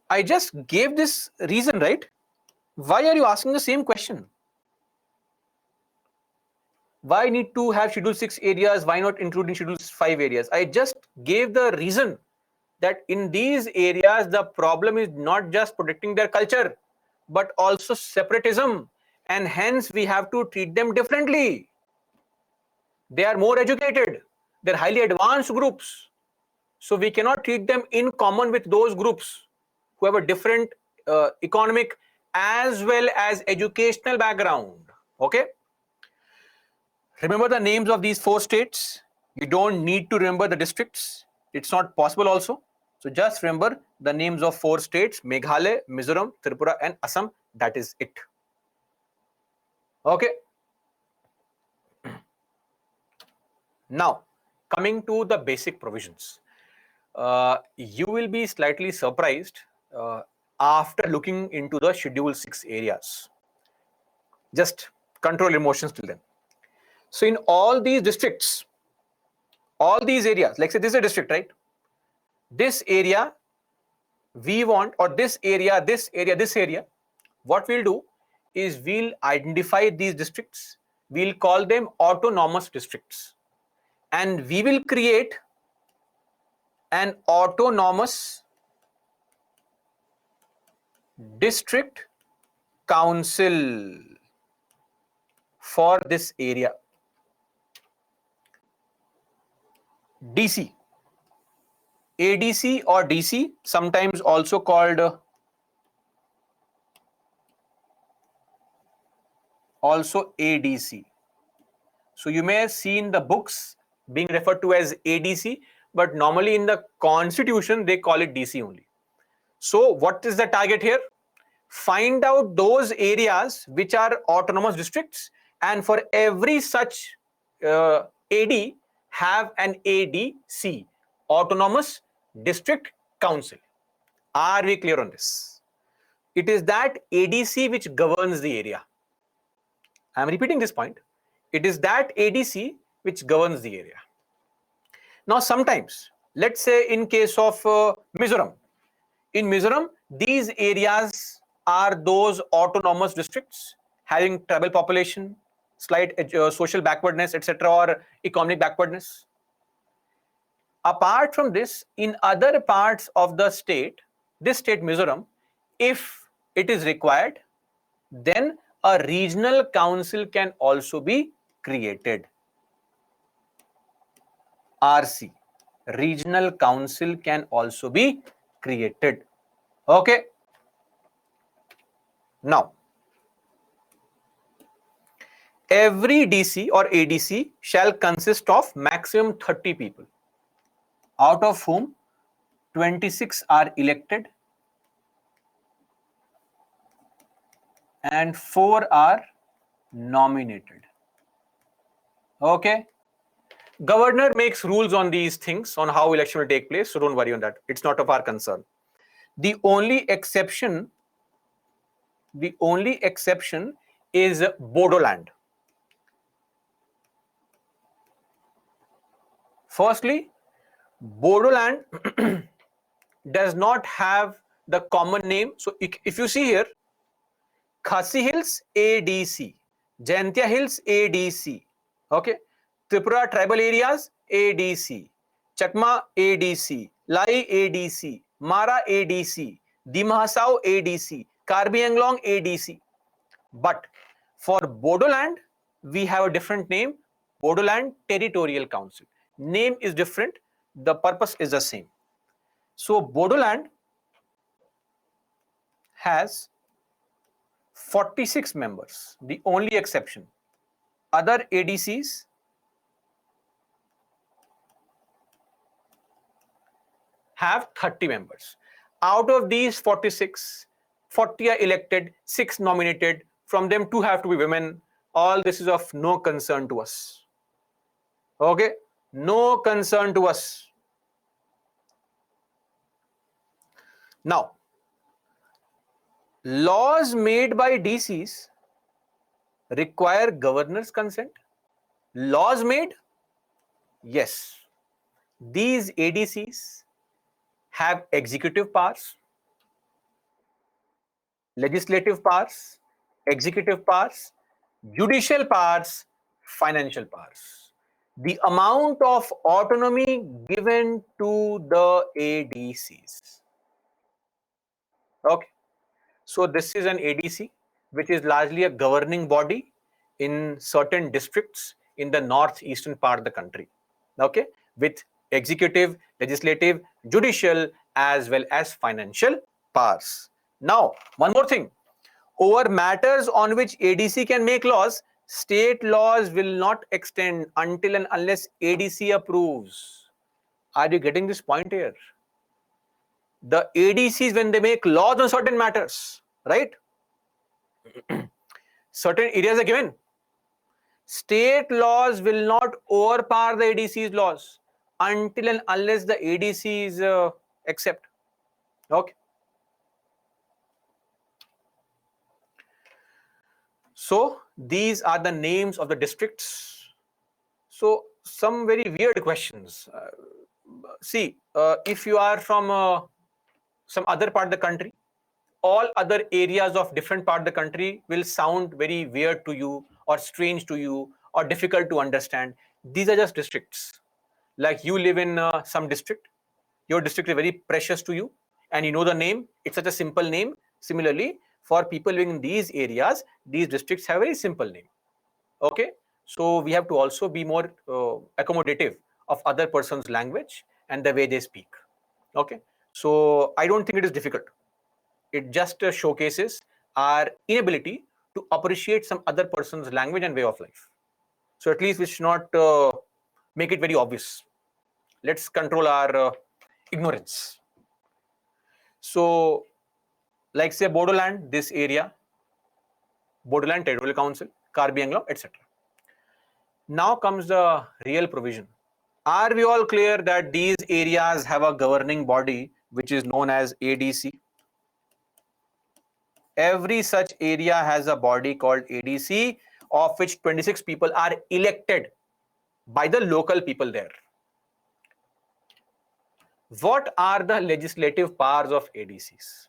I just gave this reason, right? Why are you asking the same question? Why need to have Schedule 6 areas? Why not include in Schedule 5 areas? I just gave the reason that in these areas, the problem is not just protecting their culture, but also separatism. And hence, we have to treat them differently. They are more educated. They're highly advanced groups. So we cannot treat them in common with those groups who have a different economic as well as educational background. Okay. Remember the names of these 4 states. You don't need to remember the districts. It's not possible also. So just remember the names of 4 states: Meghalaya, Mizoram, Tripura, and Assam. That is it. Okay. Now, coming to the basic provisions. You will be slightly surprised after looking into the Schedule 6 areas. Just control emotions till then. So in all these districts, all these areas, like say this is a district, right? This area we want, or this area, this area, this area, what we'll do is we'll identify these districts. We'll call them autonomous districts. And we will create an autonomous district council for this area. DC, ADC or DC, sometimes also called also ADC. So you may have seen the books being referred to as ADC, but normally in the constitution they call it DC only. So what is the target here? Find out those areas which are autonomous districts, and for every such AD, have an ADC, Autonomous District Council. Are we clear on this? It is that ADC which governs the area. I am repeating this point. It is that ADC which governs the area. Now, sometimes, let's say in case of Mizoram, in Mizoram, these areas are those autonomous districts having tribal population, slight social backwardness, etc., or economic backwardness. Apart from this, in other parts of the state, this state Mizoram, if it is required, then a regional council can also be created. RC, regional council can also be created. Okay. Now, every DC or ADC shall consist of maximum 30 people, out of whom 26 are elected and 4 are nominated. Okay. Governor makes rules on these things, on how election will take place, so don't worry on that. It's not of our concern. The only exception is Bodoland. Firstly, Bodoland does not have the common name. So if you see here, Khasi Hills ADC, Jaintia Hills ADC, okay, Tripura tribal areas ADC, Chakma ADC, Lai ADC, Mara ADC, Dima Hasao ADC, Karbi Anglong ADC. But for Bodoland, we have a different name, Bodoland Territorial Council. Name is different, the purpose is the same. So Bodoland has 46 members, the only exception. Other ADCs have 30 members. Out of these 46, 40 are elected, 6 nominated, from them 2 have to be women. All this is of no concern to us. Okay, no concern to us. Now, laws made by DCs require governor's consent. Laws made? Yes. These ADCs have executive powers, legislative powers, executive powers, judicial powers, financial powers. The amount of autonomy given to the ADCs. Okay. So this is an ADC, which is largely a governing body in certain districts in the northeastern part of the country. Okay, with executive, legislative, judicial, as well as financial powers. Now, one more thing. Over matters on which ADC can make laws, state laws will not extend until and unless ADC approves. Are you getting this point here? The ADCs, when they make laws on certain matters, right? Certain areas are given. State laws will not overpower the ADC's laws until and unless the ADCs accept. Okay. So these are the names of the districts. So some very weird questions. If you are from some other part of the country, all other areas of different part of the country will sound very weird to you or strange to you or difficult to understand. These are just districts. Like you live in some district, your district is very precious to you and you know the name, it's such a simple name. Similarly, for people living in these areas, these districts have a very simple name. Okay, so we have to also be more accommodative of other person's language and the way they speak. Okay, so I don't think it is difficult. It just showcases our inability to appreciate some other person's language and way of life. So at least we should not make it very obvious. Let's control our ignorance. So, like say Bodoland, this area, Bodoland Territorial Council, Karbi Anglong, etc. Now comes the real provision. Are we all clear that these areas have a governing body which is known as ADC? Every such area has a body called ADC, of which 26 people are elected by the local people there. What are the legislative powers of ADCs?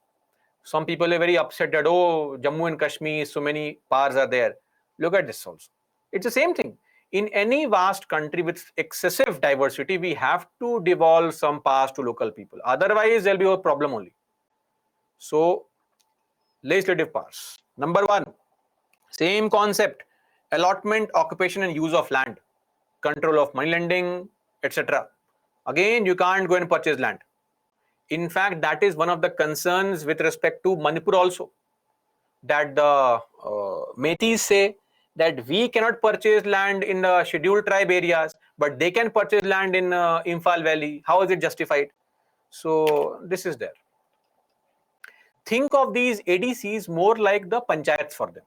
Some people are very upset that, oh, Jammu and Kashmir, so many powers are there. Look at this also. It's the same thing. In any vast country with excessive diversity, we have to devolve some powers to local people. Otherwise, there'll be a problem only. So, legislative powers. Number one, same concept, allotment, occupation and use of land, control of money lending, etc. Again, you can't go and purchase land. In fact, that is one of the concerns with respect to Manipur also, that the Metis say that we cannot purchase land in the scheduled tribe areas, but they can purchase land in Imphal Valley. How is it justified? So this is there. Think of these ADCs more like the panchayats for them.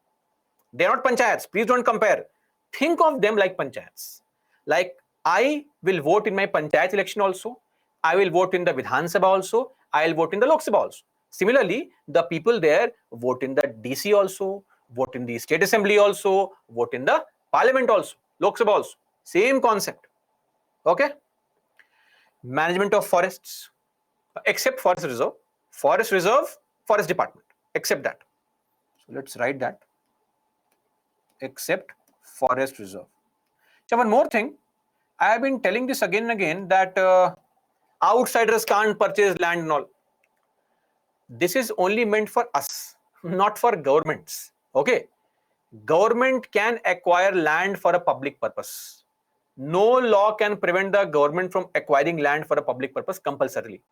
They are not panchayats. Please don't compare. Think of them like panchayats. Like I will vote in my panchayat election also. I will vote in the Vidhan Sabha also. I will vote in the Lok Sabha also. Similarly, the people there vote in the DC also, vote in the state assembly also, vote in the parliament also, Lok Sabha also. Same concept. Okay. Management of forests, except forest reserve, forest department, except that. So let's write that. Except forest reserve. So one more thing, I have been telling this again and again that outsiders can't purchase land and all. This is only meant for us, not for governments. Okay, government can acquire land for a public purpose. No law can prevent the government from acquiring land for a public purpose compulsorily.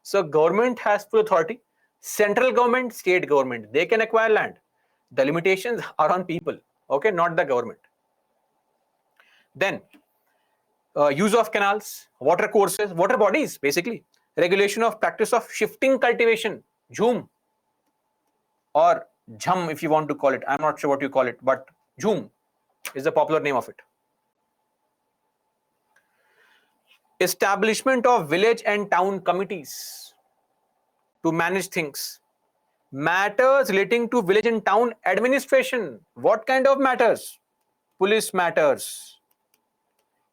So government has full authority. Central government, state government, they can acquire land. The limitations are on people, okay, not the government. Then use of canals, water courses, water bodies, basically. Regulation of practice of shifting cultivation, jhum, or jham if you want to call it. I'm not sure what you call it, but jhum is the popular name of it. Establishment of village and town committees to manage things. Matters relating to village and town administration. What kind of matters? Police matters,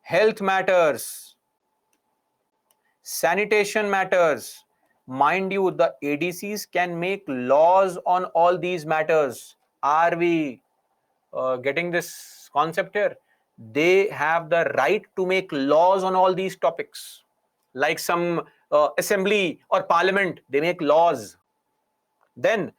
health matters, sanitation matters. Mind you, the ADCs can make laws on all these matters. Are we getting this concept here? They have the right to make laws on all these topics. Like some assembly or parliament, they make laws. Then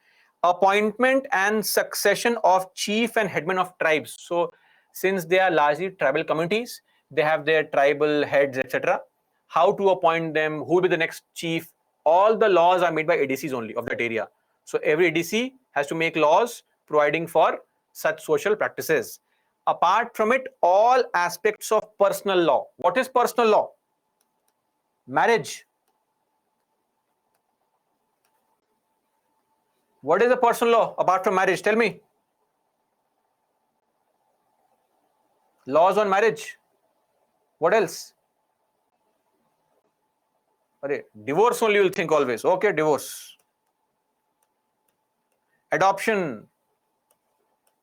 appointment and succession of chief and headmen of tribes. So since they are largely tribal communities, they have their tribal heads, etc. How to appoint them, who will be the next chief, all the laws are made by ADCs only of that area. So every ADC has to make laws providing for such social practices. Apart from it, all aspects of personal law. What is personal law? Marriage. What is the personal law apart from marriage? Tell me. Laws on marriage. What else? Divorce only you'll think always. Okay, divorce. Adoption,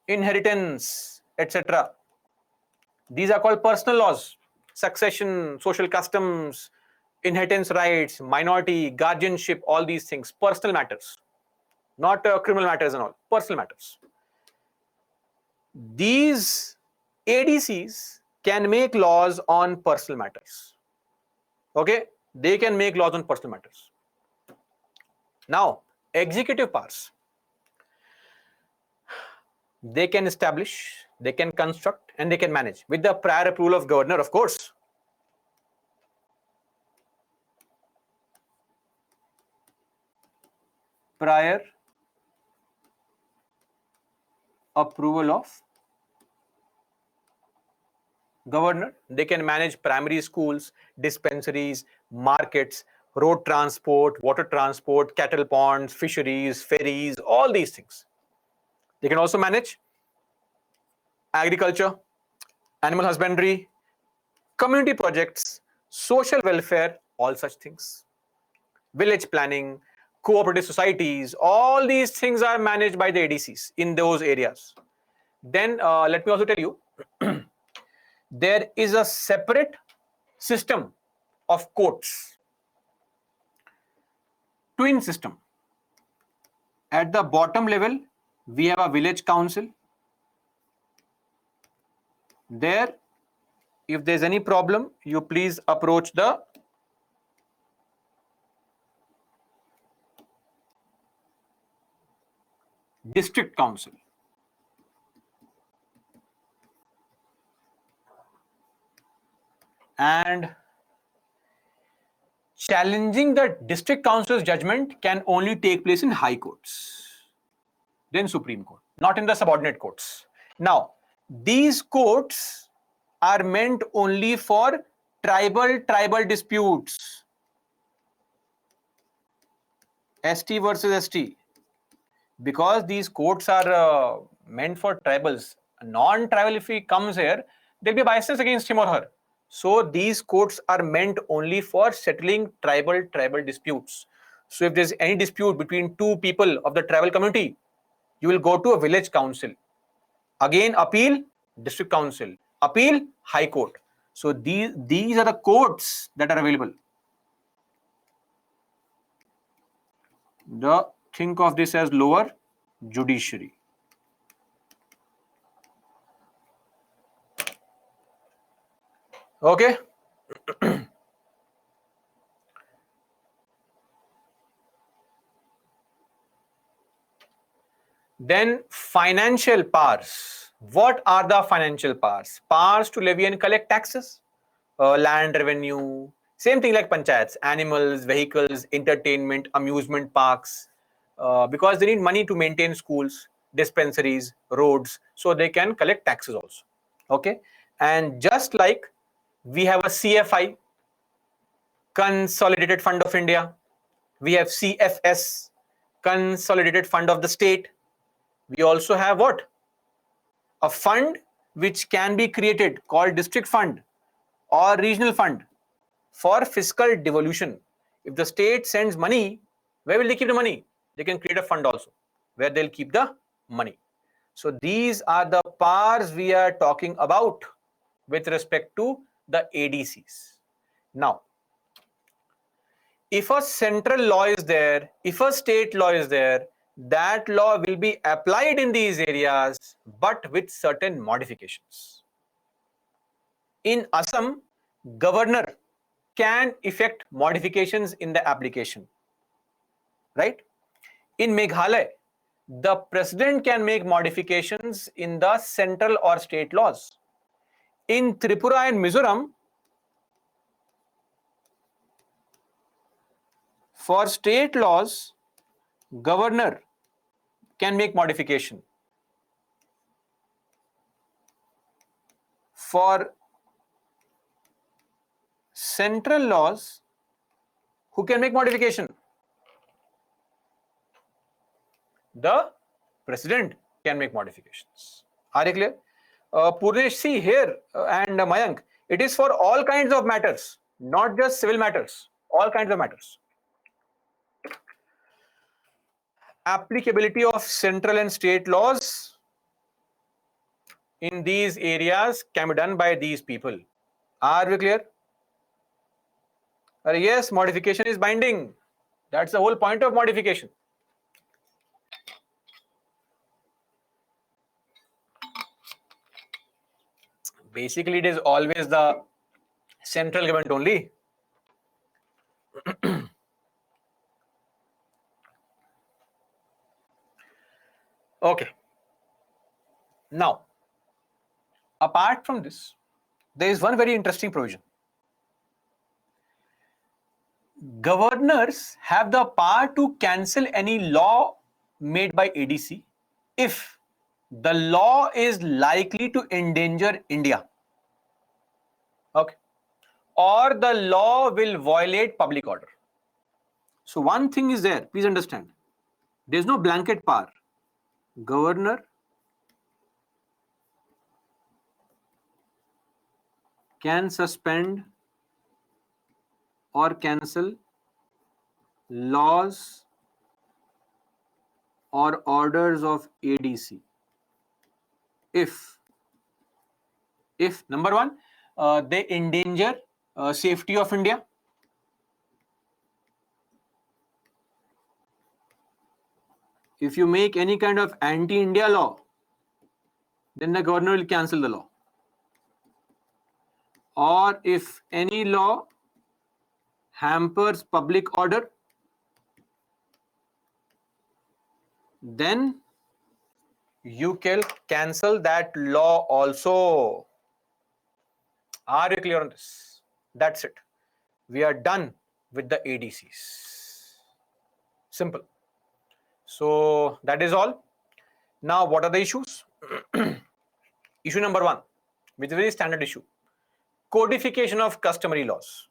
inheritance, etc. These are called personal laws. Succession, social customs, inheritance rights, minority, guardianship, all these things. Personal matters. Not criminal matters and all. Personal matters. These ADCs can make laws on personal matters. Okay, they can make laws on personal matters. Now, executive powers. They can establish, they can construct, and they can manage with the prior approval of governor, of course. Prior approval of governor. They can manage primary schools, dispensaries, markets, road transport, water transport, cattle ponds, fisheries, ferries, all these things. They can also manage agriculture, animal husbandry, community projects, social welfare, all such things. Village planning, cooperative societies, all these things are managed by the ADCs in those areas. Then let me also tell you, there is a separate system of courts, twin system. At the bottom level, we have a village council. There, if there's any problem, you please approach the district council. And challenging the district council's judgment can only take place in high courts, then Supreme Court, not in the subordinate courts. Now, these courts are meant only for tribal disputes. ST versus ST. Because these courts are meant for tribals. A non-tribal, if he comes here, there'll be biases against him or her. So these courts are meant only for settling tribal disputes. So if there's any dispute between two people of the tribal community, you will go to a village council. Again, appeal, district council. Appeal, high court. So these are the courts that are available. Think of this as lower judiciary. Okay. Then financial powers. What are the financial powers? Powers to levy and collect taxes, land revenue, same thing like panchayats, animals, vehicles, entertainment, amusement parks, because they need money to maintain schools, dispensaries, roads, so they can collect taxes also. Okay. And just like we have a CFI, Consolidated Fund of India, we have CFS, Consolidated Fund of the State. We also have what? A fund which can be created called district fund or regional fund for fiscal devolution. If the state sends money, where will they keep the money? They can create a fund also where they'll keep the money. So these are the powers we are talking about with respect to the ADCs. Now, if a central law is there, if a state law is there, that law will be applied in these areas, but with certain modifications. In Assam, governor can effect modifications in the application, right? In Meghalaya, the president can make modifications in the central or state laws. In Tripura and Mizoram, for state laws, governor can make modification. For central laws, who can make modification? The president can make modifications. Are you clear? Purnesh, see here, and Mayank, it is for all kinds of matters, not just civil matters, all kinds of matters. Applicability of central and state laws in these areas can be done by these people. Are we clear? Yes, modification is binding. That's the whole point of modification. Basically, it is always the central government only. Okay. Now, apart from this, there is one very interesting provision. Governors have the power to cancel any law made by ADC if the law is likely to endanger India. Okay. Or the law will violate public order. So one thing is there, please understand. There's no blanket power. Governor can suspend or cancel laws or orders of ADC if number one, they endanger safety of India. If you make any kind of anti-India law, then the governor will cancel the law. Or if any law hampers public order, then you can cancel that law also. Are you clear on this? That's it. We are done with the ADCs. Simple. So that is all. Now, what are the issues? Issue number one, which is a very standard issue, codification of customary laws.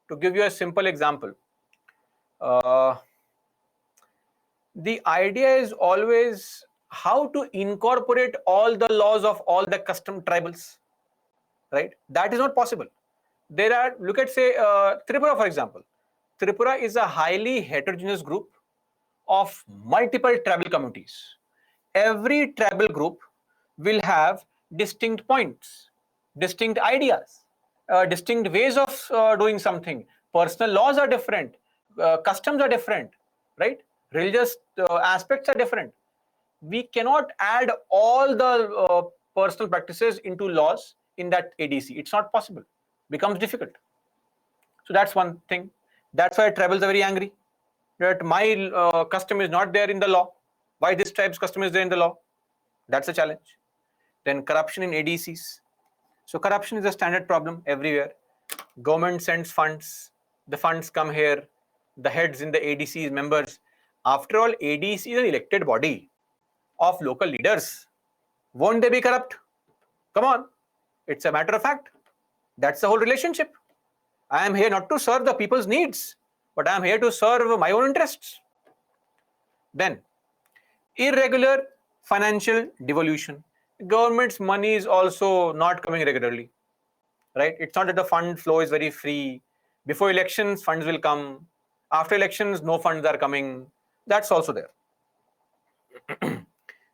To give you a simple example, the idea is always how to incorporate all the laws of all the custom tribals, right? That is not possible. There are, look at say Tripura, for example. Tripura is a highly heterogeneous group of multiple tribal communities. Every tribal group will have distinct points, distinct ideas, distinct ways of doing something. Personal laws are different, customs are different, right? Religious aspects are different. We cannot add all the personal practices into laws in that ADC. It's not possible. Becomes difficult. So that's one thing. That's why tribals are very angry that my custom is not there in the law. Why this tribe's custom is there in the law? That's a challenge. Then corruption in ADCs. So corruption is a standard problem everywhere. Government sends funds. The funds come here. The heads in the ADCs, members. After all, ADC is an elected body of local leaders. Won't they be corrupt? Come on. It's a matter of fact. That's the whole relationship. I am here not to serve the people's needs, but I am here to serve my own interests. Then, irregular financial devolution. Government's money is also not coming regularly, right? It's not that the fund flow is very free. Before elections, funds will come. After elections, no funds are coming. That's also there.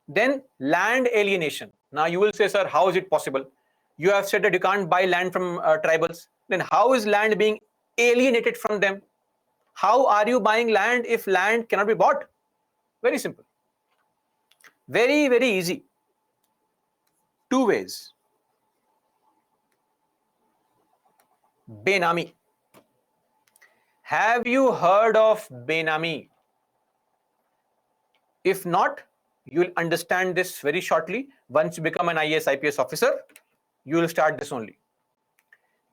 Then land alienation. Now you will say, sir, how is it possible? You have said that you can't buy land from tribals. Then how is land being alienated from them? How are you buying land if land cannot be bought? Very simple. Very, very easy. Two ways. Benami. Have you heard of Benami? If not, you will understand this very shortly. Once you become an IAS IPS officer, you will start this only.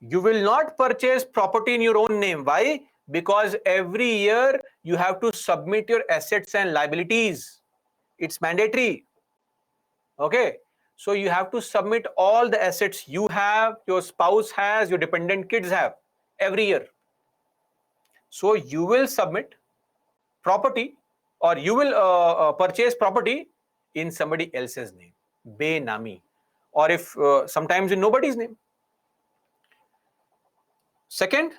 You will not purchase property in your own name. Why? Because every year you have to submit your assets and liabilities. It's mandatory. Okay. So you have to submit all the assets you have, your spouse has, your dependent kids have every year. So you will submit property, or you will purchase property in somebody else's name, Benami, or if sometimes in nobody's name. Second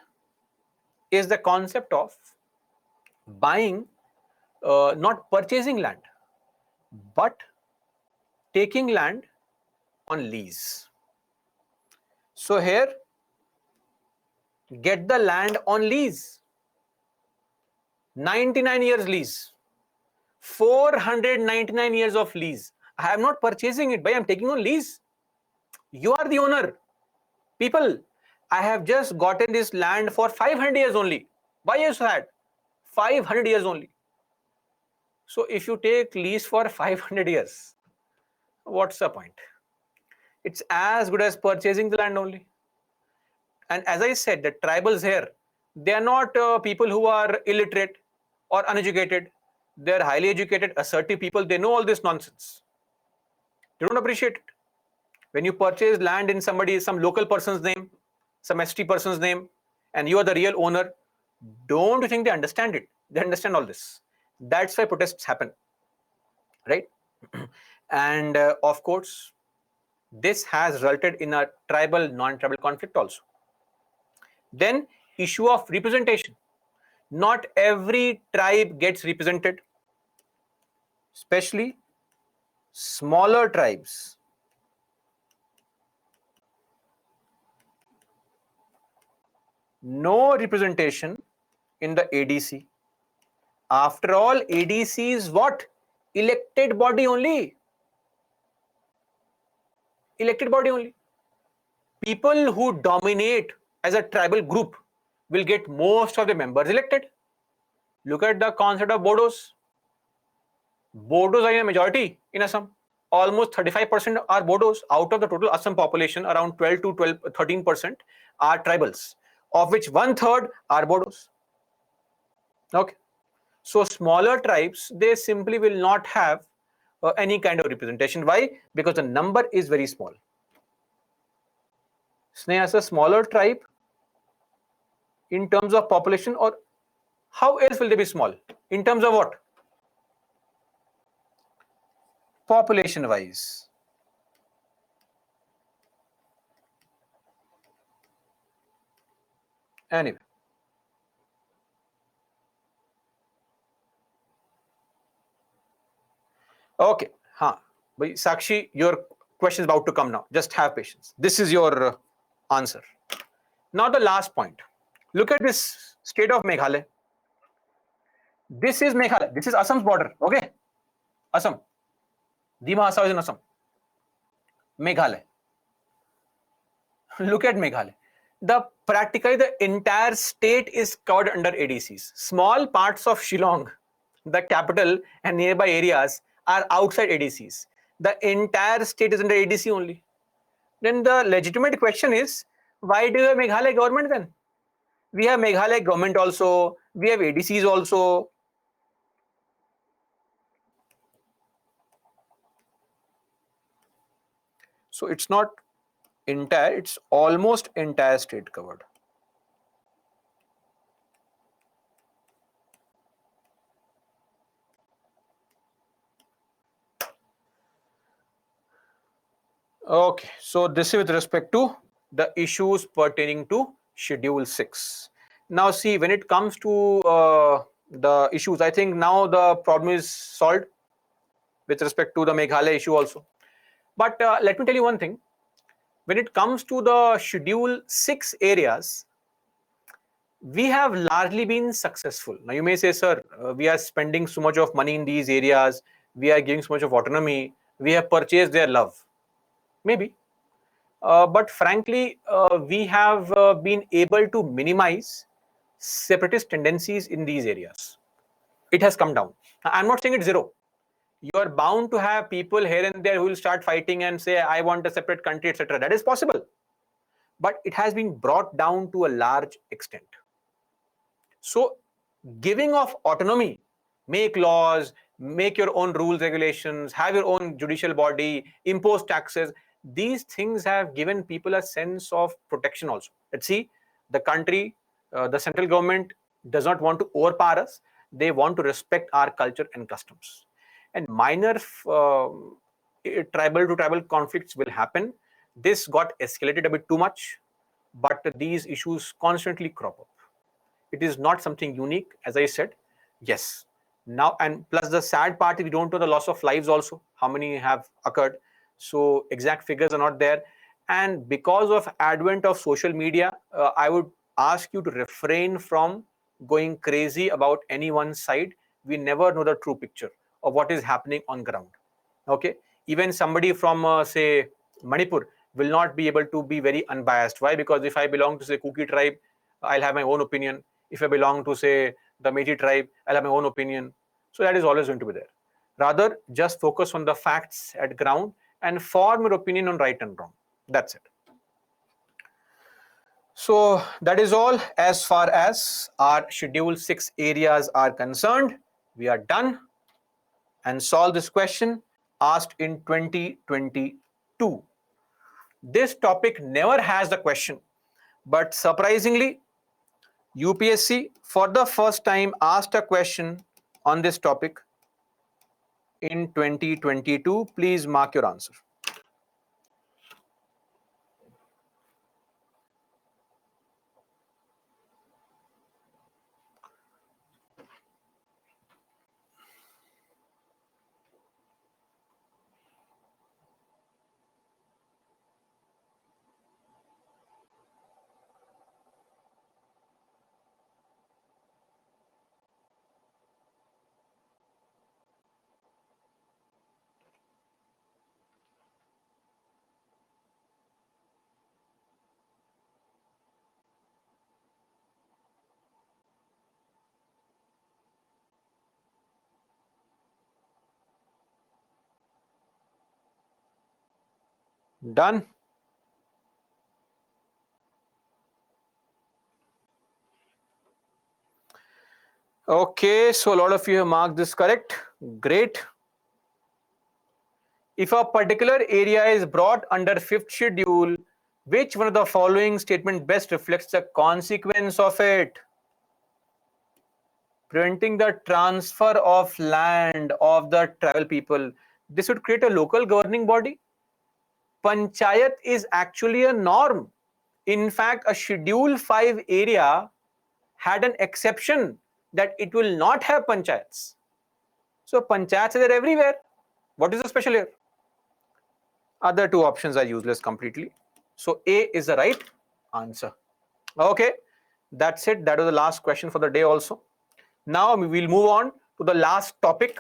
is the concept of buying, not purchasing land, but taking land on lease. So here, get the land on lease. 99 years lease. 499 years of lease. I am not purchasing it, but I am taking on lease. You are the owner. People, I have just gotten this land for 500 years only. Why is that? 500 years only. So if you take lease for 500 years, what's the point? It's as good as purchasing the land only. And as I said, the tribals here, they are not people who are illiterate or uneducated. They are highly educated, assertive people. They know all this nonsense. They don't appreciate it. When you purchase land in some local person's name, some ST person's name, and you are the real owner, Don't you think they understand it? They understand all this. That's why protests happen, right? And of course, this has resulted in a tribal non-tribal conflict also. Then issue of representation. Not every tribe gets represented, especially smaller tribes. No representation in the ADC. After all, ADC is what? Elected body only. Elected body only. People who dominate as a tribal group will get most of the members elected. Look at the concept of Bodos. Bodos are in a majority in Assam. Almost 35% are Bodos. Out of the total Assam population, around 12 to 13% are tribals, of which 1/3 are Bodos. Okay. So smaller tribes, they simply will not have any kind of representation. Why? Because the number is very small. Sneha is a smaller tribe in terms of population, or how else will they be small? In terms of what? Population wise. Anyway. Okay. Sakshi, your question is about to come now. Just have patience. This is your answer. Now the last point. Look at this state of Meghalaya. This is Meghalaya. This is Assam's border. Okay. Assam. Dima Hasa is in Assam. Meghalaya. Look at Meghalaya. Practically the entire state is covered under ADCs. Small parts of Shillong, the capital, and nearby areas are outside ADCs. The entire state is under ADC only. Then the legitimate question is, why do you have Meghalaya government then? We have Meghalaya government also, we have ADCs also. So it's not entire, it's almost entire state covered. Okay, so this is with respect to the issues pertaining to Schedule 6. Now see, when it comes to the issues, I think now the problem is solved with respect to the Meghalaya issue also. But let me tell you one thing. When it comes to the Schedule 6 areas, we have largely been successful. Now you may say, sir, we are spending so much of money in these areas, we are giving so much of autonomy, we have purchased their love. Maybe. But frankly, we have been able to minimize separatist tendencies in these areas. It has come down. I'm not saying it's zero. You are bound to have people here and there who will start fighting and say, I want a separate country, etc. That is possible. But it has been brought down to a large extent. So giving of autonomy, make laws, make your own rules, regulations, have your own judicial body, impose taxes, these things have given people a sense of protection also. Let's see, the country, the central government does not want to overpower us. They want to respect our culture and customs. And minor tribal to tribal conflicts will happen. This got escalated a bit too much, but these issues constantly crop up. It is not something unique, as I said. Yes. Now, and plus the sad part is we don't know the loss of lives also, how many have occurred. So exact figures are not there. And because of advent of social media, I would ask you to refrain from going crazy about any one side. We never know the true picture of what is happening on ground. Okay. Even somebody from say Manipur will not be able to be very unbiased. Why? Because if I belong to say Kuki tribe, I'll have my own opinion. If I belong to say the Meji tribe, I'll have my own opinion. So that is always going to be there. Rather, just focus on the facts at ground and form your opinion on right and wrong. That's it. So that is all as far as our Schedule 6 areas are concerned. We are done and solve this question asked in 2022. This topic never has the question, but surprisingly, UPSC for the first time asked a question on this topic in 2022. Please mark your answer. Done? Okay, so a lot of you have marked this correct. Great. If a particular area is brought under fifth schedule, which one of the following statement best reflects the consequence of it? Preventing the transfer of land of the tribal people. This would create a local governing body. Panchayat is actually a norm. In fact, a Schedule 5 area had an exception that it will not have panchayats. So panchayats are everywhere. What is the special here? Other two options are useless completely. So A is the right answer. Okay, that's it. That was the last question for the day also. Now we will move on to the last topic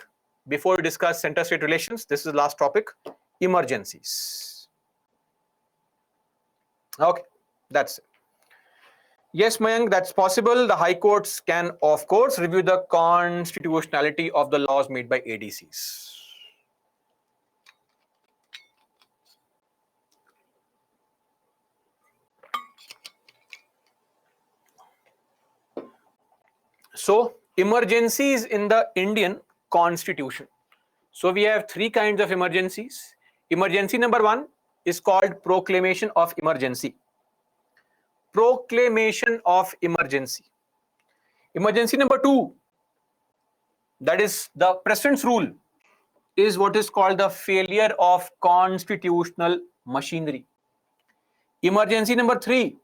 before we discuss center-state relations. This is the last topic, emergencies. Okay, that's it. Yes, Mayank, that's possible. The high courts can, of course, review the constitutionality of the laws made by ADCs. So, emergencies in the Indian Constitution. So, we have three kinds of emergencies. Emergency number one is called proclamation of emergency. Proclamation of emergency. Emergency number two, that is the president's rule, is what is called the failure of constitutional machinery. Emergency number three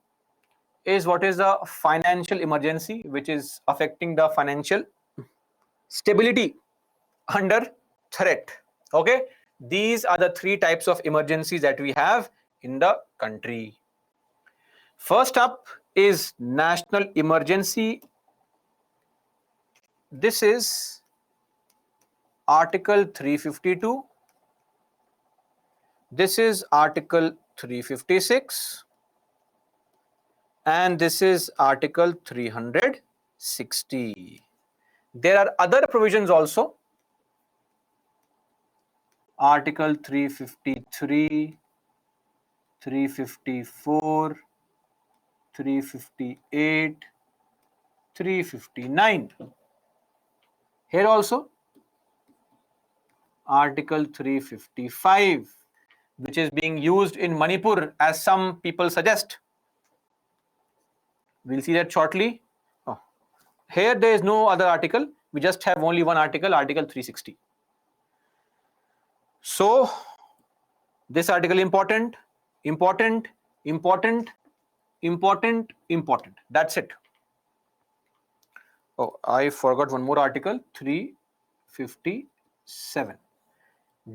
is what is the financial emergency, which is affecting the financial stability under threat. Okay, these are the three types of emergencies that we have in the country. First up is national emergency. This is Article 352. This is Article 356. And this is Article 360. There are other provisions also. Article 353, 354, 358, 359. Here also Article 355, which is being used in Manipur as some people suggest. We'll see that shortly. Oh. Here there is no other article. We just have only one article, Article 360. So this article important, important, important, important, important. That's it. Oh, I forgot one more article, 357.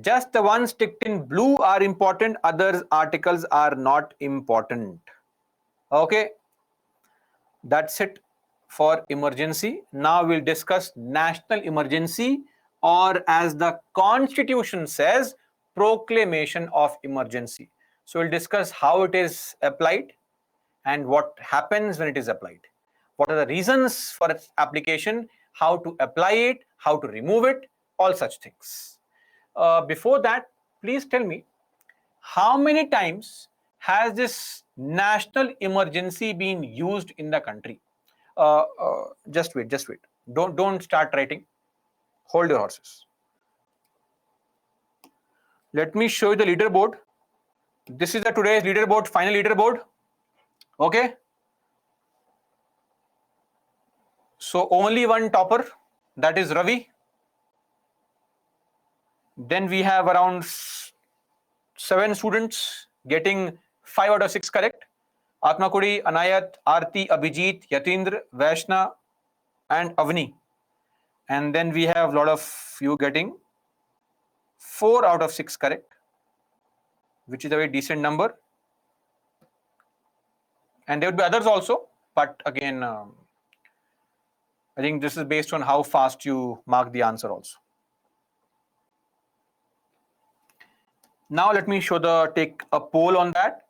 Just the ones ticked in blue are important, other articles are not important. Okay, that's it for emergency. Now we'll discuss national emergency, or as the Constitution says, proclamation of emergency. So we'll discuss how it is applied and what happens when it is applied. What are the reasons for its application, how to apply it, how to remove it, all such things. Before that, please tell me, how many times has this national emergency been used in the country? Just wait. Don't start writing. Hold your horses. Let me show you the leaderboard. This is the today's leaderboard, final leaderboard. Okay. So only one topper, that is Ravi. Then we have around 7 students getting 5 out of 6 correct. Atmakudi, Anayat, Arti, Abhijit, Yatindra, Vaishna, and Avni. And then we have a lot of you getting 4 out of 6 correct, which is a very decent number. And there would be others also, but again, I think this is based on how fast you mark the answer also. Now let me take a poll on that.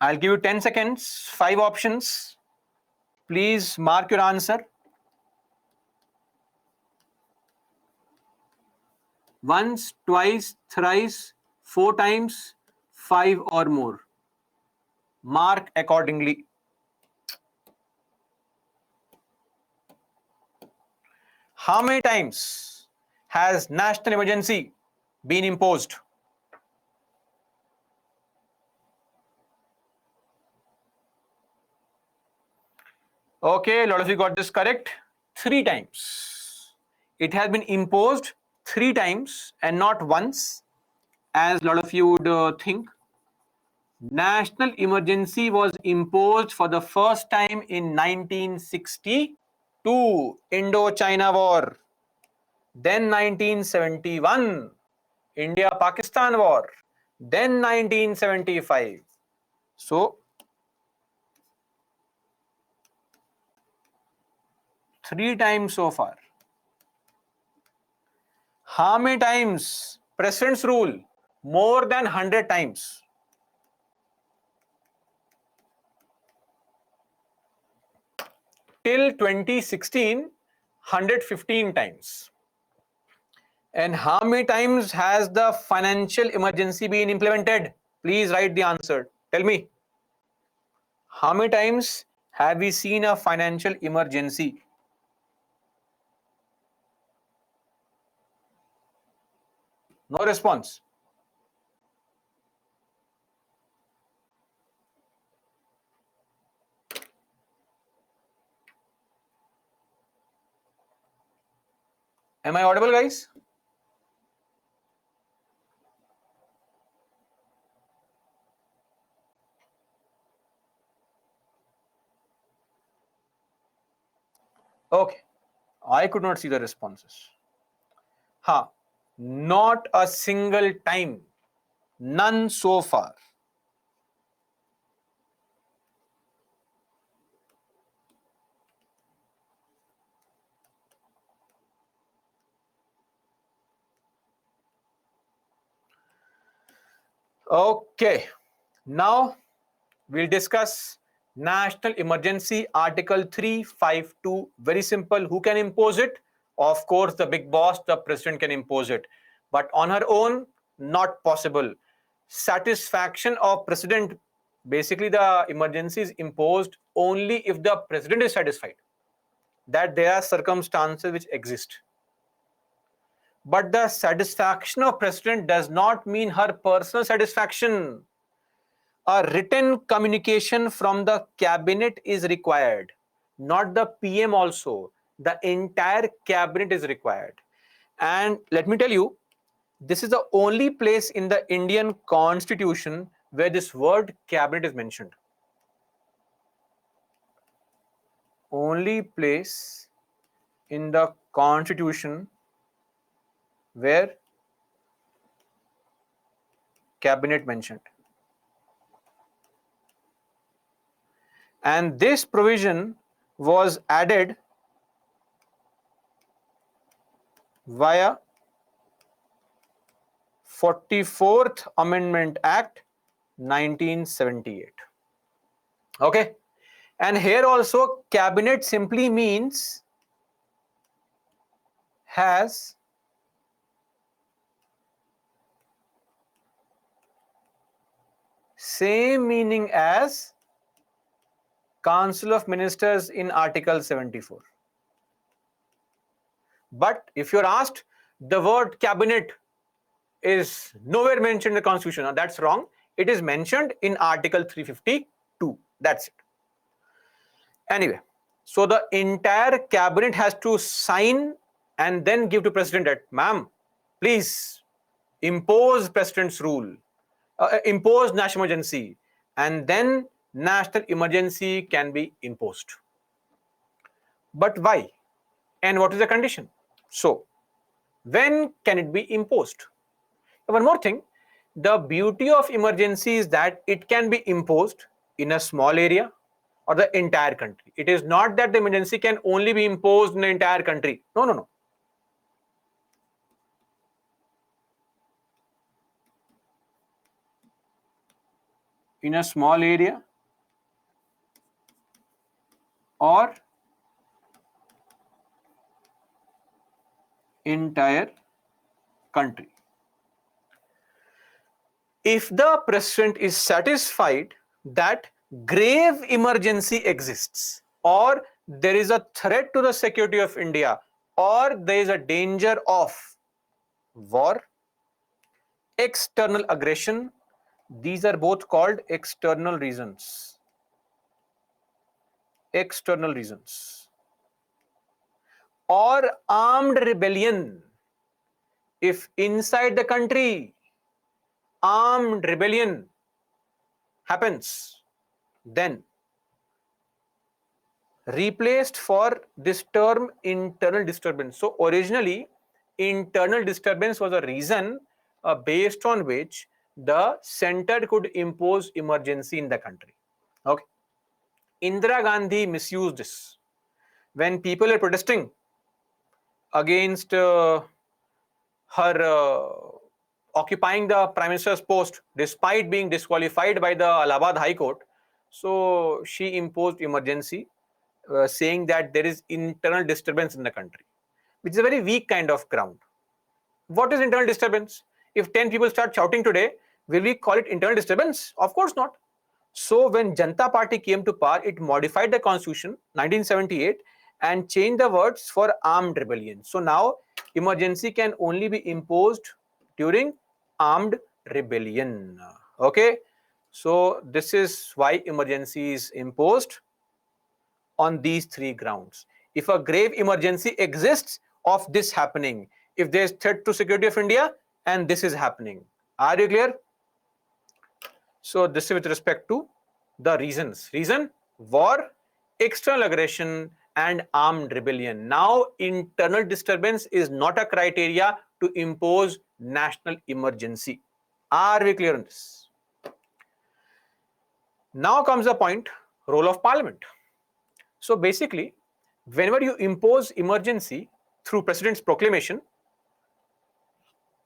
I'll give you 10 seconds, 5 options. Please mark your answer. Once, twice, thrice, 4 times, 5 or more. Mark accordingly. How many times has national emergency been imposed? Okay, a lot of you got this correct. 3 times. It has been imposed 3 times and not once, as a lot of you would think. National emergency was imposed for the first time in 1962, Indo-China War. Then 1971, India-Pakistan War. Then 1975. So, 3 times so far. How many times President's rule? More than 100 times. Till 2016, 115 times. And how many times has the financial emergency been implemented? Please write the answer. Tell me. How many times have we seen a financial emergency? No response. Am I audible, guys? Okay. I could not see the responses. Not a single time. None so far. Okay. Now we'll discuss National Emergency Article 352. Very simple. Who can impose it? Of course, the big boss, the president, can impose it. But on her own, not possible. Satisfaction of president. Basically, the emergency is imposed only if the president is satisfied that there are circumstances which exist. But the satisfaction of president does not mean her personal satisfaction. A written communication from the cabinet is required, not the PM also. The entire cabinet is required. And let me tell you, this is the only place in the Indian constitution where this word cabinet is mentioned. Only place in the constitution where cabinet mentioned. And this provision was added via 44th Amendment Act 1978. Okay. And here also cabinet simply means has same meaning as Council of Ministers in Article 74. But if you're asked, the word cabinet is nowhere mentioned in the constitution. Now, that's wrong. It is mentioned in Article 352. That's it. Anyway, So the entire cabinet has to sign and then give to president that, ma'am, please impose president's rule, impose national emergency, and then national emergency can be imposed. But why? And what is the condition? So, when can it be imposed? One more thing, the beauty of emergency is that it can be imposed in a small area or the entire country. It is not that the emergency can only be imposed in the entire country. No, no, no. In a small area or entire country. If the president is satisfied that grave emergency exists, or there is a threat to the security of India, or there is a danger of war, external aggression, these are both called external reasons. External reasons. Or armed rebellion. If inside the country armed rebellion happens, then replaced for this term internal disturbance. So originally internal disturbance was a reason based on which the center could impose emergency in the country. Okay. Indira Gandhi misused this. When people are protesting against her occupying the prime minister's post despite being disqualified by the Allahabad High Court, so she imposed emergency, saying that there is internal disturbance in the country, which is a very weak kind of ground. What is internal disturbance? If 10 people start shouting today, will we call it internal disturbance? Of course not. So when Janata Party came to power, it modified the constitution 1978 and changed the words for armed rebellion. So now emergency can only be imposed during armed rebellion. Okay. So this is why emergency is imposed on these three grounds. If a grave emergency exists of this happening, if there is threat to security of India and this is happening. Are you clear? So this is with respect to the reasons. Reason, war, external aggression and armed rebellion. Now internal disturbance is not a criteria to impose national emergency. Are we clear on this? Now comes the point, role of parliament. So basically, whenever you impose emergency through president's proclamation,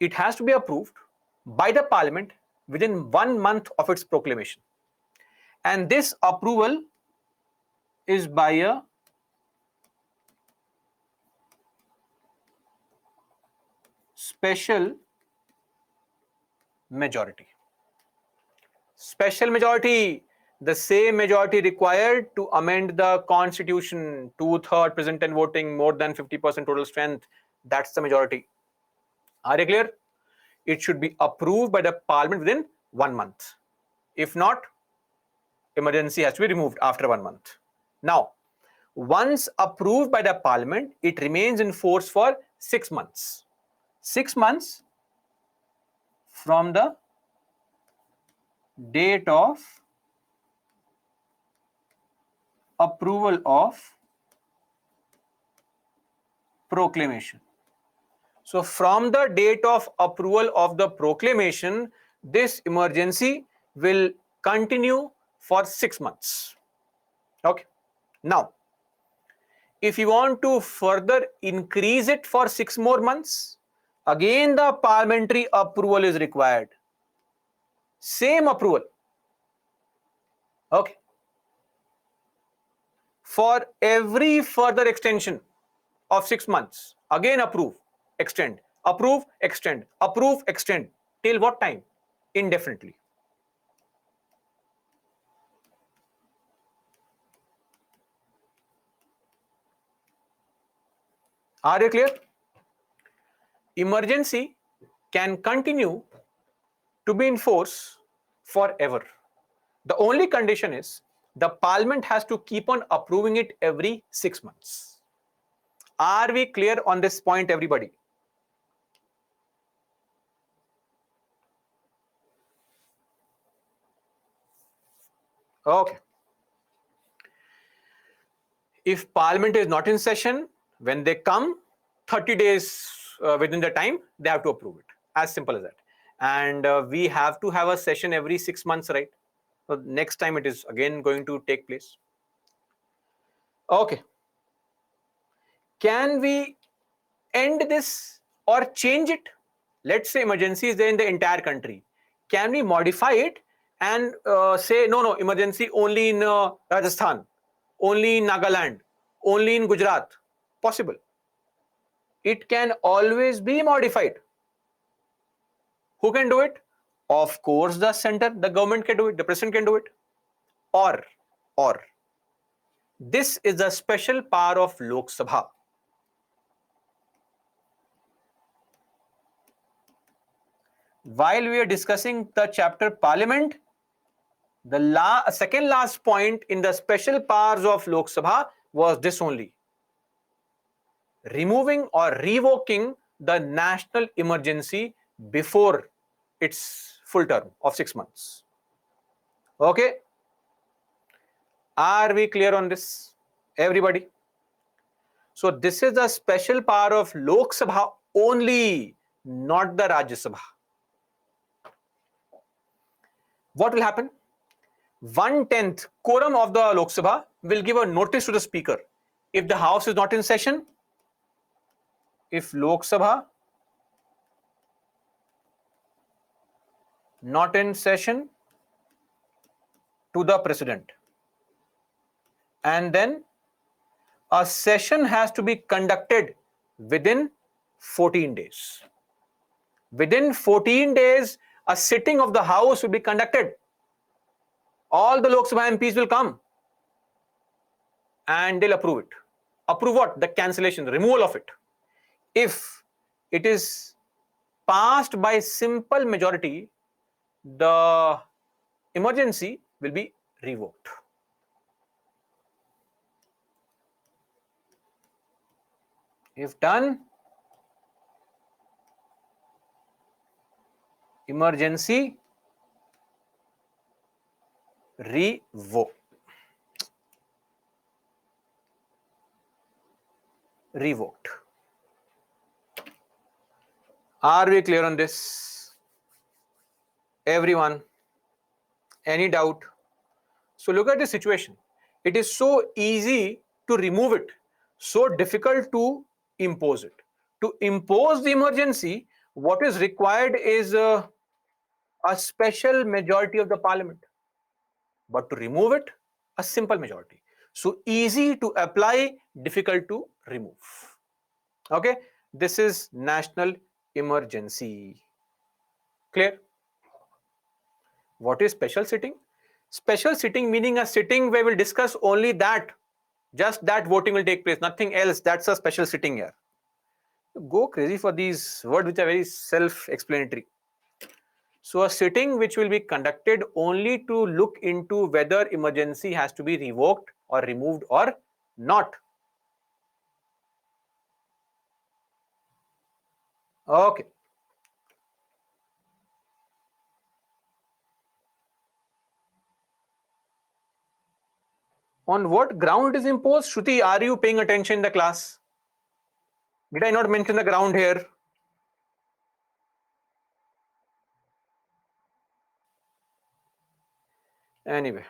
it has to be approved by the parliament within 1 month of its proclamation. And this approval is by a special majority. Special majority, the same majority required to amend the constitution, 2/3 present and voting, more than 50% total strength. That's the majority. Are you clear? It should be approved by the parliament within 1 month. If not, emergency has to be removed after 1 month. Now, once approved by the parliament, it remains in force for 6 months. 6 months from the date of approval of proclamation. So from the date of approval of the proclamation, this emergency will continue for 6 months. Okay. Now, if you want to further increase it for 6 more months, again the parliamentary approval is required. Same approval. Okay. For every further extension of 6 months, again approve, extend, approve, extend, approve, extend. Till what time? Indefinitely. Are you clear? Emergency can continue to be in force forever. The only condition is the parliament has to keep on approving it every 6 months. Are we clear on this point, everybody? Okay. If parliament is not in session, when they come, 30 days within the time, they have to approve it. As simple as that. And we have to have a session every 6 months, right? So next time it is again going to take place. Okay. Can we end this or change it? Let's say emergency is there in the entire country. Can we modify it and say, no, emergency only in Rajasthan, only in Nagaland, only in Gujarat? Possible. It can always be modified. Who can do it? Of course, the center, the government can do it, the president can do it. Or, this is a special power of Lok Sabha. While we are discussing the chapter Parliament, the second last point in the special powers of Lok Sabha was this only: removing or revoking the national emergency before its full term of 6 months. Okay? Are we clear on this, everybody? So this is the special power of Lok Sabha only, not the Rajya Sabha. What will happen? 1/10 quorum of the Lok Sabha will give a notice to the speaker. If the house is not in session, if Lok Sabha not in session, to the president, and then a session has to be conducted within 14 days. Within 14 days, a sitting of the house will be conducted. All the Lok Sabha MPs will come and they'll approve it. Approve what? The cancellation, the removal of it. If it is passed by simple majority, the emergency will be revoked. If done, emergency revoked. Are we clear on this? Everyone? Any doubt? So look at the situation. It is so easy to remove it, so difficult to impose it. To impose the emergency, what is required is a special majority of the parliament. But to remove it, a simple majority. So easy to apply, difficult to remove. Okay, this is national emergency. Clear? What is special sitting? Special sitting meaning a sitting where we'll discuss only that, just that voting will take place, nothing else. That's a special sitting here. Go crazy for these words which are very self-explanatory. So a sitting which will be conducted only to look into whether emergency has to be revoked or removed or not. Okay. On what ground it is imposed? Shruti, are you paying attention in the class? Did I not mention the ground here? Anyway,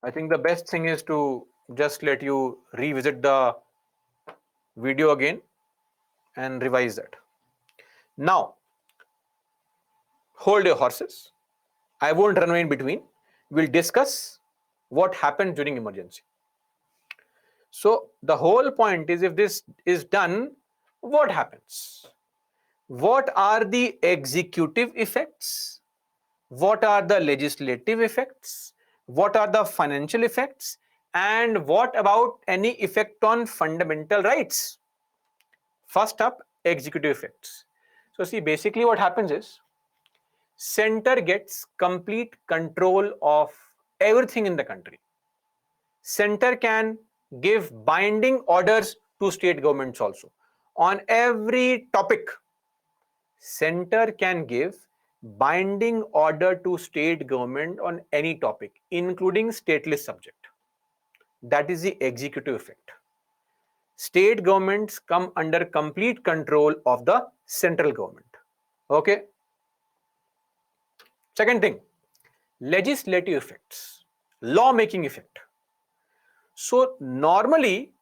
I think the best thing is to just let you revisit the video again and revise that. Now, hold your horses. I won't run away in between. We'll discuss what happened during emergency. So the whole point is, if this is done, what happens? What are the executive effects? What are the legislative effects? What are the financial effects? And what about any effect on fundamental rights? First up, executive effects. So see, basically what happens is, center gets complete control of everything in the country. Center can give binding orders to state governments also. On every topic, center can give binding order to state government on any topic, including stateless subject. That is the executive effect. State governments come under complete control of the central government. Okay. Second thing, legislative effects, law-making effect. So normally,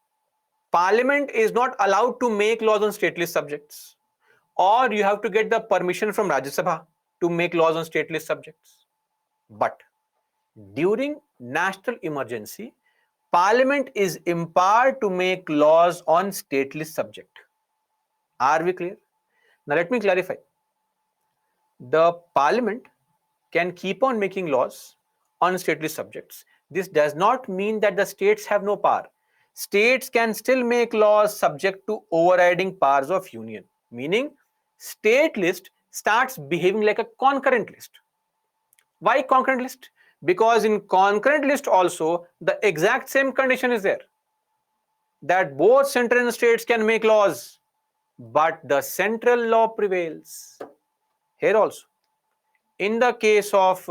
Parliament is not allowed to make laws on stateless subjects, or you have to get the permission from Rajya Sabha to make laws on stateless subjects. But during national emergency, Parliament is empowered to make laws on stateless subject. Are we clear? Now let me clarify. The Parliament can keep on making laws on stateless subjects. This does not mean that the states have no power. States can still make laws subject to overriding powers of union, meaning state list starts behaving like a concurrent list. Why concurrent list? Because in concurrent list also the exact same condition is there, that both central and states can make laws, but the central law prevails. Here also, in the case of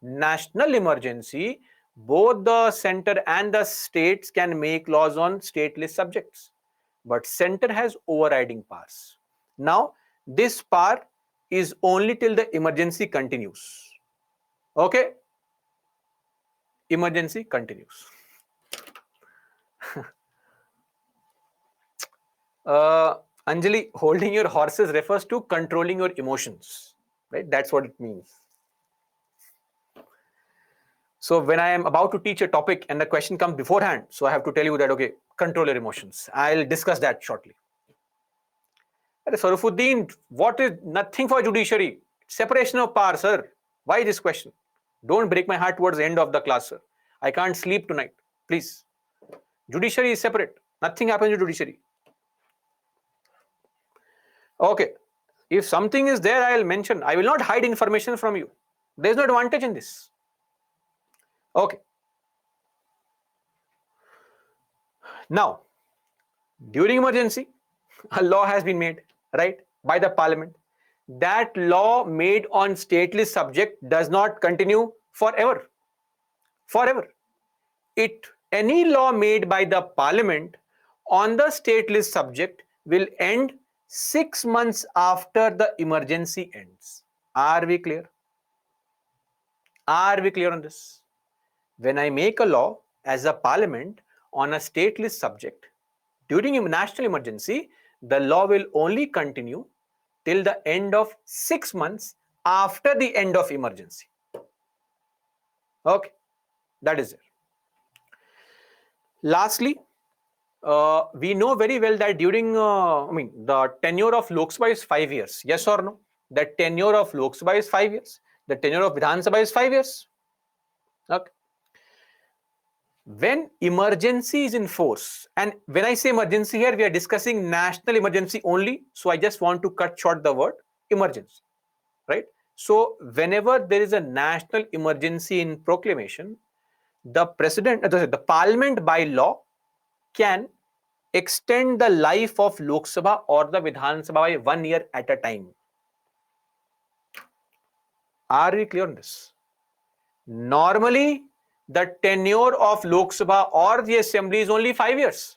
national emergency, both the center and the states can make laws on stateless subjects, but center has overriding powers. Now, this power is only till the emergency continues. Okay? Emergency continues. Anjali, holding your horses refers to controlling your emotions, right? That's what it means. So when I am about to teach a topic and the question comes beforehand, so I have to tell you that, okay, control your emotions. I'll discuss that shortly. Sarafuddin, what is nothing for judiciary? Separation of power, sir. Why this question? Don't break my heart towards the end of the class, sir. I can't sleep tonight. Please. Judiciary is separate. Nothing happens to judiciary. Okay. If something is there, I'll mention. I will not hide information from you. There's no advantage in this. Okay. Now, during emergency, a law has been made, right, by the Parliament. That law made on stateless subject does not continue forever. Forever. Any law made by the Parliament on the stateless subject will end 6 months after the emergency ends. Are we clear? Are we clear on this? When I make a law as a Parliament on a stateless subject, during a national emergency, the law will only continue till the end of 6 months after the end of emergency. Okay, that is it. Lastly, we know very well that during, the tenure of Lok Sabha is 5 years. Yes or no? The tenure of Lok Sabha is 5 years. The tenure of Vidhan Sabha is 5 years. Okay. When emergency is in force, and when I say emergency here, we are discussing national emergency only. So I just want to cut short the word emergency, right? So whenever there is a national emergency in proclamation, the Parliament by law can extend the life of Lok Sabha or the Vidhan Sabha by 1 year at a time. Are we clear on this? Normally, the tenure of Lok Sabha or the Assembly is only 5 years.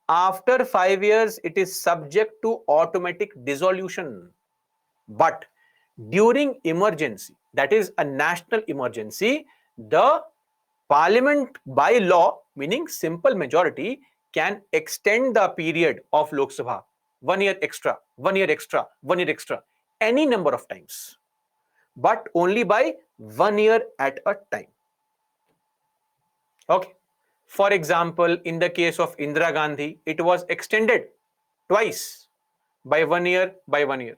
After 5 years, it is subject to automatic dissolution. But during emergency, that is a national emergency, the Parliament by law, meaning simple majority, can extend the period of Lok Sabha 1 year extra, 1 year extra, 1 year extra, any number of times, but only by 1 year at a time. Okay. For example, in the case of Indira Gandhi, it was extended twice by 1 year by 1 year.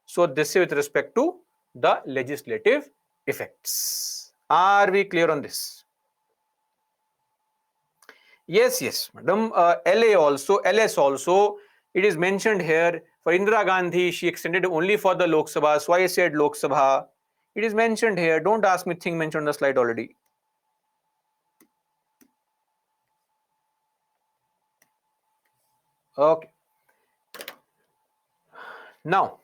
So this is with respect to the legislative effects. Are we clear on this? Yes, madam. LS also, it is mentioned here For Indira Gandhi, she extended only for the Lok Sabha. So I said Lok Sabha. It is mentioned here. Don't ask me thing mentioned on the slide already. Okay. Now,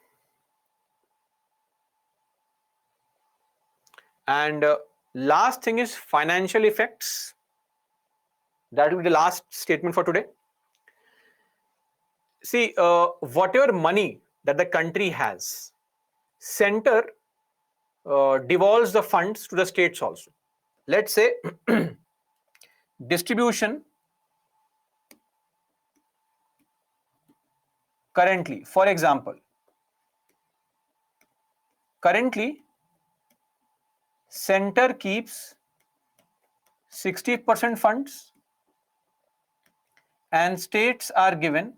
and last thing is financial effects. That will be the last statement for today. See, whatever money that the country has, center devolves the funds to the states also. Let's say distribution currently, for example, currently center keeps 60% funds and states are given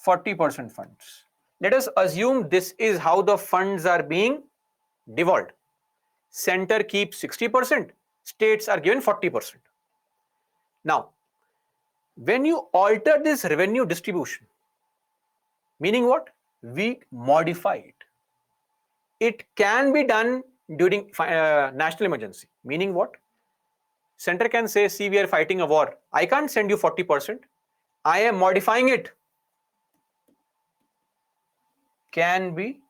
40% funds. Let us assume this is how the funds are being devolved. Center keeps 60%, states are given 40%. Now, when you alter this revenue distribution, meaning what? We modify it. It can be done during national emergency, meaning what? Center can say, see, we are fighting a war. I can't send you 40%. I am modifying it. Can be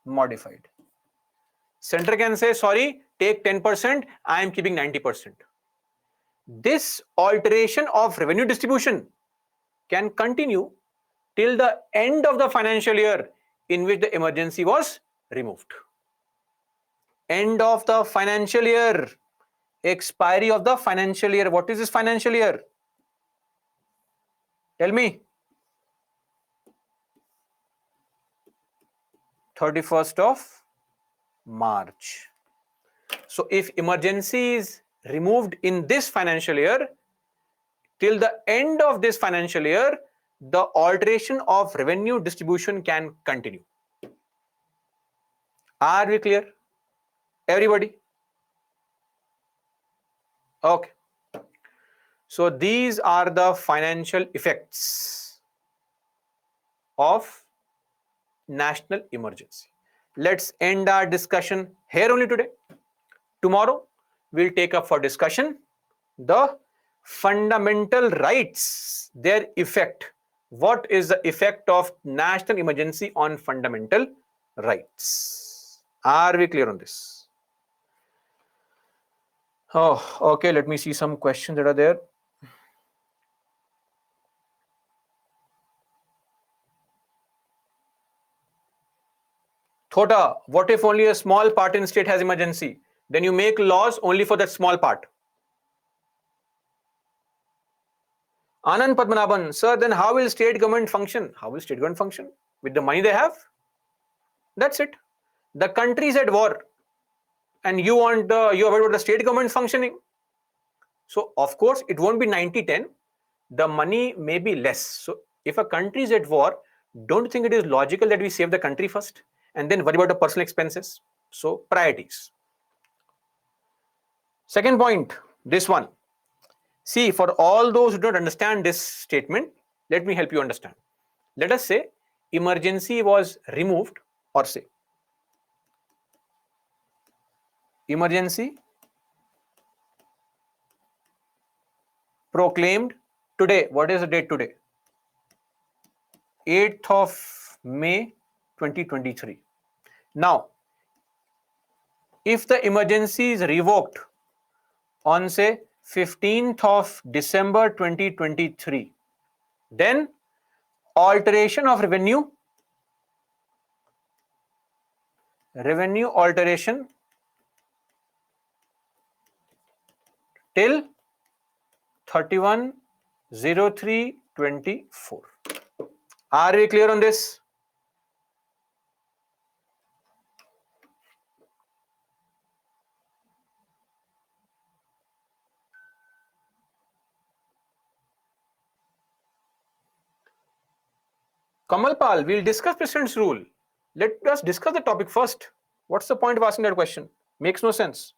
modified. Center can say, sorry, take 10%, I am keeping 90%. This alteration of revenue distribution can continue till the end of the financial year in which the emergency was removed. End of the financial year, expiry of the financial year. What is this financial year? Tell me. 31st of March. So if emergency is removed in this financial year, till the end of this financial year, the alteration of revenue distribution can continue. Are we clear? Everybody? Okay. So these are the financial effects of national emergency. Let's end our discussion here only today. Tomorrow, we'll take up for discussion the fundamental rights, their effect. What is the effect of national emergency on fundamental rights? Are we clear on this? Oh, okay. Let me see some questions that are there. Thota, what if only a small part in state has emergency? Then you make laws only for that small part. Anand Padmanabhan, sir, then how will state government function? How will state government function? With the money they have? That's it. The country is at war and you want you are worried about the state government functioning. So of course it won't be 90-10. The money may be less. So if a country is at war, don't you think it is logical that we save the country first and then worry about the personal expenses? So priorities. Second point, this one. See, for all those who don't understand this statement, let me help you understand. Let us say emergency was removed, or say emergency proclaimed today. What is the date today? 8th of May 2023. Now, if the emergency is revoked on say 15th of December 2023, then alteration of revenue alteration till 31/03/24. Are we clear on this? Kamalpal, we'll discuss President's rule. Let us discuss the topic first. What's the point of asking that question? Makes no sense.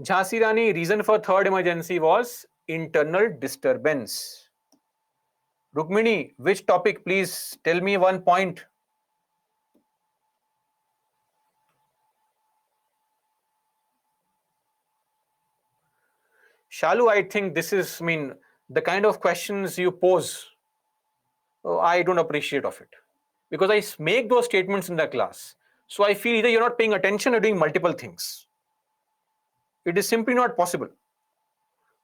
Jhansi Rani, reason for third emergency was internal disturbance. Rukmini, which topic? Please tell me one point. Shalu, I think this is, the kind of questions you pose, I don't appreciate of it. Because I make those statements in the class. So I feel either you're not paying attention or doing multiple things. It is simply not possible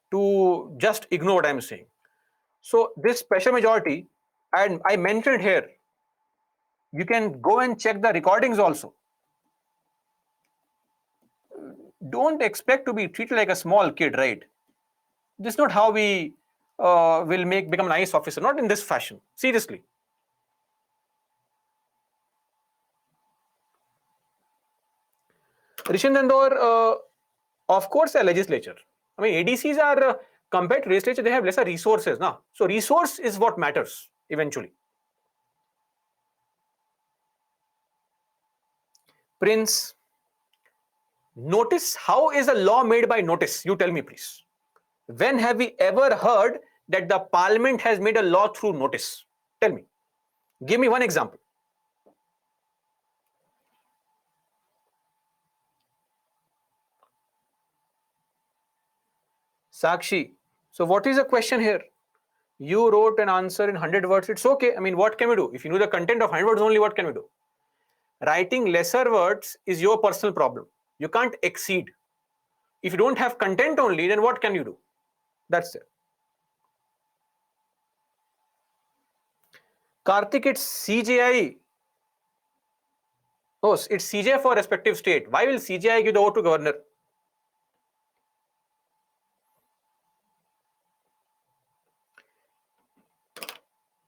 to just ignore what I'm saying. So this special majority, and I mentioned here, you can go and check the recordings also. Don't expect to be treated like a small kid, right? This is not how we will become an IAS officer, not in this fashion. Seriously. Rishandandor, of course, a legislature. ADCs are, compared to legislature, they have lesser resources. Now, so resource is what matters eventually. Prince, notice, how is a law made by notice? You tell me, please. When have we ever heard that the parliament has made a law through notice? Tell me. Give me one example. Sakshi, so what is the question here? You wrote an answer in 100 words. It's okay. What can we do? If you know the content of 100 words only, what can we do? Writing lesser words is your personal problem. You can't exceed. If you don't have content only, then what can you do? That's it. Karthik, it's CJI. Oh, it's CJI for respective state. Why will CJI give the vote to governor?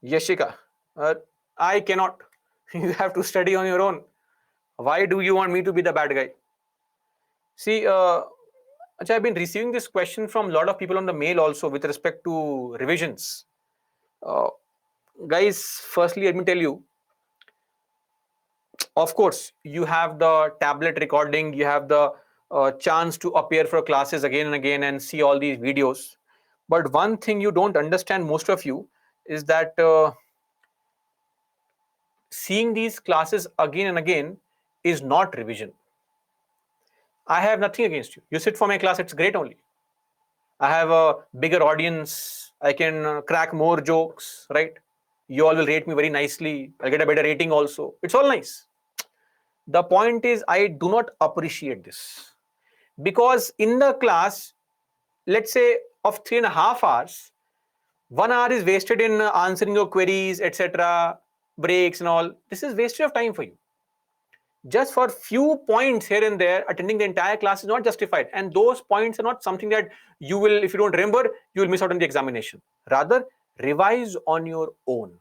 Yashika, I cannot. You have to study on your own. Why do you want me to be the bad guy? See, I've been receiving this question from a lot of people on the mail also with respect to revisions. Guys, firstly, let me tell you, of course, you have the tablet recording, you have the chance to appear for classes again and again and see all these videos. But one thing you don't understand, most of you, is that seeing these classes again and again is not revision. I have nothing against you. You sit for my class, it's great only. I have a bigger audience. I can crack more jokes, right? You all will rate me very nicely. I'll get a better rating also. It's all nice. The point is, I do not appreciate this. Because in the class, let's say of 3.5 hours, 1 hour is wasted in answering your queries, etc., breaks and all. This is wasted of time for you. Just for few points here and there, attending the entire class is not justified. And those points are not something that you will, if you don't remember, you will miss out on the examination. Rather, revise on your own.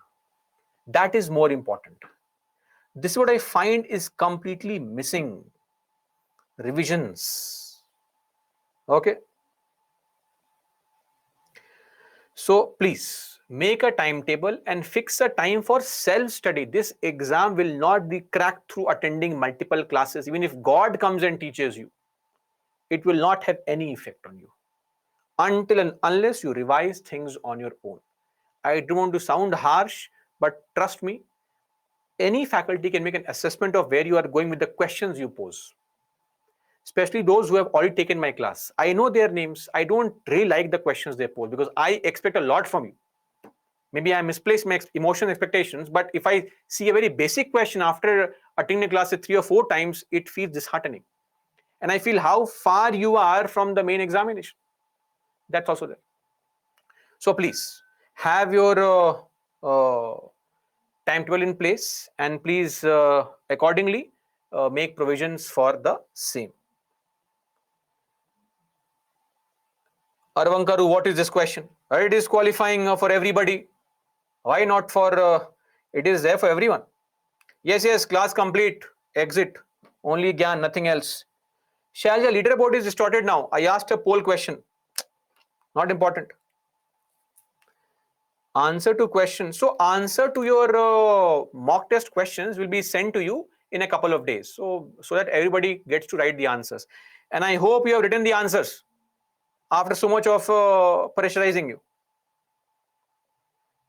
That is more important. This is what I find is completely missing. Revisions. Okay. So please make a timetable and fix a time for self-study. This exam will not be cracked through attending multiple classes. Even if God comes and teaches you, it will not have any effect on you until and unless you revise things on your own. I don't want to sound harsh, but trust me, any faculty can make an assessment of where you are going with the questions you pose. Especially those who have already taken my class. I know their names. I don't really like the questions they pose because I expect a lot from you. Maybe I misplaced my emotional expectations, but if I see a very basic question after attending a class 3 or 4 times, it feels disheartening. And I feel how far you are from the main examination. That's also there. So please have your timetable in place and please accordingly make provisions for the same. Arvankaru, what is this question? It is qualifying for everybody. Why not for, it is there for everyone. Yes, class complete, exit, only Gyan, nothing else. Shalja, leaderboard is distorted now. I asked a poll question. Not important. Answer to questions. So answer to your mock test questions will be sent to you in a couple of days. So that everybody gets to write the answers. And I hope you have written the answers after so much of pressurizing you.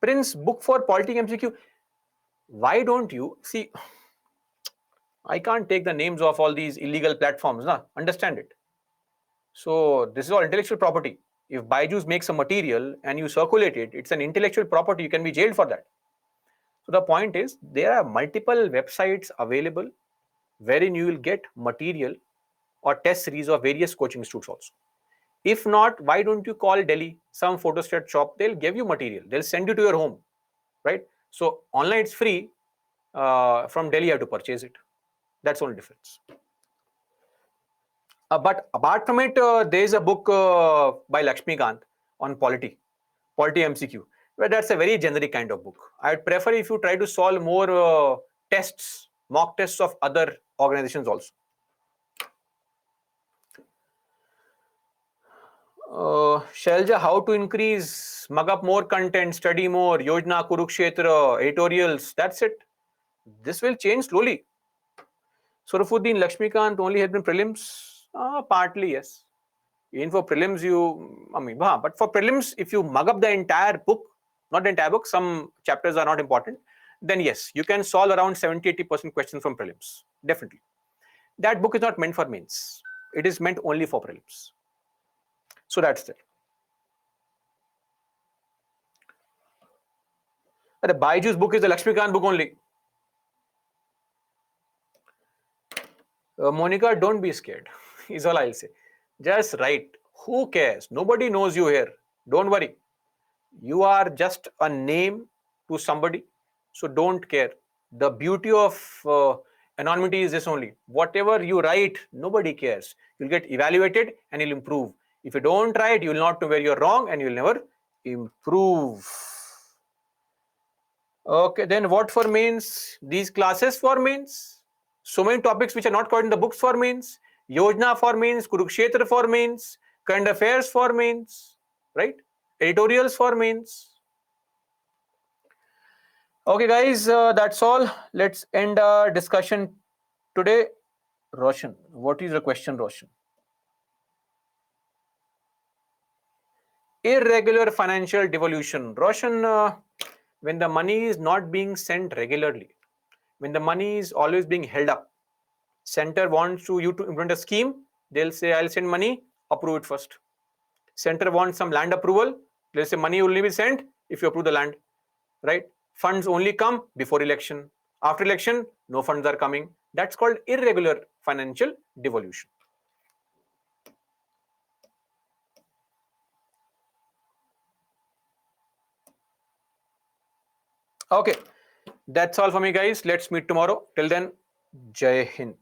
Prince, book for Polity MCQ. Why don't you see? I can't take the names of all these illegal platforms. Nah, understand it. So this is all intellectual property. If Byju's makes a material and you circulate it, it's an intellectual property. You can be jailed for that. So the point is, there are multiple websites available wherein you will get material or test series of various coaching institutes also. If not, why don't you call Delhi, some photostat shop? They'll give you material. They'll send you to your home, right? So online it's free. From Delhi, you have to purchase it. That's the only difference. But apart from it, there is a book by Lakshmikant on polity MCQ. Well, that's a very generic kind of book. I'd prefer if you try to solve more tests, mock tests of other organizations also. Shailja, how to increase, mug up more content, study more, Yojana, Kurukshetra, editorials, that's it. This will change slowly. Sarafuddin, Lakshmikant only has been prelims? Partly, yes. Even for prelims, but for prelims, if you mug up the entire book, not the entire book, some chapters are not important, then yes, you can solve around 70-80% questions from prelims. Definitely. That book is not meant for mains. It is meant only for prelims. So that's it. The Byju's book is the Lakshmikant book only. Monica, don't be scared, is all I'll say. Just write. Who cares? Nobody knows you here. Don't worry. You are just a name to somebody, so don't care. The beauty of anonymity is this only. Whatever you write, nobody cares. You'll get evaluated and you'll improve. If you don't write, you'll not know where you're wrong and you'll never improve. Okay, then what for mains? These classes for mains. So many topics which are not covered in the books for mains. Yojana for mains, Kurukshetra for mains, current affairs for mains, right? Editorials for mains. Okay, guys, that's all. Let's end our discussion today. Roshan, what is the question, Roshan? Irregular financial devolution. Roshan, when the money is not being sent regularly, when the money is always being held up, center wants you to implement a scheme, they'll say, I'll send money, approve it first. Center wants some land approval, they'll say money will only be sent if you approve the land, right? Funds only come before election. After election, no funds are coming. That's called irregular financial devolution. Okay, that's all for me, guys. Let's meet tomorrow. Till then, Jai Hind.